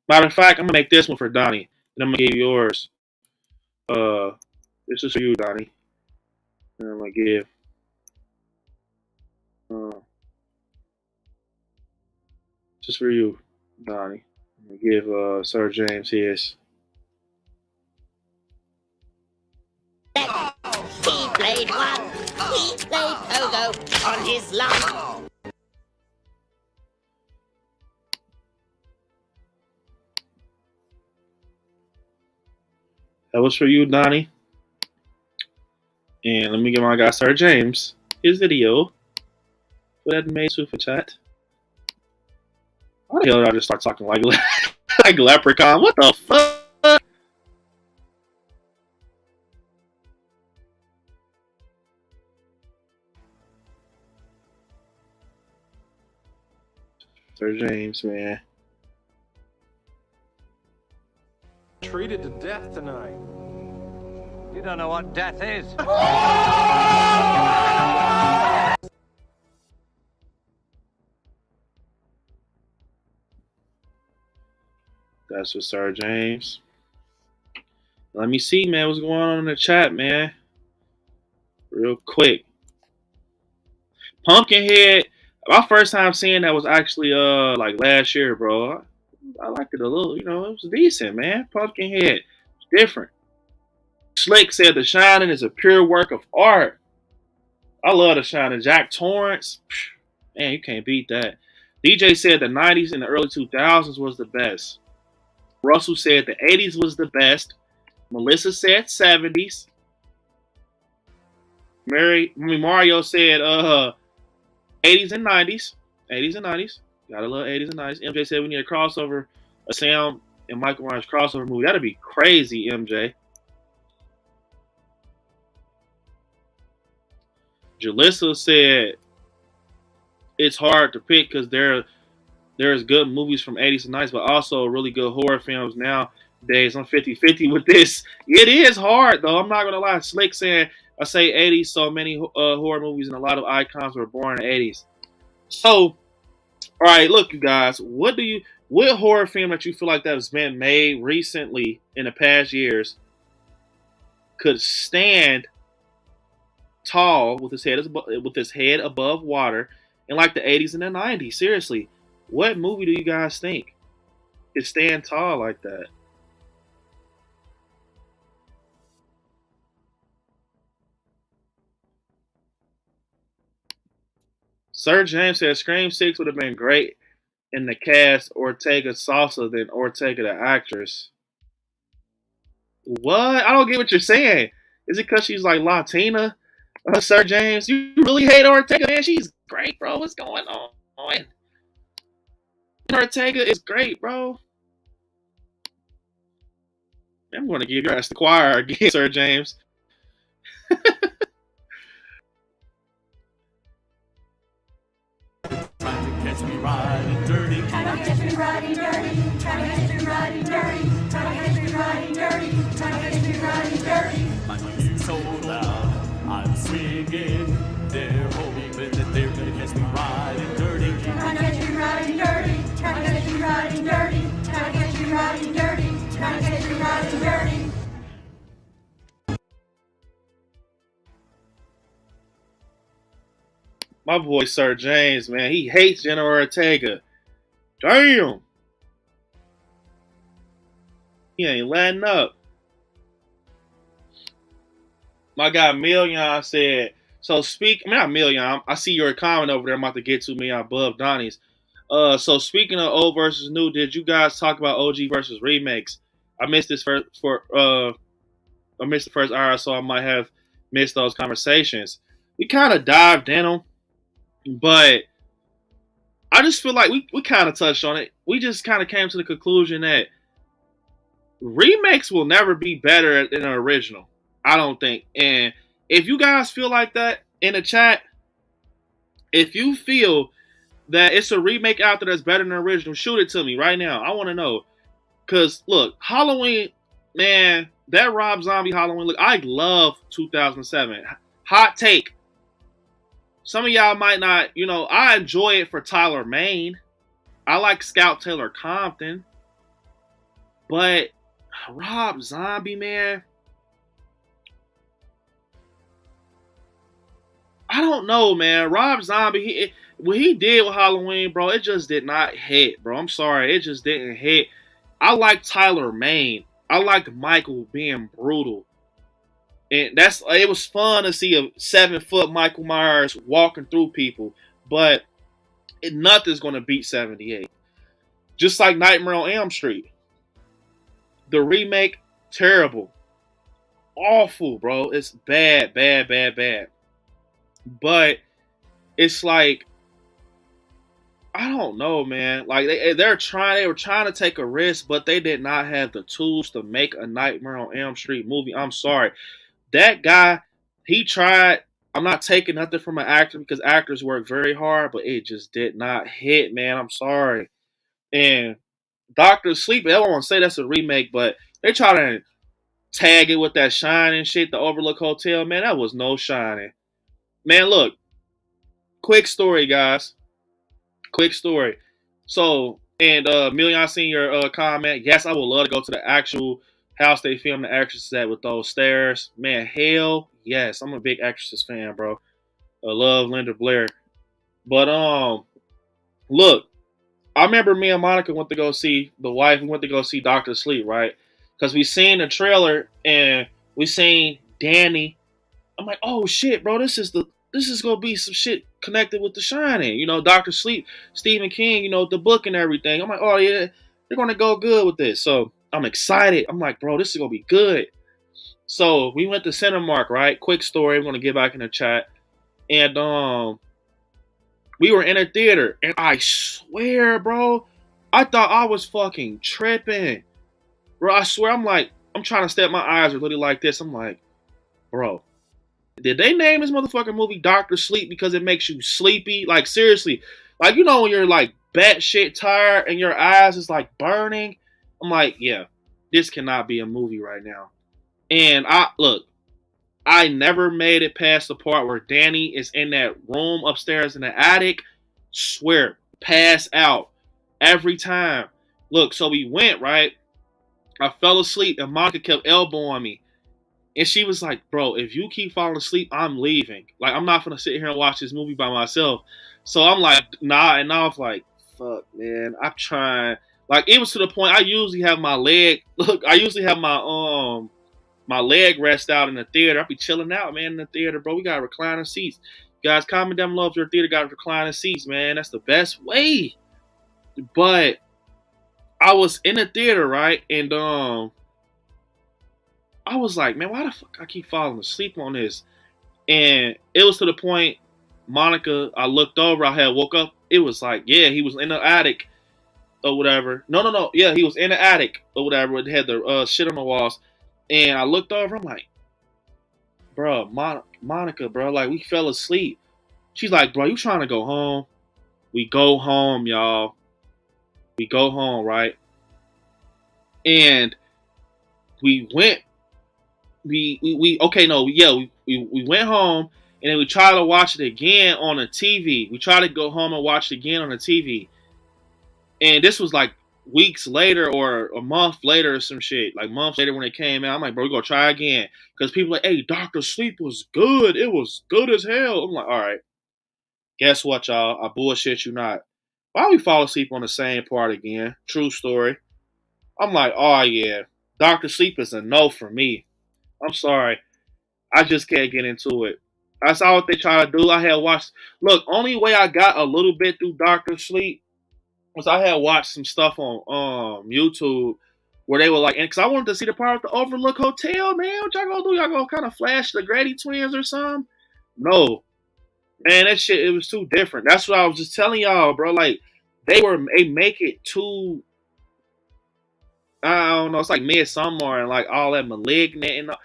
Matter of fact, I'm gonna make this one for Donnie. And I'm gonna give yours. This is for you, Donnie. And I'm gonna give Just for you, Donnie. I'm gonna give Sir James his. He played one. He played pogo on his lawn. That was for you, Donnie. And let me give my guy Sir James his video. Put that in made super chat. Why the hell did I just start talking like like Leprechaun? What the fuck? Sir James, man. Treated to death tonight. You don't know what death is. That's for Sir James. Let me see, man, what's going on in the chat, man. Real quick. Pumpkinhead. My first time seeing that was actually like last year, bro. I liked it a little, you know, it was decent, man. Pumpkinhead. It's different. Slick said The Shining is a pure work of art. I love The Shining. Jack Torrance. Man, you can't beat that. DJ said the 90s and the early 2000s was the best. Russell said the 80s was the best. Melissa said 70s. Mario said 80s and 90s. 80s and 90s. Gotta love 80s and 90s. MJ said we need a crossover, a Sam and Michael Myers crossover movie. That'd be crazy, MJ. Jalissa said it's hard to pick because there's good movies from 80s and 90s, but also really good horror films nowadays. I'm 50-50 with this. It is hard, though. I'm not going to lie. Slick saying, I say 80s, so many horror movies and a lot of icons were born in the 80s. So, all right, look, you guys. What horror film that you feel like that has been made recently in the past years could stand tall with his head above water in like the 80s and the 90s? Seriously, what movie do you guys think could stand tall like that? Sir James said Scream 6 would have been great in the cast Ortega Salsa than Ortega the actress. What? I don't get what you're saying. Is it because she's like Latina? Sir James, you really hate Ortega, man. She's great, bro. What's going on? Ortega is great, bro. I'm going to give your ass the choir again, Sir James. Trying to catch me riding dirty. Trying to catch me riding dirty. Trying to catch me riding dirty. Trying to catch me riding dirty. Trying to catch me riding dirty. My music's so loud, I'm swinging. They're hoping that they're gonna catch me riding dirty. Trying to catch me riding dirty. Trying to catch me riding dirty. Trying to catch me riding dirty. Trying to catch me riding dirty. My boy Sir James, man, he hates Jenna Ortega. Damn. He ain't letting up. My guy Million said, not Million, I see your comment over there. I'm about to get to me above Donnie's. So speaking of old versus new, did you guys talk about OG versus remakes? I missed this I missed the first hour, so I might have missed those conversations. We kind of dived in them, but I just feel like we kind of touched on it. We just kind of came to the conclusion that remakes will never be better than an original. I don't think. And if you guys feel like that in the chat, if you feel that it's a remake out there that's better than the original, shoot it to me right now. I want to know. Because, look, Halloween, man, that Rob Zombie Halloween, look, I love 2007. Hot take. Some of y'all might not, I enjoy it for Tyler Mane. I like Scout Taylor Compton. But Rob Zombie, man, I don't know, man. Rob Zombie, what he did with Halloween, bro, it just did not hit, bro. I'm sorry, it just didn't hit. I like Tyler Mane. I like Michael being brutal. And it was fun to see a 7-foot Michael Myers walking through people, but nothing's gonna beat 78. Just like Nightmare on Elm Street. The remake, terrible. Awful, bro. It's bad, bad, bad, bad. But it's like, I don't know, man. Like they were trying to take a risk, but they did not have the tools to make a Nightmare on Elm Street movie. I'm sorry. That guy, he tried. I'm not taking nothing from an actor because actors work very hard, but it just did not hit, man. I'm sorry. And Doctor Sleep, everyone say that's a remake, but they try to tag it with that Shining shit, the Overlook Hotel. Man, that was no Shining. Man, look. Quick story, guys. Quick story. So, and Million, I seen your comment. Yes, I would love to go to the actual house they filmed The Exorcist at with those stairs. Man, hell yes. I'm a big Exorcist fan, bro. I love Linda Blair. But look, I remember me and Monica went to go see the wife. We went to go see Doctor Sleep, right? Because we seen the trailer and we seen Danny. I'm like, oh shit, bro, this is gonna be some shit connected with The Shining. You know, Doctor Sleep, Stephen King, you know, the book and everything. I'm like, oh yeah, they're gonna go good with this. So I'm excited. I'm like, bro, this is gonna be good. So we went to Cinemark, right? Quick story. I'm gonna get back in the chat. And we were in a theater, and I swear, bro, I thought I was fucking tripping. Bro, I swear, I'm trying to step, my eyes are literally like this. I'm like, bro, did they name this motherfucking movie Doctor Sleep because it makes you sleepy? Like, seriously. Like, you know when you're, like, batshit tired and your eyes is, like, burning? I'm like, yeah, this cannot be a movie right now. And I never made it past the part where Danny is in that room upstairs in the attic. Swear, pass out every time. Look, so we went, right? I fell asleep and Monica kept elbowing me. And she was like, bro, if you keep falling asleep, I'm leaving. Like, I'm not going to sit here and watch this movie by myself. So I'm like, nah. And I was like, fuck, man, I'm trying. Like, it was to the point I usually have my leg. Look, I usually have my leg rest out in the theater. I'll be chilling out, man, in the theater, bro. We got recliner seats. You guys, comment down below if your theater got recliner seats, man. That's the best way. But I was in the theater, right? And I was like, man, why the fuck I keep falling asleep on this? And it was to the point, Monica, I looked over, I had woke up. It was like, yeah, he was in the attic or whatever. No. Yeah, he was in the attic or whatever. It had the shit on the walls. And I looked over, I'm like, bro, Monica, bro, like, we fell asleep. She's like, bro, you trying to go home? We go home, y'all. We go home, right? And we went, we went home, and then we tried to watch it again on the TV. We tried to go home and watch it again on the TV. And this was like weeks later or a month later or some shit. Like months later when it came out, I'm like, bro, we're going to try again. Because people are like, hey, Dr. Sleep was good. It was good as hell. I'm like, all right. Guess what, y'all? I bullshit you not. Why we fall asleep on the same part again? True story. I'm like, oh, yeah. Dr. Sleep is a no for me. I'm sorry. I just can't get into it. I saw what they try to do. I had watched. Look, only way I got a little bit through Dr. Sleep was I had watched some stuff on YouTube where they were like, because I wanted to see the part with the Overlook Hotel, man. What y'all gonna do? Y'all gonna kind of flash the Grady twins or something? No. Man, that shit, it was too different. That's what I was just telling y'all, bro. Like, they make it too, I don't know, it's like Midsommar and like all that Malignant and all.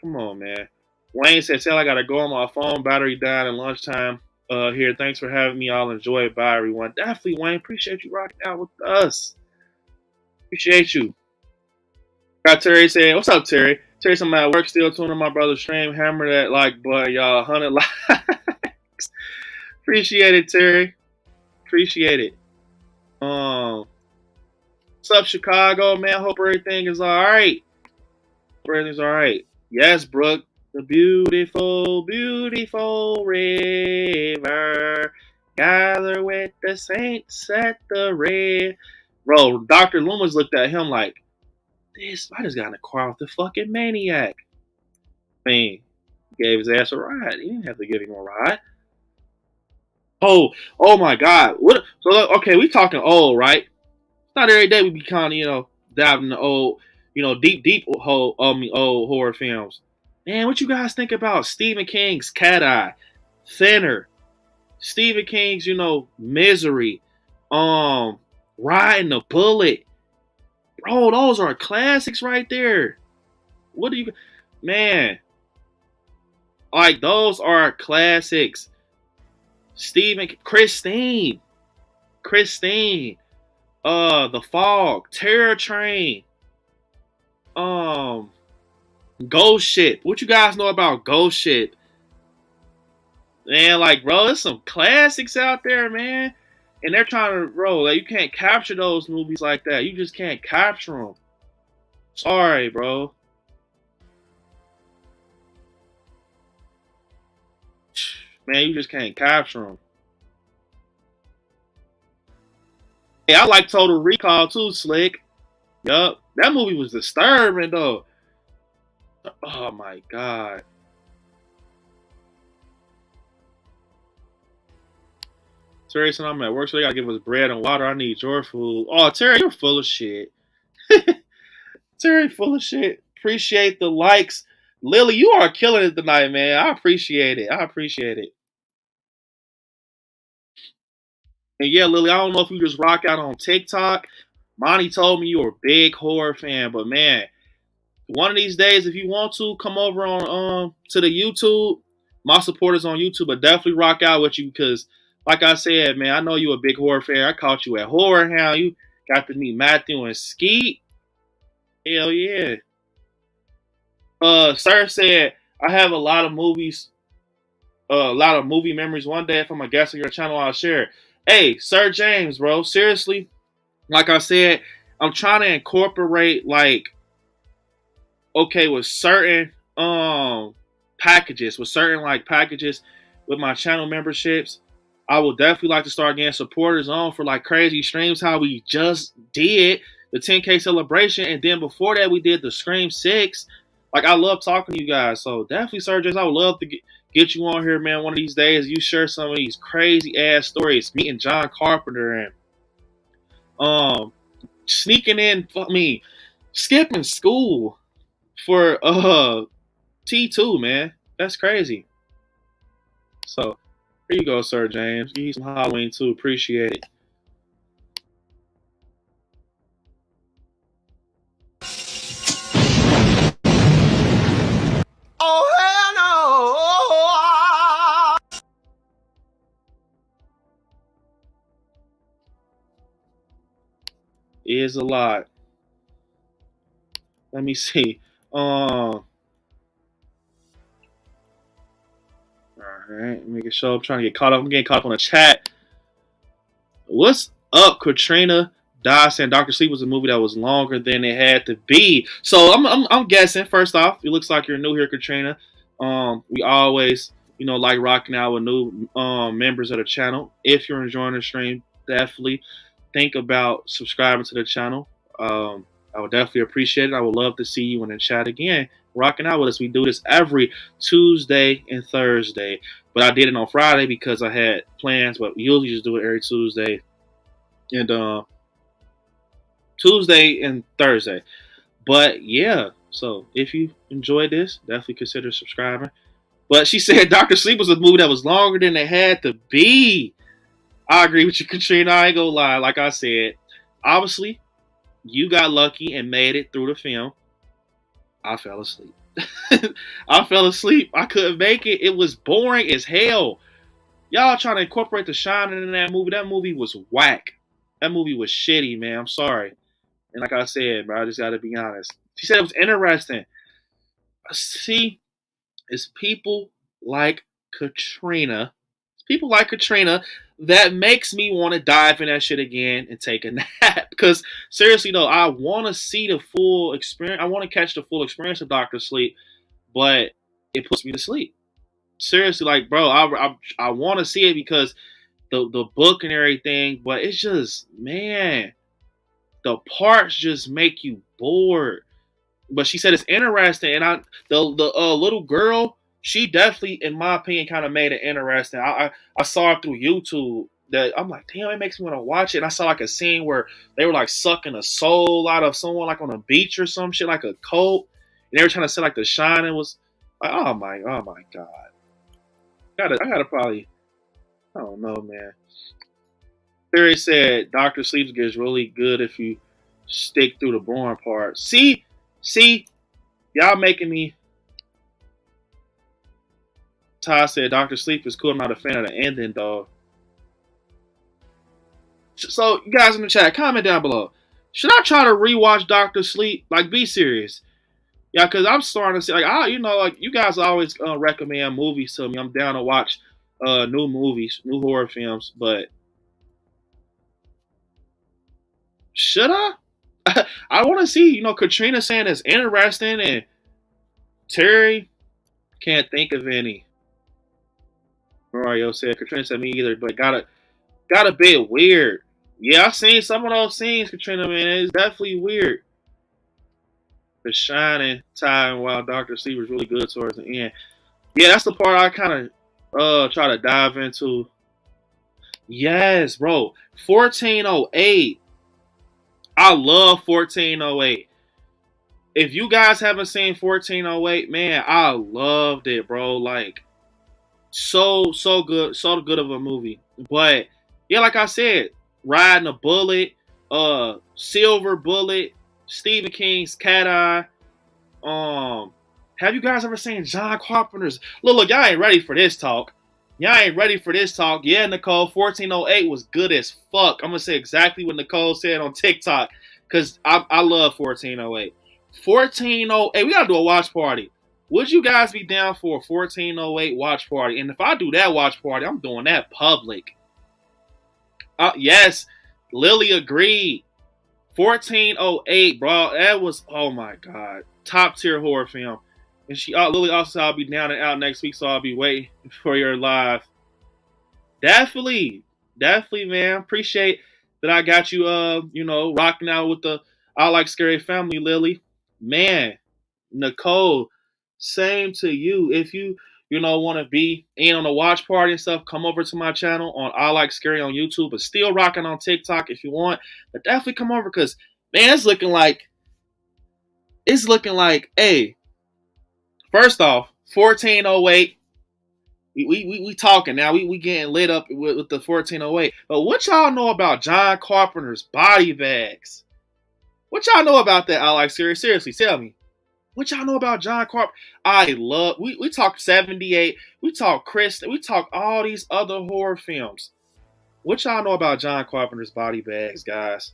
Come on, man. Wayne said, tell I gotta go on my phone, battery died at lunchtime. Here, thanks for having me. I'll enjoy it. Bye, everyone. Definitely, Wayne. Appreciate you rocking out with us. Appreciate you. Got Terry saying, what's up, Terry? Terry, I'm at work still tuning my brother's stream. Hammer that like button, y'all. 100 likes. Appreciate it, Terry. Appreciate it. What's up, Chicago, man? Hope everything is all right. Hope everything's all right. Yes, Brooke. The beautiful, beautiful river. Gather with the saints at the red. Bro, Dr. Loomis looked at him like, this, I just got in the car with the fucking maniac. I mean, gave his ass a ride. He didn't have to give him a ride. Oh my God. What? So, okay, we talking old, right? It's not every day we be kind of, diving into old, deep old horror films. Man, what you guys think about Stephen King's Cat Eye, Thinner, Stephen King's, Misery, Riding the Bullet? Bro, those are classics right there. What do you, man? Like, those are classics. Christine, The Fog, Terror Train, Ghost Ship. What you guys know about Ghost Ship? Man, like, bro, there's some classics out there, man. And they're trying to, bro, like, you can't capture those movies like that. You just can't capture them. Sorry, bro. Man, you just can't capture them. Hey, I like Total Recall too, Slick. Yup. That movie was disturbing, though. Oh, my God. Terry said, I'm at work, so they got to give us bread and water. I need your food. Oh, Terry, you're full of shit. Terry, full of shit. Appreciate the likes. Lily, you are killing it tonight, man. I appreciate it. And yeah, Lily, I don't know if you just rock out on TikTok. Monty told me you were a big horror fan, but man, one of these days, if you want to, come over on to the YouTube. My supporters on YouTube, but definitely rock out with you because, like I said, man, I know you a big horror fan. I caught you at Horror Hound. You got to meet Matthew and Skeet. Hell yeah. Sir said, I have a lot of movies, a lot of movie memories. One day, if I'm a guest on your channel, I'll share it. Hey, Sir James, bro, seriously, like I said, I'm trying to incorporate, like, okay, with certain packages, with my channel memberships, I will definitely like to start getting supporters on for like crazy streams, how we just did the 10K celebration, and then before that we did the Scream 6. Like, I love talking to you guys, so definitely, Sir James, I would love to get you on here, man, one of these days. You share some of these crazy ass stories, meeting John Carpenter and sneaking in, skipping school for T2, man. That's crazy. So here you go, Sir James. Give you some Halloween too. Appreciate it. Oh, hell no! Is a lot. Let me see. All right, make it show. I'm trying to get caught up. I'm getting caught up on the chat. What's up, Katrina? Dyson. Dr. Sleep was a movie that was longer than it had to be. So I'm guessing. First off, it looks like you're new here, Katrina. We always, like rocking out with new members of the channel. If you're enjoying the stream, definitely think about subscribing to the channel. I would definitely appreciate it. I would love to see you in the chat again, rocking out with us. We do this every Tuesday and Thursday, but I did it on Friday because I had plans, but we usually just do it every Tuesday and Tuesday and Thursday. But yeah, so if you enjoyed this, definitely consider subscribing. But she said Dr. Sleep was a movie that was longer than it had to be. I agree with you, Katrina. I ain't gonna lie. Like I said, obviously, you got lucky and made it through the film. I fell asleep. I fell asleep. I couldn't make it. It was boring as hell. Y'all trying to incorporate The Shining in that movie. That movie was whack. That movie was shitty, man. I'm sorry. And like I said, bro, I just got to be honest. She said it was interesting. See, it's people like Katrina. It's people like Katrina that makes me want to dive in that shit again and take a nap. Because seriously, though, I want to see the full experience. I want to catch the full experience of Dr. Sleep. But it puts me to sleep. Seriously, like, bro, I want to see it because the book and everything, but it's just, man, the parts just make you bored. But she said it's interesting, and the little girl, she definitely, in my opinion, kind of made it interesting. I saw it through YouTube. That I'm like, damn, it makes me want to watch it. And I saw like a scene where they were like sucking a soul out of someone like on a beach or some shit, like a coat. And they were trying to say like The Shining was like, oh my god. I gotta probably, I don't know, man. Theory said Dr. Sleep gets really good if you stick through the boring part. See, y'all making me. Ty said Dr. Sleep is cool. I'm not a fan of the ending, though. So, you guys in the chat, comment down below. Should I try to rewatch Dr. Sleep? Like, be serious. Yeah, because I'm starting to see, like, like, you guys always recommend movies to me. I'm down to watch new movies, new horror films, but should I? I want to see, Katrina saying it's interesting, and Terry can't think of any. Mario said, Katrina said me either, but got a bit weird. Yeah, I've seen some of those scenes, Katrina, man. It's definitely weird. The Shining time while Dr. Sleep was really good towards the end. Yeah, that's the part I kind of try to dive into. Yes, bro. 1408. I love 1408. If you guys haven't seen 1408, man, I loved it, bro. Like, so good, so good of a movie. But yeah, like I said, Riding a Bullet, Silver Bullet, Stephen King's Cat Eye. Have you guys ever seen John Carpenter's? Look, y'all ain't ready for this talk. Yeah, Nicole, 1408 was good as fuck. I'm gonna say exactly what Nicole said on TikTok because I love 1408. 1408, we gotta do a watch party. Would you guys be down for a 1408 watch party? And if I do that watch party, I'm doing that public. Yes, Lily agreed. 1408, bro. That was, oh my god, top tier horror film. And Lily also said I'll be down and out next week, so I'll be waiting for your live. Definitely, man. Appreciate that I got you, rocking out with the I Like Scary Family, Lily. Man, Nicole, same to you. If you want to be in on a watch party and stuff, come over to my channel on I Like Scary on YouTube, but still rocking on TikTok if you want. But definitely come over because, man, it's looking like, hey, first off, 1408. We talking now. We getting lit up with the 1408. But what y'all know about John Carpenter's body bags? What y'all know about that? I Like Scary. Seriously, tell me. What y'all know about John Carpenter? We talk 78. We talk Chris. We talk all these other horror films. What y'all know about John Carpenter's body bags, guys?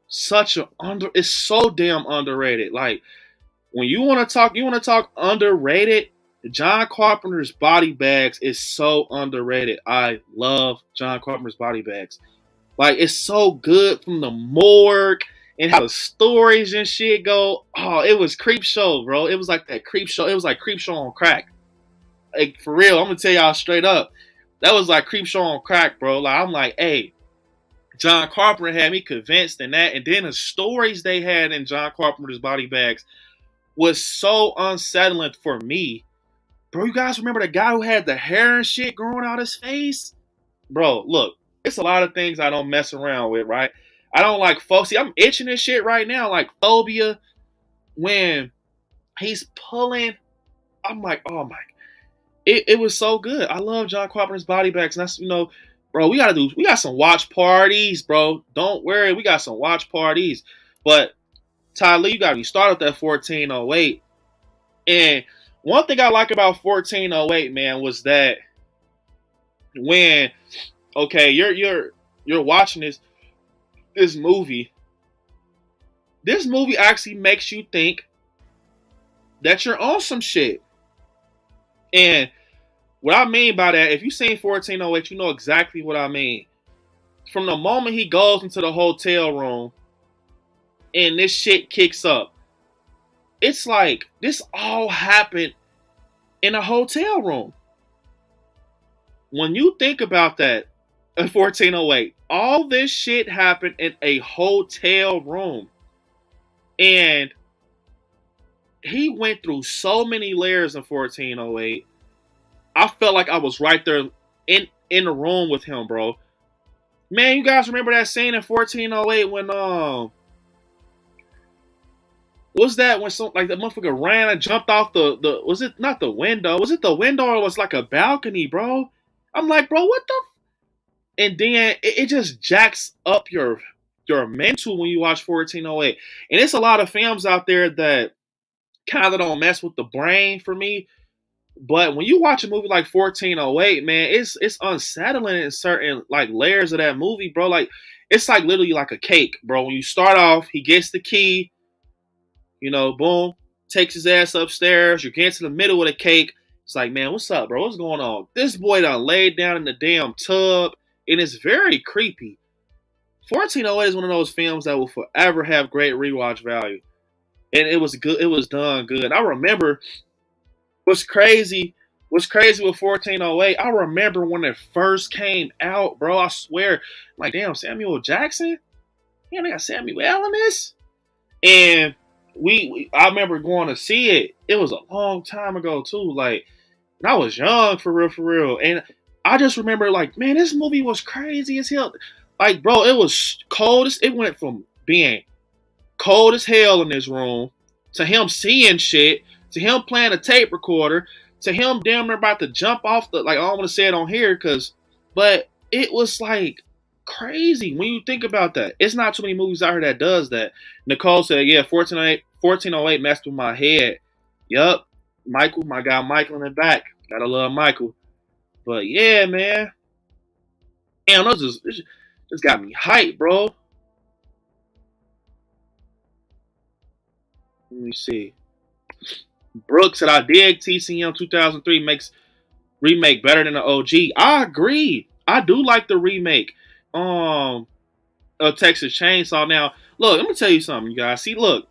It's so damn underrated. Like, when you want to talk underrated, John Carpenter's body bags is so underrated. I love John Carpenter's body bags. Like, it's so good, from the morgue and how the stories and shit go. Oh, it was Creep Show, bro. It was like that Creep Show. It was like Creep Show on crack. Like, for real, I'm gonna tell y'all straight up. That was like Creep Show on crack, bro. Like, I'm like, hey, John Carpenter had me convinced in that. And then the stories they had in John Carpenter's body bags was so unsettling for me. Bro, you guys remember the guy who had the hair and shit growing out his face? Bro, look, it's a lot of things I don't mess around with, right? I don't like folks. See, I'm itching this shit right now, like phobia. When he's pulling, I'm like, oh my. It was so good. I love John Carpenter's body bags. And that's, bro, we got some watch parties, bro. Don't worry, we got some watch parties. But Tyler, you got me started with that 1408. And one thing I like about 1408, man, was that when, okay, you're watching this movie. This movie actually makes you think that you're on some shit. And what I mean by that, if you've seen 1408, you know exactly what I mean. From the moment he goes into the hotel room and this shit kicks up, it's like this all happened in a hotel room. When you think about that, in 1408, all this shit happened in a hotel room. And he went through so many layers in 1408. I felt like I was right there in the room with him, bro. Man, you guys remember that scene in 1408 when what's that when some like the motherfucker ran and jumped off the was it not the window? Was it the window or was it like a balcony, bro? I'm like, bro, what the and then it just jacks up your mental when you watch 1408. And it's a lot of films out there that kind of don't mess with the brain for me. But when you watch a movie like 1408, man, it's unsettling in certain like layers of that movie, bro. Like it's like literally like a cake, bro. When you start off, he gets the key, you know, boom, takes his ass upstairs. You get to the middle of the cake. It's like, man, what's up, bro? What's going on? This boy done laid down in the damn tub, and it's very creepy. 1408 is one of those films that will forever have great rewatch value. And it was good. It was done good. I remember what's crazy with 1408. I remember when it first came out, bro. I swear, like, damn, Samuel Jackson? Yeah, they got Samuel L in this? And I remember going to see it. It was a long time ago, too. Like, and I was young, for real. And I just remember, like, man, this movie was crazy as hell. Like, bro, it was cold. It went from being cold as hell in this room to him seeing shit, to him playing a tape recorder, to him damn near about to jump off the, like, I don't want to say it on here, but it was, like, crazy when you think about that. It's not too many movies out here that does that. Nicole said, yeah, 1408 messed with my head. Yup. Michael, my guy Michael in the back. Gotta love Michael. But yeah, man. Damn, this got me hyped, bro. Let me see. Brooke said, I dig TCM 2003 makes remake better than the OG. I agree. I do like the remake of Texas Chainsaw. Now, look, let me tell you something, you guys. See, look.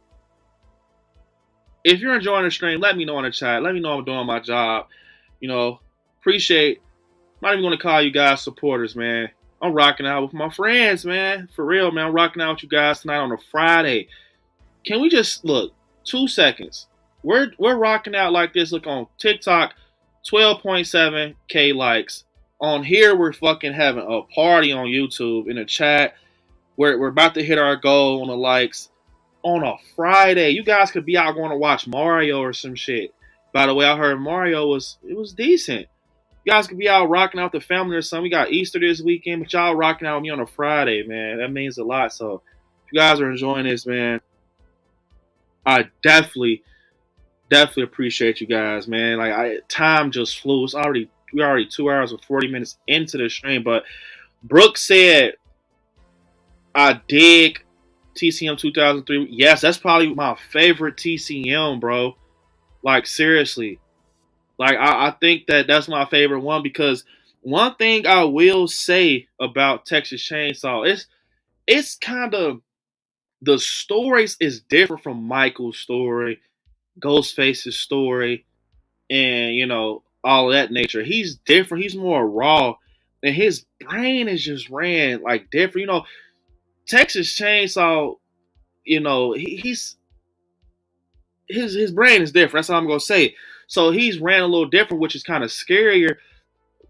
If you're enjoying the stream, let me know in the chat. Let me know I'm doing my job. You know, appreciate. I'm not even going to call you guys supporters, man. I'm rocking out with my friends, man. For real, man. I'm rocking out with you guys tonight on a Friday. Can we just look? 2 seconds. We're rocking out like this. Look on TikTok, 12.7K likes. On here, we're fucking having a party on YouTube in the chat. We're about to hit our goal on the likes. On a Friday, you guys could be out going to watch Mario or some shit. By the way, I heard Mario was decent. You guys could be out rocking out the family or something. We got Easter this weekend, but y'all rocking out with me on a Friday, man. That means a lot. So if you guys are enjoying this, man, I definitely appreciate you guys, man. Like time just flew. We're already 2 hours and 40 minutes into the stream. But Brooke said, I dig TCM 2003. Yes, that's probably my favorite TCM, bro. Like, seriously. Like, I think that's my favorite one because one thing I will say about Texas Chainsaw it's kind of, the stories is different from Michael's story, Ghostface's story, and, you know, all of that nature. He's different. He's more raw. And his brain is just ran, like, different. You know, Texas Chainsaw, you know, his brain is different. That's all I'm gonna say. So he's ran a little different, which is kind of scarier.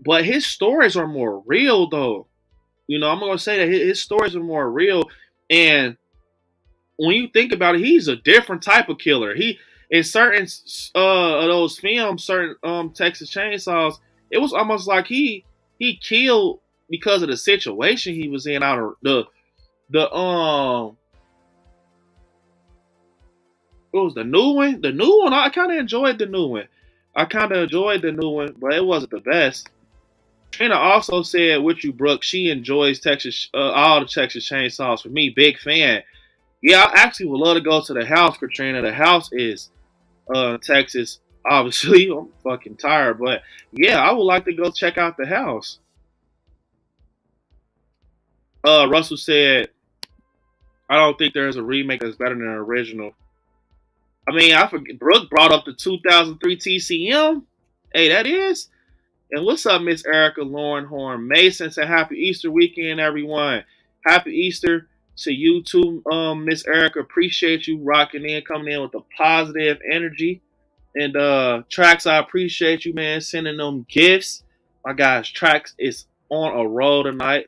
But his stories are more real, though. You know, I'm gonna say that his stories are more real. And when you think about it, he's a different type of killer. He in certain of those films, certain Texas Chainsaws, it was almost like he killed because of the situation he was in. Out of what was the new one? The new one, I kind of enjoyed the new one. But it wasn't the best. Trina also said, with you, Brooke, she enjoys Texas, all the Texas Chainsaws. For me, big fan. Yeah, I actually would love to go to the house, Katrina. The house is Texas. Obviously, I'm fucking tired, but yeah, I would like to go check out the house. Russell said, I don't think there's a remake that's better than an original. I mean, I forget. Brooke brought up the 2003 TCM. Hey, that is. And what's up, Miss Erica Lauren Horn Mason? Say happy Easter weekend, everyone. Happy Easter to you too, Miss Erica. Appreciate you rocking in, coming in with the positive energy. And Tracks, I appreciate you, man, sending them gifts. My gosh, Tracks is on a roll tonight.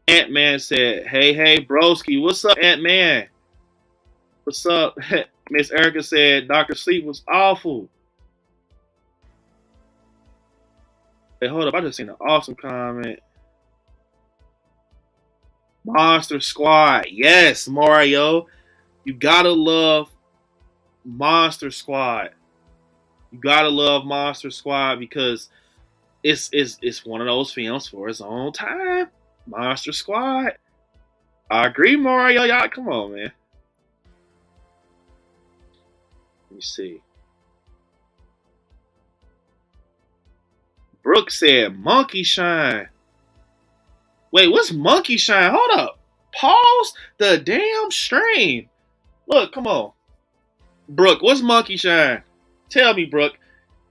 Ant-Man said, hey, broski. What's up, Ant-Man? What's up? Miss Erica said, Dr. Sleep was awful. Hey, hold up. I just seen an awesome comment. Monster Squad. Yes, Mario. You gotta love Monster Squad. You gotta love Monster Squad because it's one of those films for its own time. Monster Squad. I agree, Mario. Y'all, come on, man. Let me see. Brooke said, Monkey Shine. Wait, what's Monkey Shine? Hold up. Pause the damn stream. Look, come on. Brooke, what's Monkey Shine? Tell me, Brooke.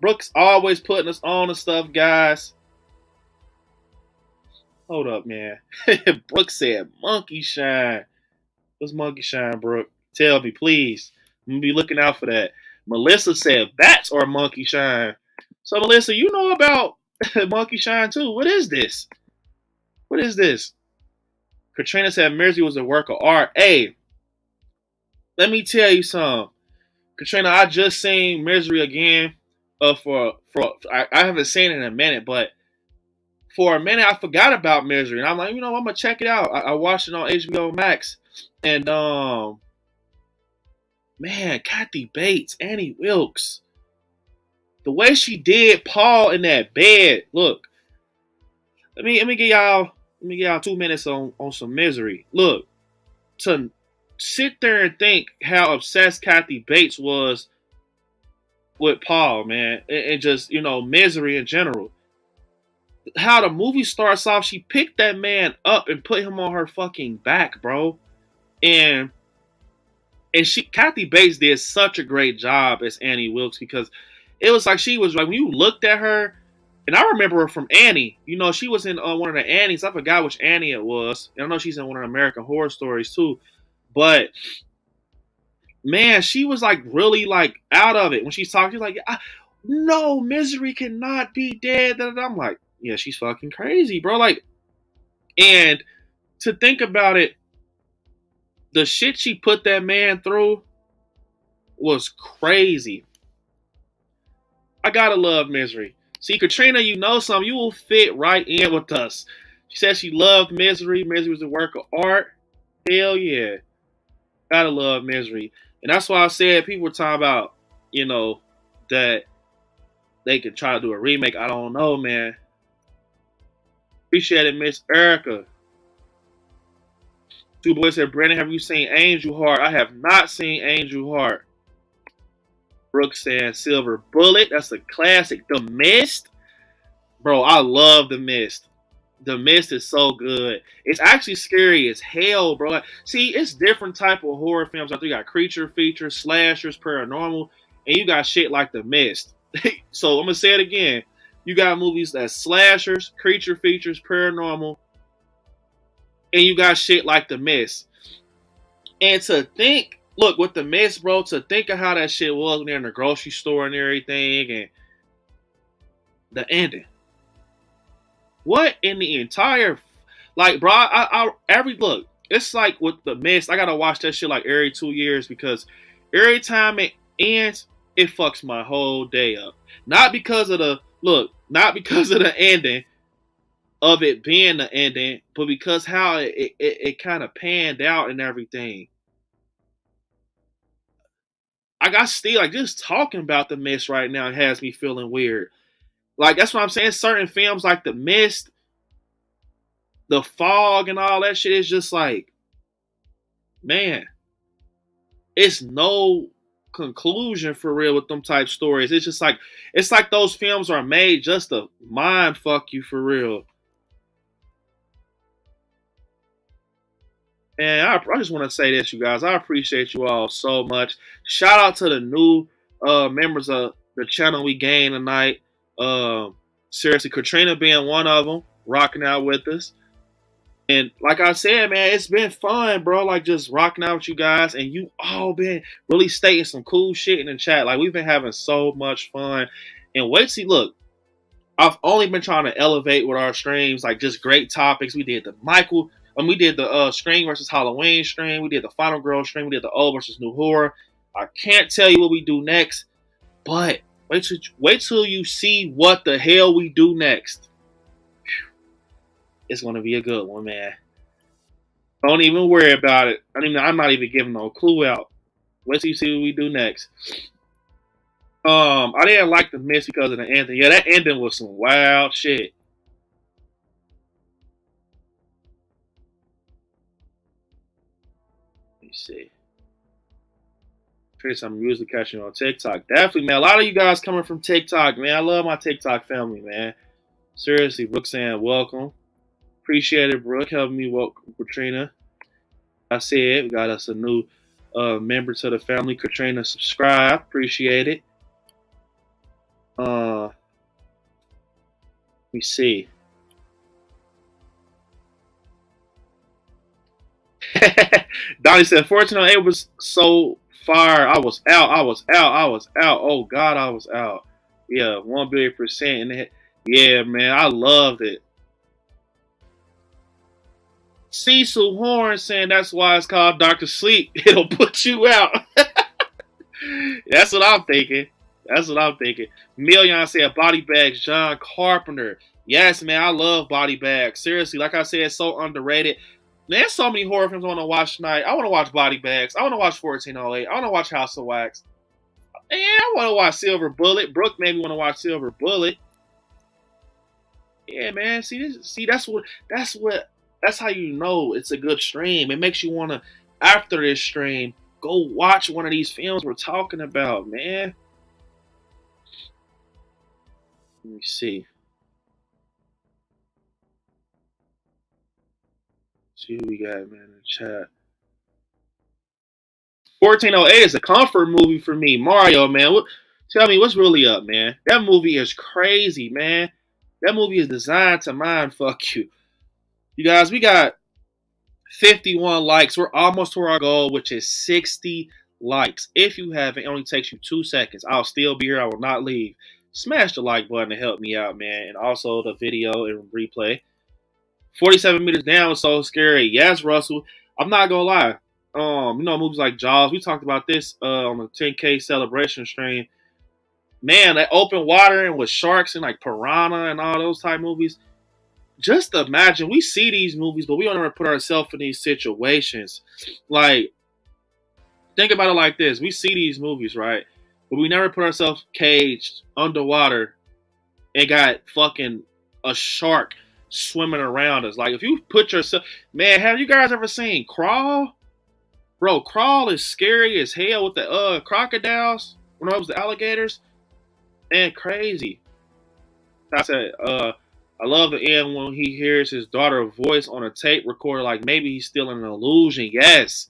Brooke's always putting us on and stuff, guys. Hold up, man. Brooke said Monkey Shine. What's Monkey Shine, Brooke? Tell me, please. I'm going to be looking out for that. Melissa said bats or Monkey Shine. So, Melissa, you know about Monkey Shine, too. What is this? What is this? Katrina said Misery was a work of art. Hey, let me tell you something. Katrina, I just seen Misery again. I haven't seen it in a minute, but for a minute I forgot about Misery, and I'm like, I'm gonna check it out. I watched it on HBO Max, and man, Kathy Bates, Annie Wilkes, the way she did Paul in that bed. Look, let me give y'all 2 minutes on some Misery. Look, to sit there and think how obsessed Kathy Bates was with Paul, man, and just, Misery in general. How the movie starts off, she picked that man up and put him on her fucking back, bro. And Kathy Bates did such a great job as Annie Wilkes, because it was like she was like, when you looked at her, and I remember her from Annie. She was in one of the Annies. I forgot which Annie it was. And I know she's in one of the American Horror Stories too. But man, she was like really like out of it when she's talking. She's like, no, Misery cannot be dead. I'm like, yeah, she's fucking crazy, bro. Like, and to think about it, the shit she put that man through was crazy. I gotta love Misery. See, Katrina, you know something. You will fit right in with us. She said she loved Misery. Misery was a work of art. Hell yeah. Gotta love Misery. And that's why I said people were talking about, that they could try to do a remake. I don't know, man. Appreciate it, Miss Erica. Two Boys said, Brandon, have you seen Angel Heart? I have not seen Angel Heart. Brooke saying Silver Bullet. That's a classic. The Mist. Bro, I love The Mist. The Mist is so good. It's actually scary as hell, bro. Like, see, it's different type of horror films. I think you got creature features, slashers, paranormal, and you got shit like The Mist. So I'm going to say it again. You got movies that's slashers, creature features, paranormal, and you got shit like The Mist. And to think, look, with The Mist, bro, to think of how that shit was there in the grocery store and everything, and the ending. What in the entire, like, bro, look, it's like with The Mist, I gotta watch that shit like every 2 years, because every time it ends, it fucks my whole day up. Not because of the ending of it being the ending, but because how it kind of panned out and everything. I got still, like, just talking about The Mist right now has me feeling weird. Like, that's what I'm saying. Certain films like The Mist, The Fog, and all that shit is just like, man, it's no conclusion for real with them type stories. It's just like, it's like those films are made just to mind fuck you for real. Man, I just want to say this, you guys. I appreciate you all so much. Shout out to the new members of the channel we gained tonight. Seriously, Katrina being one of them, rocking out with us. And like I said, man, it's been fun, bro. Like just rocking out with you guys, and you all been really stating some cool shit in the chat. Like we've been having so much fun. And wait, see, look, I've only been trying to elevate with our streams, like just great topics. We did the we did the stream versus Halloween stream. We did the Final Girl stream. We did the old versus new horror. I can't tell you what we do next, but wait till you see what the hell we do next. It's gonna be a good one, man. Don't even worry about it. I'm not even giving no clue out. Wait till you see what we do next. I didn't like the miss because of the ending. Yeah, that ending was some wild shit. Let me see. Trace, I'm usually catching on TikTok. Definitely, man. A lot of you guys coming from TikTok, man. I love my TikTok family, man. Seriously, Brooke saying welcome. Appreciate it, Brooke. Helping me welcome Katrina. I said we got us a new member to the family. Katrina, subscribe. Appreciate it. Let me see. Donnie said 1408 was so fire. I was out. Oh God, I was out. Yeah, 1,000,000,000%. Yeah, man, I loved it. Cecil Horn saying that's why it's called Dr. Sleep. It'll put you out. That's what I'm thinking. Million said body bags, John Carpenter. Yes, man, I love body bags. Seriously, like I said, it's so underrated. There's so many horror films I want to watch tonight. I want to watch Body Bags. I want to watch 1408. I want to watch House of Wax. And I want to watch Silver Bullet. Brooke made me want to watch Silver Bullet. Yeah, man. That's how you know it's a good stream. It makes you want to, after this stream, go watch one of these films we're talking about, man. Let me see. See who we got, man, in the chat. 1408 is a comfort movie for me. Mario, man. Tell me what's really up, man. That movie is crazy, man. That movie is designed to mind fuck you. You guys, we got 51 likes. We're almost to our goal, which is 60 likes. If you haven't, it only takes you 2 seconds. I'll still be here. I will not leave. Smash the like button to help me out, man. And also the video and replay. 47 meters down is so scary. Yes, Russell. I'm not gonna lie. Movies like Jaws. We talked about this on the 10K celebration stream. Man, that open water and with sharks and like Piranha and all those type movies. Just imagine, we see these movies, but we don't ever put ourselves in these situations. Like, think about it like this. We see these movies, right? But we never put ourselves caged underwater and got fucking a shark swimming around us. Like, if you put yourself... Man, have you guys ever seen Crawl? Bro, Crawl is scary as hell with the crocodiles. When it was the alligators. And crazy. I said, I love the end when he hears his daughter's voice on a tape recorder, like maybe he's still in an illusion. Yes.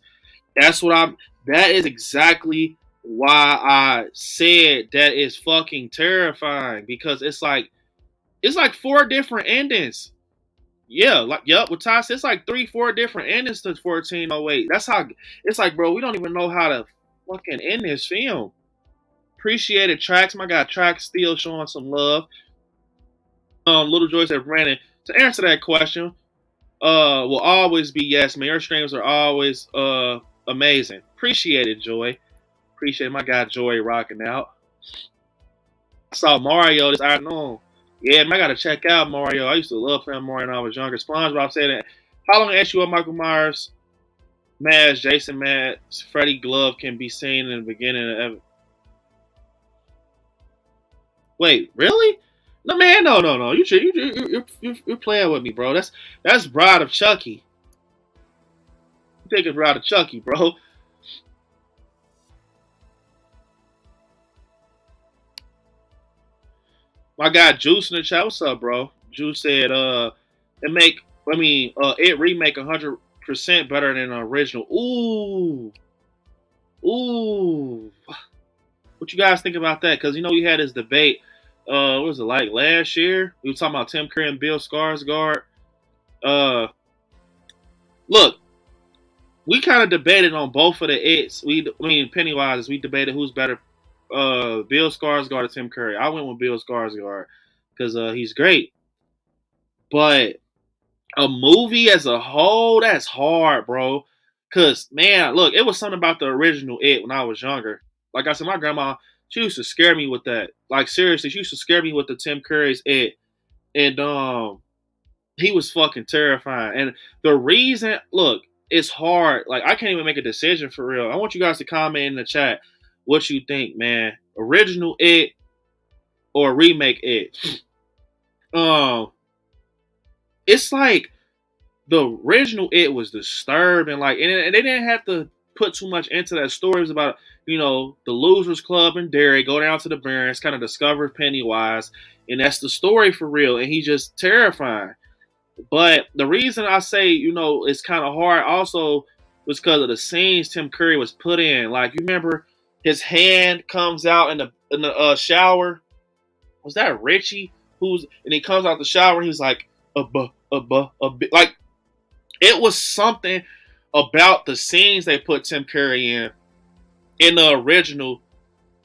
That is exactly why I said that is fucking terrifying. Because it's like 4 different endings. Yeah, what Ty said, it's like 3-4 different endings to 1408. That's how it's like, bro, we don't even know how to fucking end this film. Appreciated Tracks. My guy Tracks still showing some love. Little Joy said, Brandon, to answer that question, will always be yes, man. Your streams are always amazing. Appreciate it, Joy. Appreciate my guy Joy rocking out. I saw Mario this afternoon. Yeah, man, I gotta check out Mario. I used to love playing Mario when I was younger. SpongeBob said that. How long asked you what Michael Myers, Mads, Jason Mads, Freddy Glove can be seen in the beginning of... Wait, really? No, man, no. You're playing with me, bro. That's Bride of Chucky. You thinking Bride of Chucky, bro? My guy Juice in the chat. What's up, bro? Juice said, it remake 100% percent better than the original. Ooh. What you guys think about that? Because you know we had this debate. What was it like last year? We were talking about Tim Curry and Bill Skarsgård. Look, we kind of debated on both of the it's. Pennywise, we debated who's better, Bill Skarsgård or Tim Curry. I went with Bill Skarsgård because he's great. But a movie as a whole, that's hard, bro. Because, man, look, it was something about the original It when I was younger. Like I said, my grandma, she used to scare me with that. Like, seriously, she used to scare me with the Tim Curry's It. And he was fucking terrifying. And the reason, look, it's hard. Like, I can't even make a decision for real. I want you guys to comment in the chat what you think, man. Original It or remake It. It's like the original It was disturbing, like, and they didn't have to put too much into that story. It was about, you know, the Losers Club and Derry go down to the Barrens, kind of discover Pennywise, and that's the story for real. And he's just terrifying. But the reason I say, you know, it's kind of hard also was because of the scenes Tim Curry was put in. Like, you remember his hand comes out in the shower. Was that Richie? And he comes out the shower and he's like, like, it was something about the scenes they put Tim Curry in the original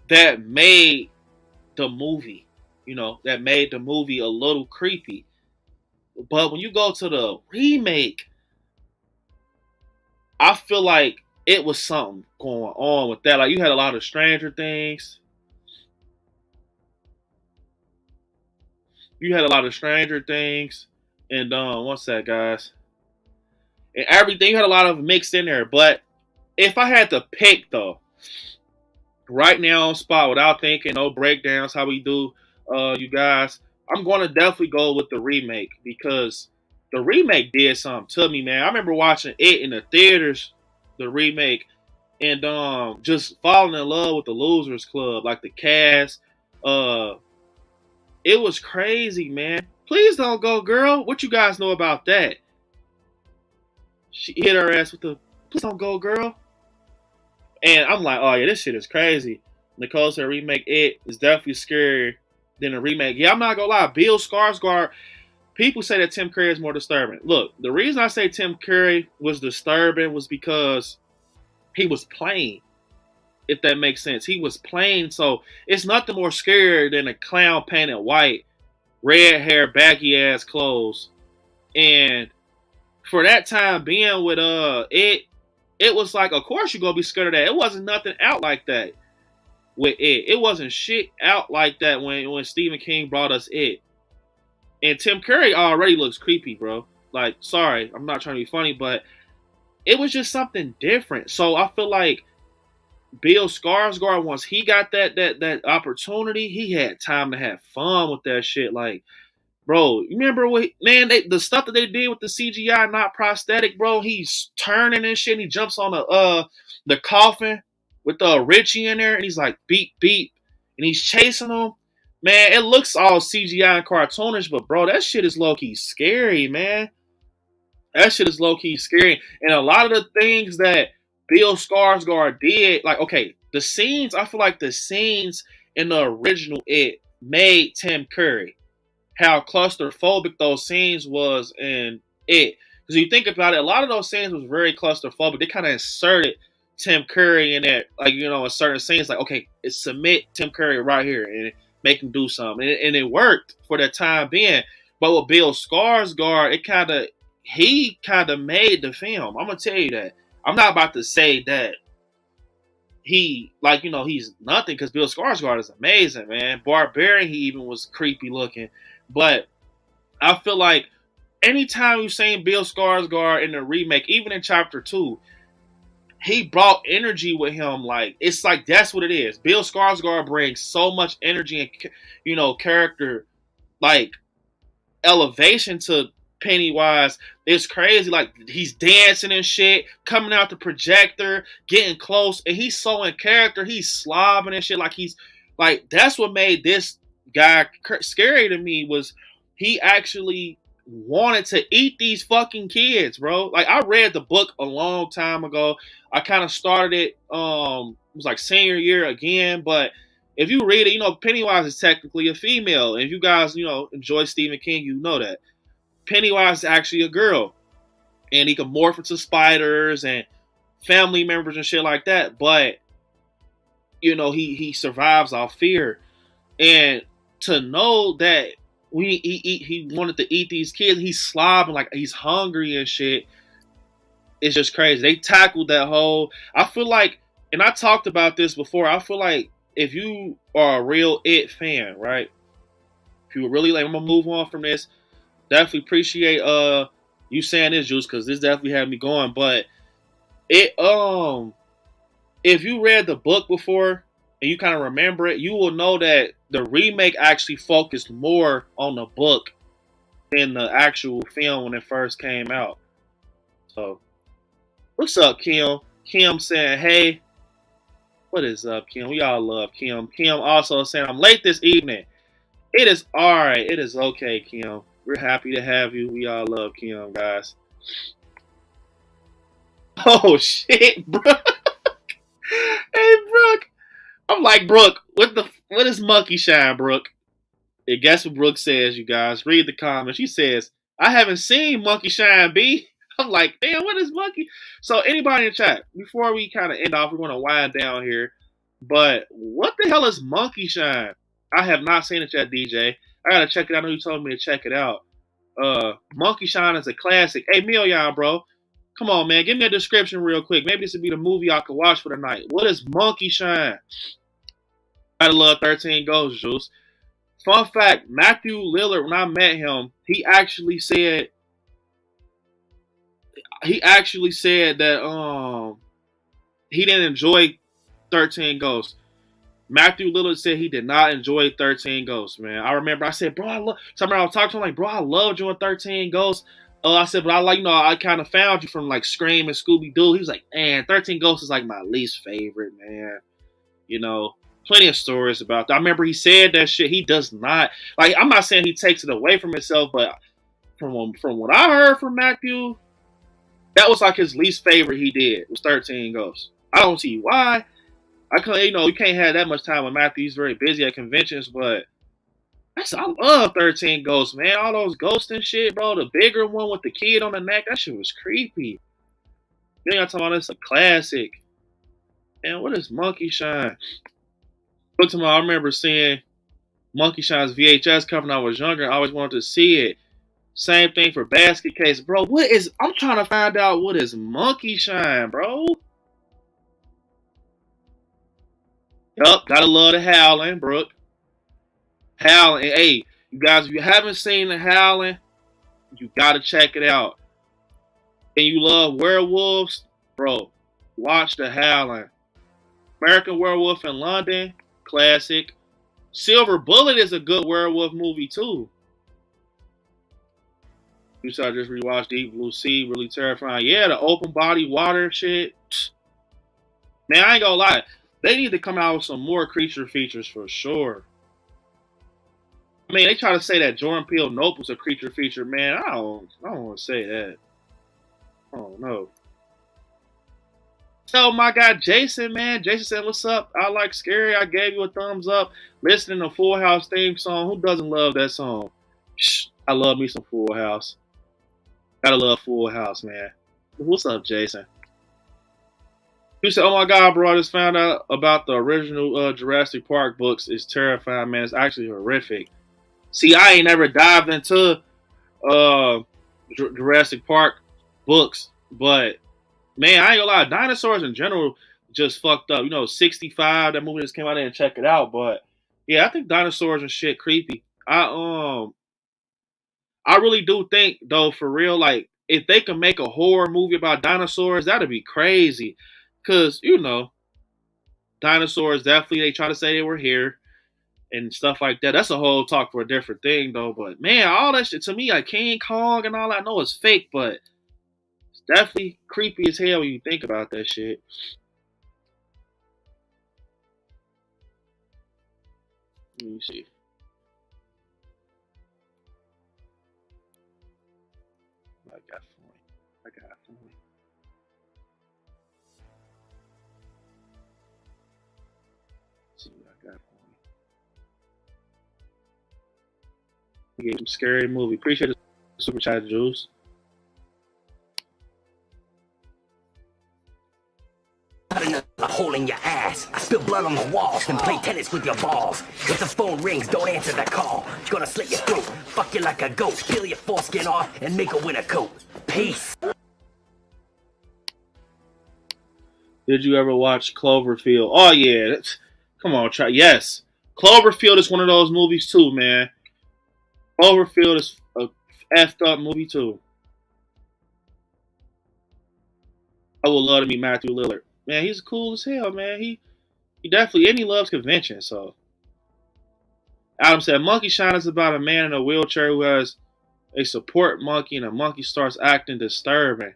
that made the movie, you know, that made the movie a little creepy. But when you go to the remake, I feel like it was something going on with that. Like, you had a lot of Stranger Things. And what's that, guys? And everything, you had a lot of mixed in there. But if I had to pick, though, right now on spot without thinking, no breakdowns, how we do, you guys, I'm going to definitely go with the remake because the remake did something to me, man. I remember watching it in the theaters, the remake, and just falling in love with the Losers Club, like the cast. It was crazy, man. Please don't go, girl. What you guys know about that? She hit her ass with the, please don't go, girl. And I'm like, oh, yeah, this shit is crazy. Nicole said remake It is definitely scarier than a remake. Yeah, I'm not going to lie. Bill Skarsgård, people say that Tim Curry is more disturbing. Look, the reason I say Tim Curry was disturbing was because he was plain, if that makes sense. He was plain, so it's nothing more scary than a clown painted white, red hair, baggy ass clothes. And for that time being with it was like, of course you're gonna be scared of that. It wasn't nothing out like that with It. It wasn't shit out like that when Stephen King brought us It. And Tim Curry already looks creepy, bro. Like, sorry, I'm not trying to be funny, but it was just something different. So I feel like Bill Skarsgård, once he got that opportunity, he had time to have fun with that shit. Like, bro, you remember the stuff that they did with the CGI, not prosthetic, bro? He's turning and shit. And he jumps on the coffin with Richie in there, and he's like beep beep, and he's chasing him. Man, it looks all CGI and cartoonish, but bro, that shit is low key scary, man. That shit is low key scary, and a lot of the things that Bill Skarsgård did, like, okay, the scenes, I feel like the scenes in the original It made Tim Curry. How claustrophobic those scenes was in It. Because you think about it, a lot of those scenes was very claustrophobic. They kind of inserted Tim Curry in that, like, you know, in certain scenes, like, okay, submit Tim Curry right here and make him do something. And it worked for the time being. But with Bill Skarsgård, he kind of made the film. I'm going to tell you that. I'm not about to say that he, like, you know, he's nothing, because Bill Skarsgård is amazing, man. Barbarian, he even was creepy looking. But I feel like anytime you've seen Bill Skarsgård in the remake, even in Chapter 2, he brought energy with him. Like, it's like that's what it is. Bill Skarsgård brings so much energy and, you know, character, like, elevation to Pennywise. It's crazy. Like, he's dancing and shit, coming out the projector, getting close, and he's so in character. He's slobbing and shit. Like, he's like, that's what made this guy scary to me, was he actually wanted to eat these fucking kids, bro. Like, I read the book a long time ago. I kind of started it, it was like senior year again, but if you read it, you know, Pennywise is technically a female. And if you guys, you know, enjoy Stephen King, you know that. Pennywise is actually a girl. And he can morph into spiders and family members and shit like that. But, you know, he survives off fear. And to know that he wanted to eat these kids, he's slobbing like he's hungry and shit. It's just crazy. They tackled that whole. I feel like, and I talked about this before. I feel like if you are a real It fan, right? If you really like, I'm gonna move on from this. Definitely appreciate you saying this, Juice, because this definitely had me going. But it if you read the book before and you kind of remember it, you will know that the remake actually focused more on the book than the actual film when it first came out. So, what's up, Kim? Kim saying, hey. What is up, Kim? We all love Kim. Kim also saying, I'm late this evening. It is alright. It is okay, Kim. We're happy to have you. We all love Kim, guys. Oh, shit, Brooke. Hey, Brooke. I'm like, Brooke, what is monkey shine, Brooke? And guess what Brooke says, you guys? Read the comments. She says, I haven't seen Monkey Shine, B. I'm like, damn, what is Monkey? So anybody in the chat, before we kind of end off, we're going to wind down here. But what the hell is Monkey Shine? I have not seen it yet, DJ. I got to check it out. I know you told me to check it out. Monkey Shine is a classic. Hey, Million, bro. Come on, man. Give me a description real quick. Maybe this would be the movie I could watch for the night. What is Monkey Shine? I love 13 Ghosts, Juice. Fun fact, Matthew Lillard, when I met him, he actually said that he didn't enjoy 13 Ghosts. Matthew Lillard said he did not enjoy 13 Ghosts, man. I remember I said, bro, I was talking to him like, bro, I loved you in 13 Ghosts. I said, but I like, you know, I kind of found you from like Scream and Scooby-Doo. He was like, man, 13 Ghosts is like my least favorite, man. You know, plenty of stories about that. I remember he said that shit. He does not, like, I'm not saying he takes it away from himself, but from what I heard from Matthew, that was like his least favorite he did was 13 Ghosts. I don't see why. I couldn't, you know, you can't have that much time with Matthew. He's very busy at conventions, but I love 13 Ghosts, man. All those ghosts and shit, bro. The bigger one with the kid on the neck, that shit was creepy. Then I'm talking about this a classic. Man, what is Monkey Shine? But I remember seeing Monkey Shine's VHS cover when I was younger. I always wanted to see it. Same thing for Basket Case. Bro, I'm trying to find out what is Monkey Shine, bro. Yup, gotta love the Howling, Brooke. Howling. Hey, you guys, if you haven't seen the Howling, you gotta check it out. And you love werewolves, bro, watch the Howling. American Werewolf in London, classic. Silver Bullet is a good werewolf movie too. You saw I just rewatched Deep Blue Sea, really terrifying. Yeah, the open body water shit. Man, I ain't gonna lie. They need to come out with some more creature features for sure. I mean, they try to say that Jordan Peele Nope was a creature feature, man. I don't want to say that. Oh no. So my guy Jason, man. Jason said, what's up? I like Scary. I gave you a thumbs up. Listening to Full House theme song. Who doesn't love that song? Shh, I love me some Full House. Gotta love Full House, man. What's up, Jason? He said, oh my God, bro, I just found out about the original Jurassic Park books. It's terrifying, man. It's actually horrific. See, I ain't never dived into Jurassic Park books, but man, I ain't gonna lie, dinosaurs in general just fucked up. You know, 65, that movie just came out there and check it out. But yeah, I think dinosaurs and shit creepy. I really do think though, for real, like if they could make a horror movie about dinosaurs, that'd be crazy. Cause you know, dinosaurs definitely they try to say they were here and stuff like that. That's a whole talk for a different thing though. But man, all that shit to me, like King Kong and all that, I know it's fake, but it's definitely creepy as hell when you think about that shit. Let me see. I got for me. Let's see what I got for me. Gave some scary movie. Appreciate the super chat, Juice. Got another hole in your ass. I spill blood on the walls, then play tennis with your balls. If the phone rings, don't answer that call. Gonna slit your throat, fuck you like a goat, peel your foreskin off, and make a winter coat. Peace. Did you ever watch Cloverfield? Oh yeah, come on, try. Yes, Cloverfield is one of those movies too, man. Cloverfield is a effed up movie too. I would love to meet Matthew Lillard. Man, he's cool as hell, man. He definitely, and he loves convention. So, Adam said, Monkey Shine is about a man in a wheelchair who has a support monkey, and a monkey starts acting disturbing.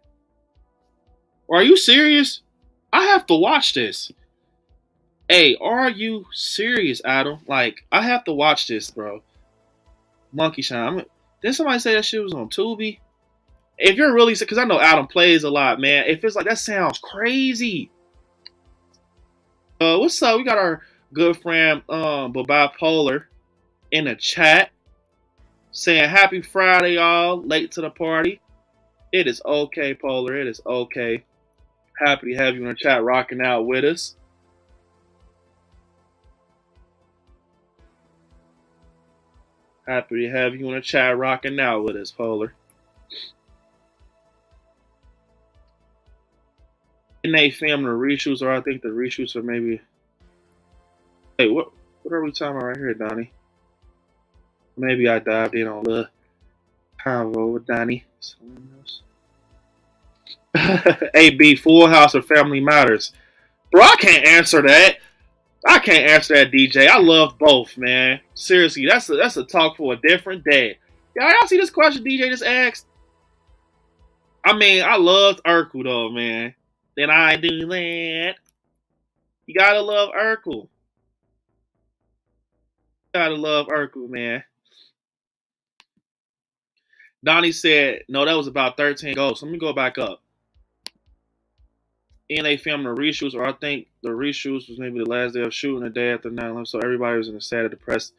Are you serious? I have to watch this. Hey, are you serious, Adam? Like, I have to watch this, bro. Monkey Shine. Didn't somebody say that shit was on Tubi? If you're really, because I know Adam plays a lot, man. If it's like, that sounds crazy. What's up? We got our good friend, Bipolar, in the chat saying happy Friday, y'all. Late to the party. It is okay, Polar. It is okay. Happy to have you in the chat rocking out with us. Happy to have you in the chat rocking out with us, Polar. And they filmed the reshoots, or I think the reshoots are maybe. Hey, what are we talking about right here, Donnie? Maybe I dived in on the convo with Donnie. Someone else. AB, Full House or Family Matters? Bro, I can't answer that. I can't answer that, DJ. I love both, man. Seriously, that's a talk for a different day. Y'all see this question DJ just asked? I mean, I loved Urkel though, man. Then I do that. You gotta love Urkel. Gotta love Urkel, man. Donnie said, no, that was about 13 goals. Let me go back up. And they filmed the reshoots, or I think the reshoots was maybe the last day of shooting, the day after 9/11, so everybody was in a sad and depressed.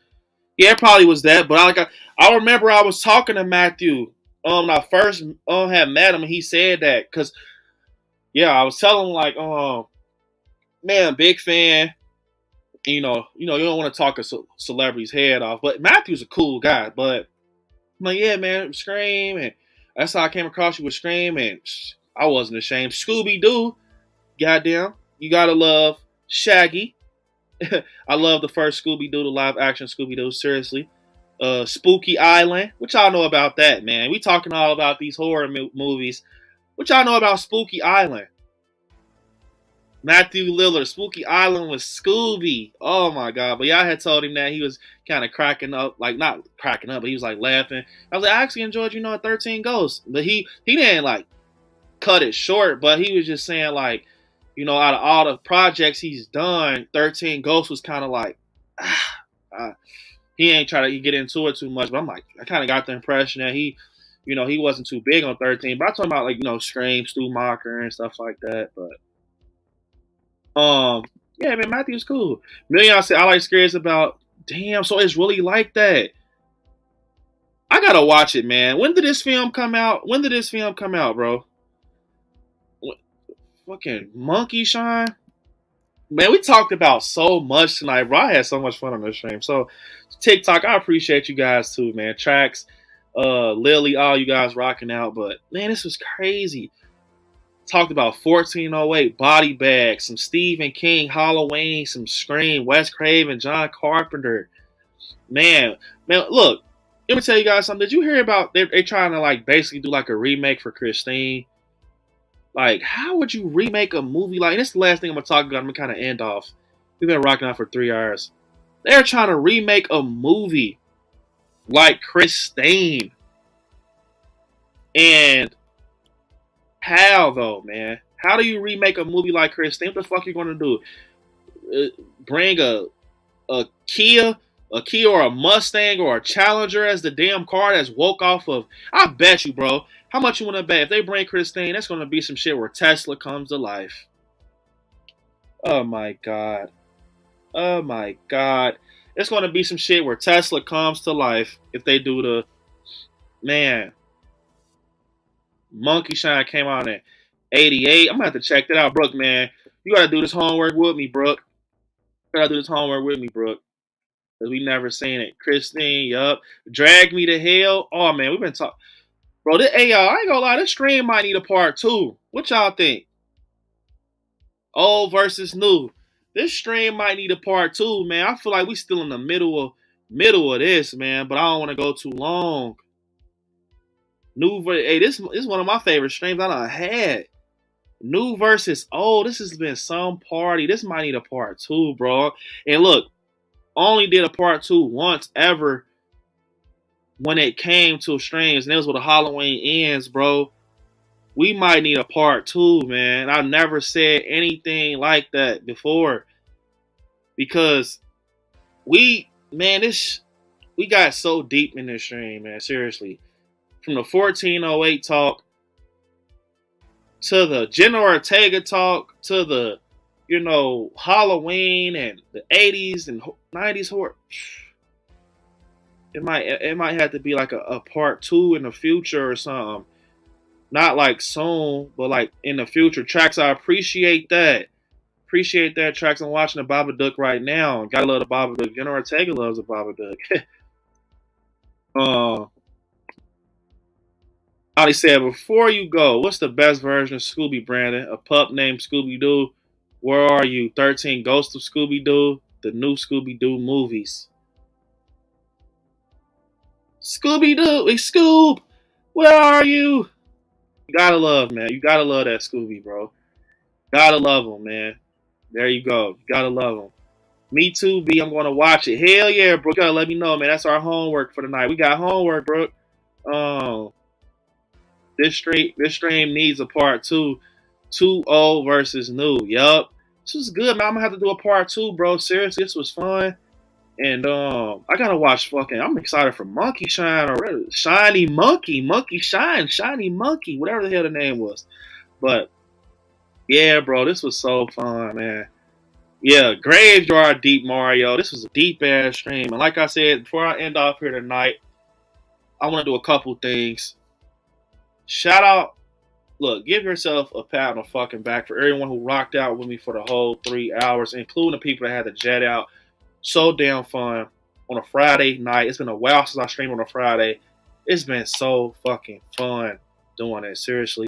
Yeah, it probably was that, but I remember I was talking to Matthew when I first had met him, and he said that, because, yeah, I was telling him, like, man, big fan. You know, you don't want to talk a celebrity's head off, but Matthew's a cool guy, but I'm like, yeah, man, Scream, and that's how I came across you with Scream, and I wasn't ashamed. Scooby-Doo, goddamn, you gotta love Shaggy. I love the first Scooby-Doo, the live-action Scooby-Doo, seriously. Spooky Island, what y'all know about that, man? We talking all about these horror movies. What y'all know about Spooky Island? Matthew Lillard, Spooky Island with Scooby. Oh my God. But y'all had told him that he was kind of cracking up, like not cracking up, but he was like laughing. I was like, I actually enjoyed, 13 Ghosts. But he didn't like cut it short, but he was just saying like, out of all the projects he's done, 13 Ghosts was kind of like, he ain't trying to get into it too much. But I'm like, I kind of got the impression that he wasn't too big on 13. But I talking about like, Scream, Stu Macher and stuff like that. But yeah, man, Matthew's cool. Million said I like scares about. Damn, so it's really like that. I gotta watch it, man. When did this film come out? Bro? Fucking Monkey Shine. Man, we talked about so much tonight, bro. I had so much fun on this stream. So TikTok, I appreciate you guys too, man. Tracks, Lily, all you guys rocking out. But man, this was crazy. Talked about 1408, Body Bag, some Stephen King, Halloween, some Scream, Wes Craven, John Carpenter. Man, look, let me tell you guys something. Did you hear about they trying to like basically do like a remake for Christine? Like, how would you remake a movie like this? Is the last thing I'm gonna talk about. I'm gonna kind of end off. We've been rocking out for 3 hours. They're trying to remake a movie like Christine. And how though, man? How do you remake a movie like Christine? What the fuck you gonna do? Bring a Kia or a Mustang or a Challenger as the damn car that's woke off of? I bet you, bro. How much you want to bet? If they bring Christine, that's going to be some shit where Tesla comes to life. Oh my God. Oh my God. It's going to be some shit where Tesla comes to life if they do the... Man. Monkey Shine came out in 88. I'm going to have to check that out, Brooke, man. You got to do this homework with me, Brooke. You got to do this homework with me, Brooke. Because we never seen it. Christine, yup. Drag Me to Hell. Oh, man, we've been talking... Bro, hey, y'all, I ain't gonna lie. This stream might need a part 2. What y'all think? Old versus new. This stream might need a part 2, man. I feel like we still in the middle of this, man. But I don't want to go too long. Hey, this is one of my favorite streams I done had. New versus old. This has been some party. This might need a part 2, bro. And look, only did a part 2 once ever when it came to streams, and it was with the Halloween ends, bro. We might need a part 2, man. I've never said anything like that before. Because we got so deep in this stream, man. Seriously. From the 1408 talk to the Jenna Ortega talk to the, Halloween and the 80s and 90s horror. It might have to be like a part 2 in the future or something. Not like soon, but like in the future. Tracks, I appreciate that. Appreciate that, Tracks. I'm watching the Babadook right now. Gotta love the Babadook. Jenna Ortega loves the Babadook. Ali said, before you go, what's the best version of Scooby, Brandon? A pup named Scooby-Doo? Where are you? 13 Ghosts of Scooby-Doo? The new Scooby-Doo movies. Scooby-Doo, Scoob, where are you? You gotta love, man. You gotta love that Scooby, bro. Gotta love him, man. There you go. You gotta love him. Me too, B. I'm gonna watch it. Hell yeah, Brooke. Gotta let me know, man. That's our homework for tonight. We got homework, Brooke. This stream needs a part 2. 2 old versus new. Yup. This was good, man. I'm gonna have to do a part 2, bro. Seriously, this was fun. And I gotta watch I'm excited for Monkey Shine already. Shiny Monkey, Monkey Shine, Shiny Monkey, whatever the hell the name was. But yeah, bro, this was so fun, man. Yeah, Graveyard Deep Mario. This was a deep ass stream. And like I said, before I end off here tonight, I want to do a couple things. Shout out, look, give yourself a pat on the fucking back for everyone who rocked out with me for the whole 3 hours, including the people that had to jet out. So damn fun on a Friday night. It's been a while since I streamed on a Friday. It's been so fucking fun doing it. Seriously.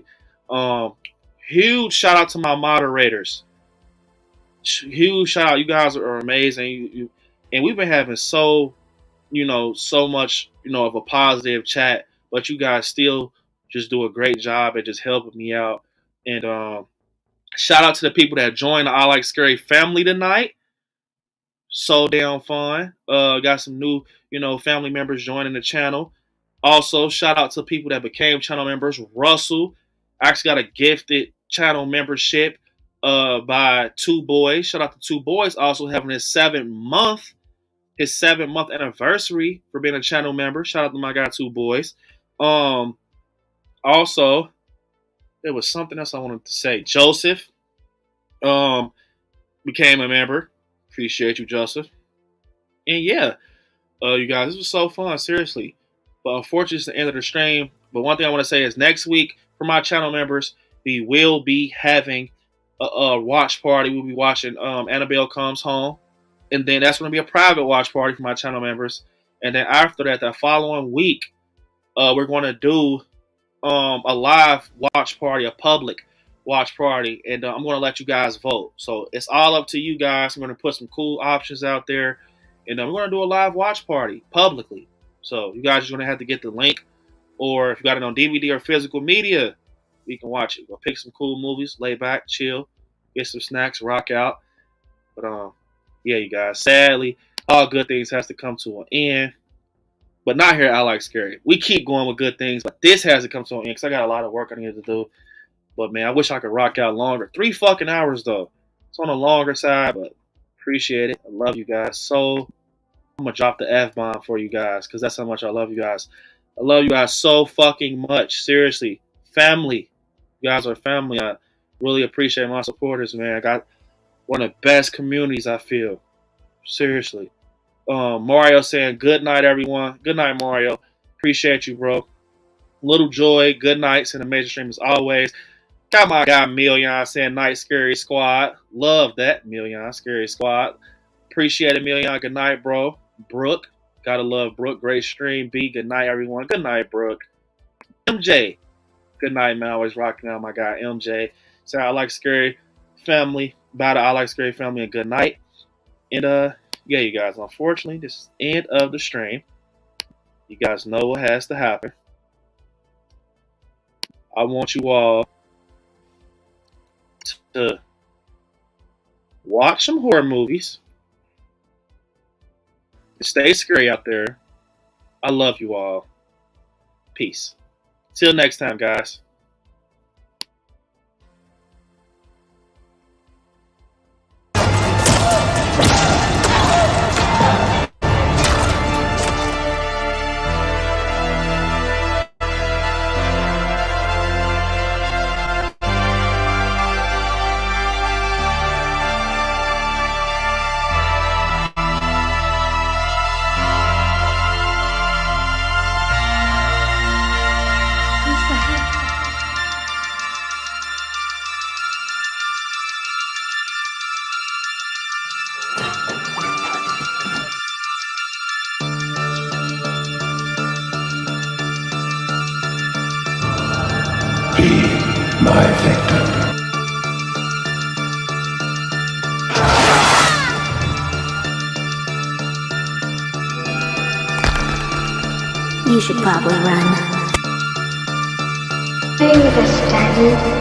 Huge shout out to my moderators. Huge shout out. You guys are amazing. And we've been having so much, of a positive chat, but you guys still just do a great job at just helping me out. And shout out to the people that joined the I Like Scary family tonight. So damn fun. Got some new, family members joining the channel. Also, shout out to people that became channel members. Russell actually got a gifted channel membership by Two Boys. Shout out to Two Boys also having his 7th anniversary for being a channel member. Shout out to my guy Two Boys. Also, there was something else I wanted to say. Joseph became a member. Appreciate you, Joseph. And yeah, you guys, this was so fun, seriously. But unfortunately, it's the end of the stream. But one thing I want to say is next week, for my channel members, we will be having a watch party. We'll be watching Annabelle Comes Home. And then that's going to be a private watch party for my channel members. And then after that, that following week, we're going to do a live watch party, a public watch party, and I'm going to let you guys vote. So it's all up to you guys. I'm going to put some cool options out there, and we're going to do a live watch party publicly. So you guys are going to have to get the link, or if you got it on DVD or physical media, you can watch it. Go pick some cool movies, lay back, chill, get some snacks, rock out. But yeah, you guys, sadly, all good things has to come to an end. But not here at I Like Scary. We keep going with good things, but this has to come to an end because I got a lot of work I need to do. But man, I wish I could rock out longer. 3 fucking hours though. It's on the longer side, but appreciate it. I love you guys. So I'm gonna drop the F-bomb for you guys because that's how much I love you guys. I love you guys so fucking much. Seriously. Family. You guys are family. I really appreciate my supporters, man. I got one of the best communities, I feel. Seriously. Mario saying good night, everyone. Good night, Mario. Appreciate you, bro. Little Joy, good nights in the major stream as always. Got my guy Million saying night, Scary Squad. Love that, Million, Scary Squad. Appreciate it, Million. Good night, bro. Brooke, gotta love Brooke. Great stream. B, good night, everyone. Good night, Brooke. MJ, good night, man. Always rocking out my guy MJ. So I like Scary Family. About it, I like Scary Family and good night. And yeah, you guys, unfortunately, this is the end of the stream. You guys know what has to happen. I want you all to watch some horror movies. Stay scary out there. I love you all. Peace. Till next time, guys. My victim. You should probably run. Maybe the standard.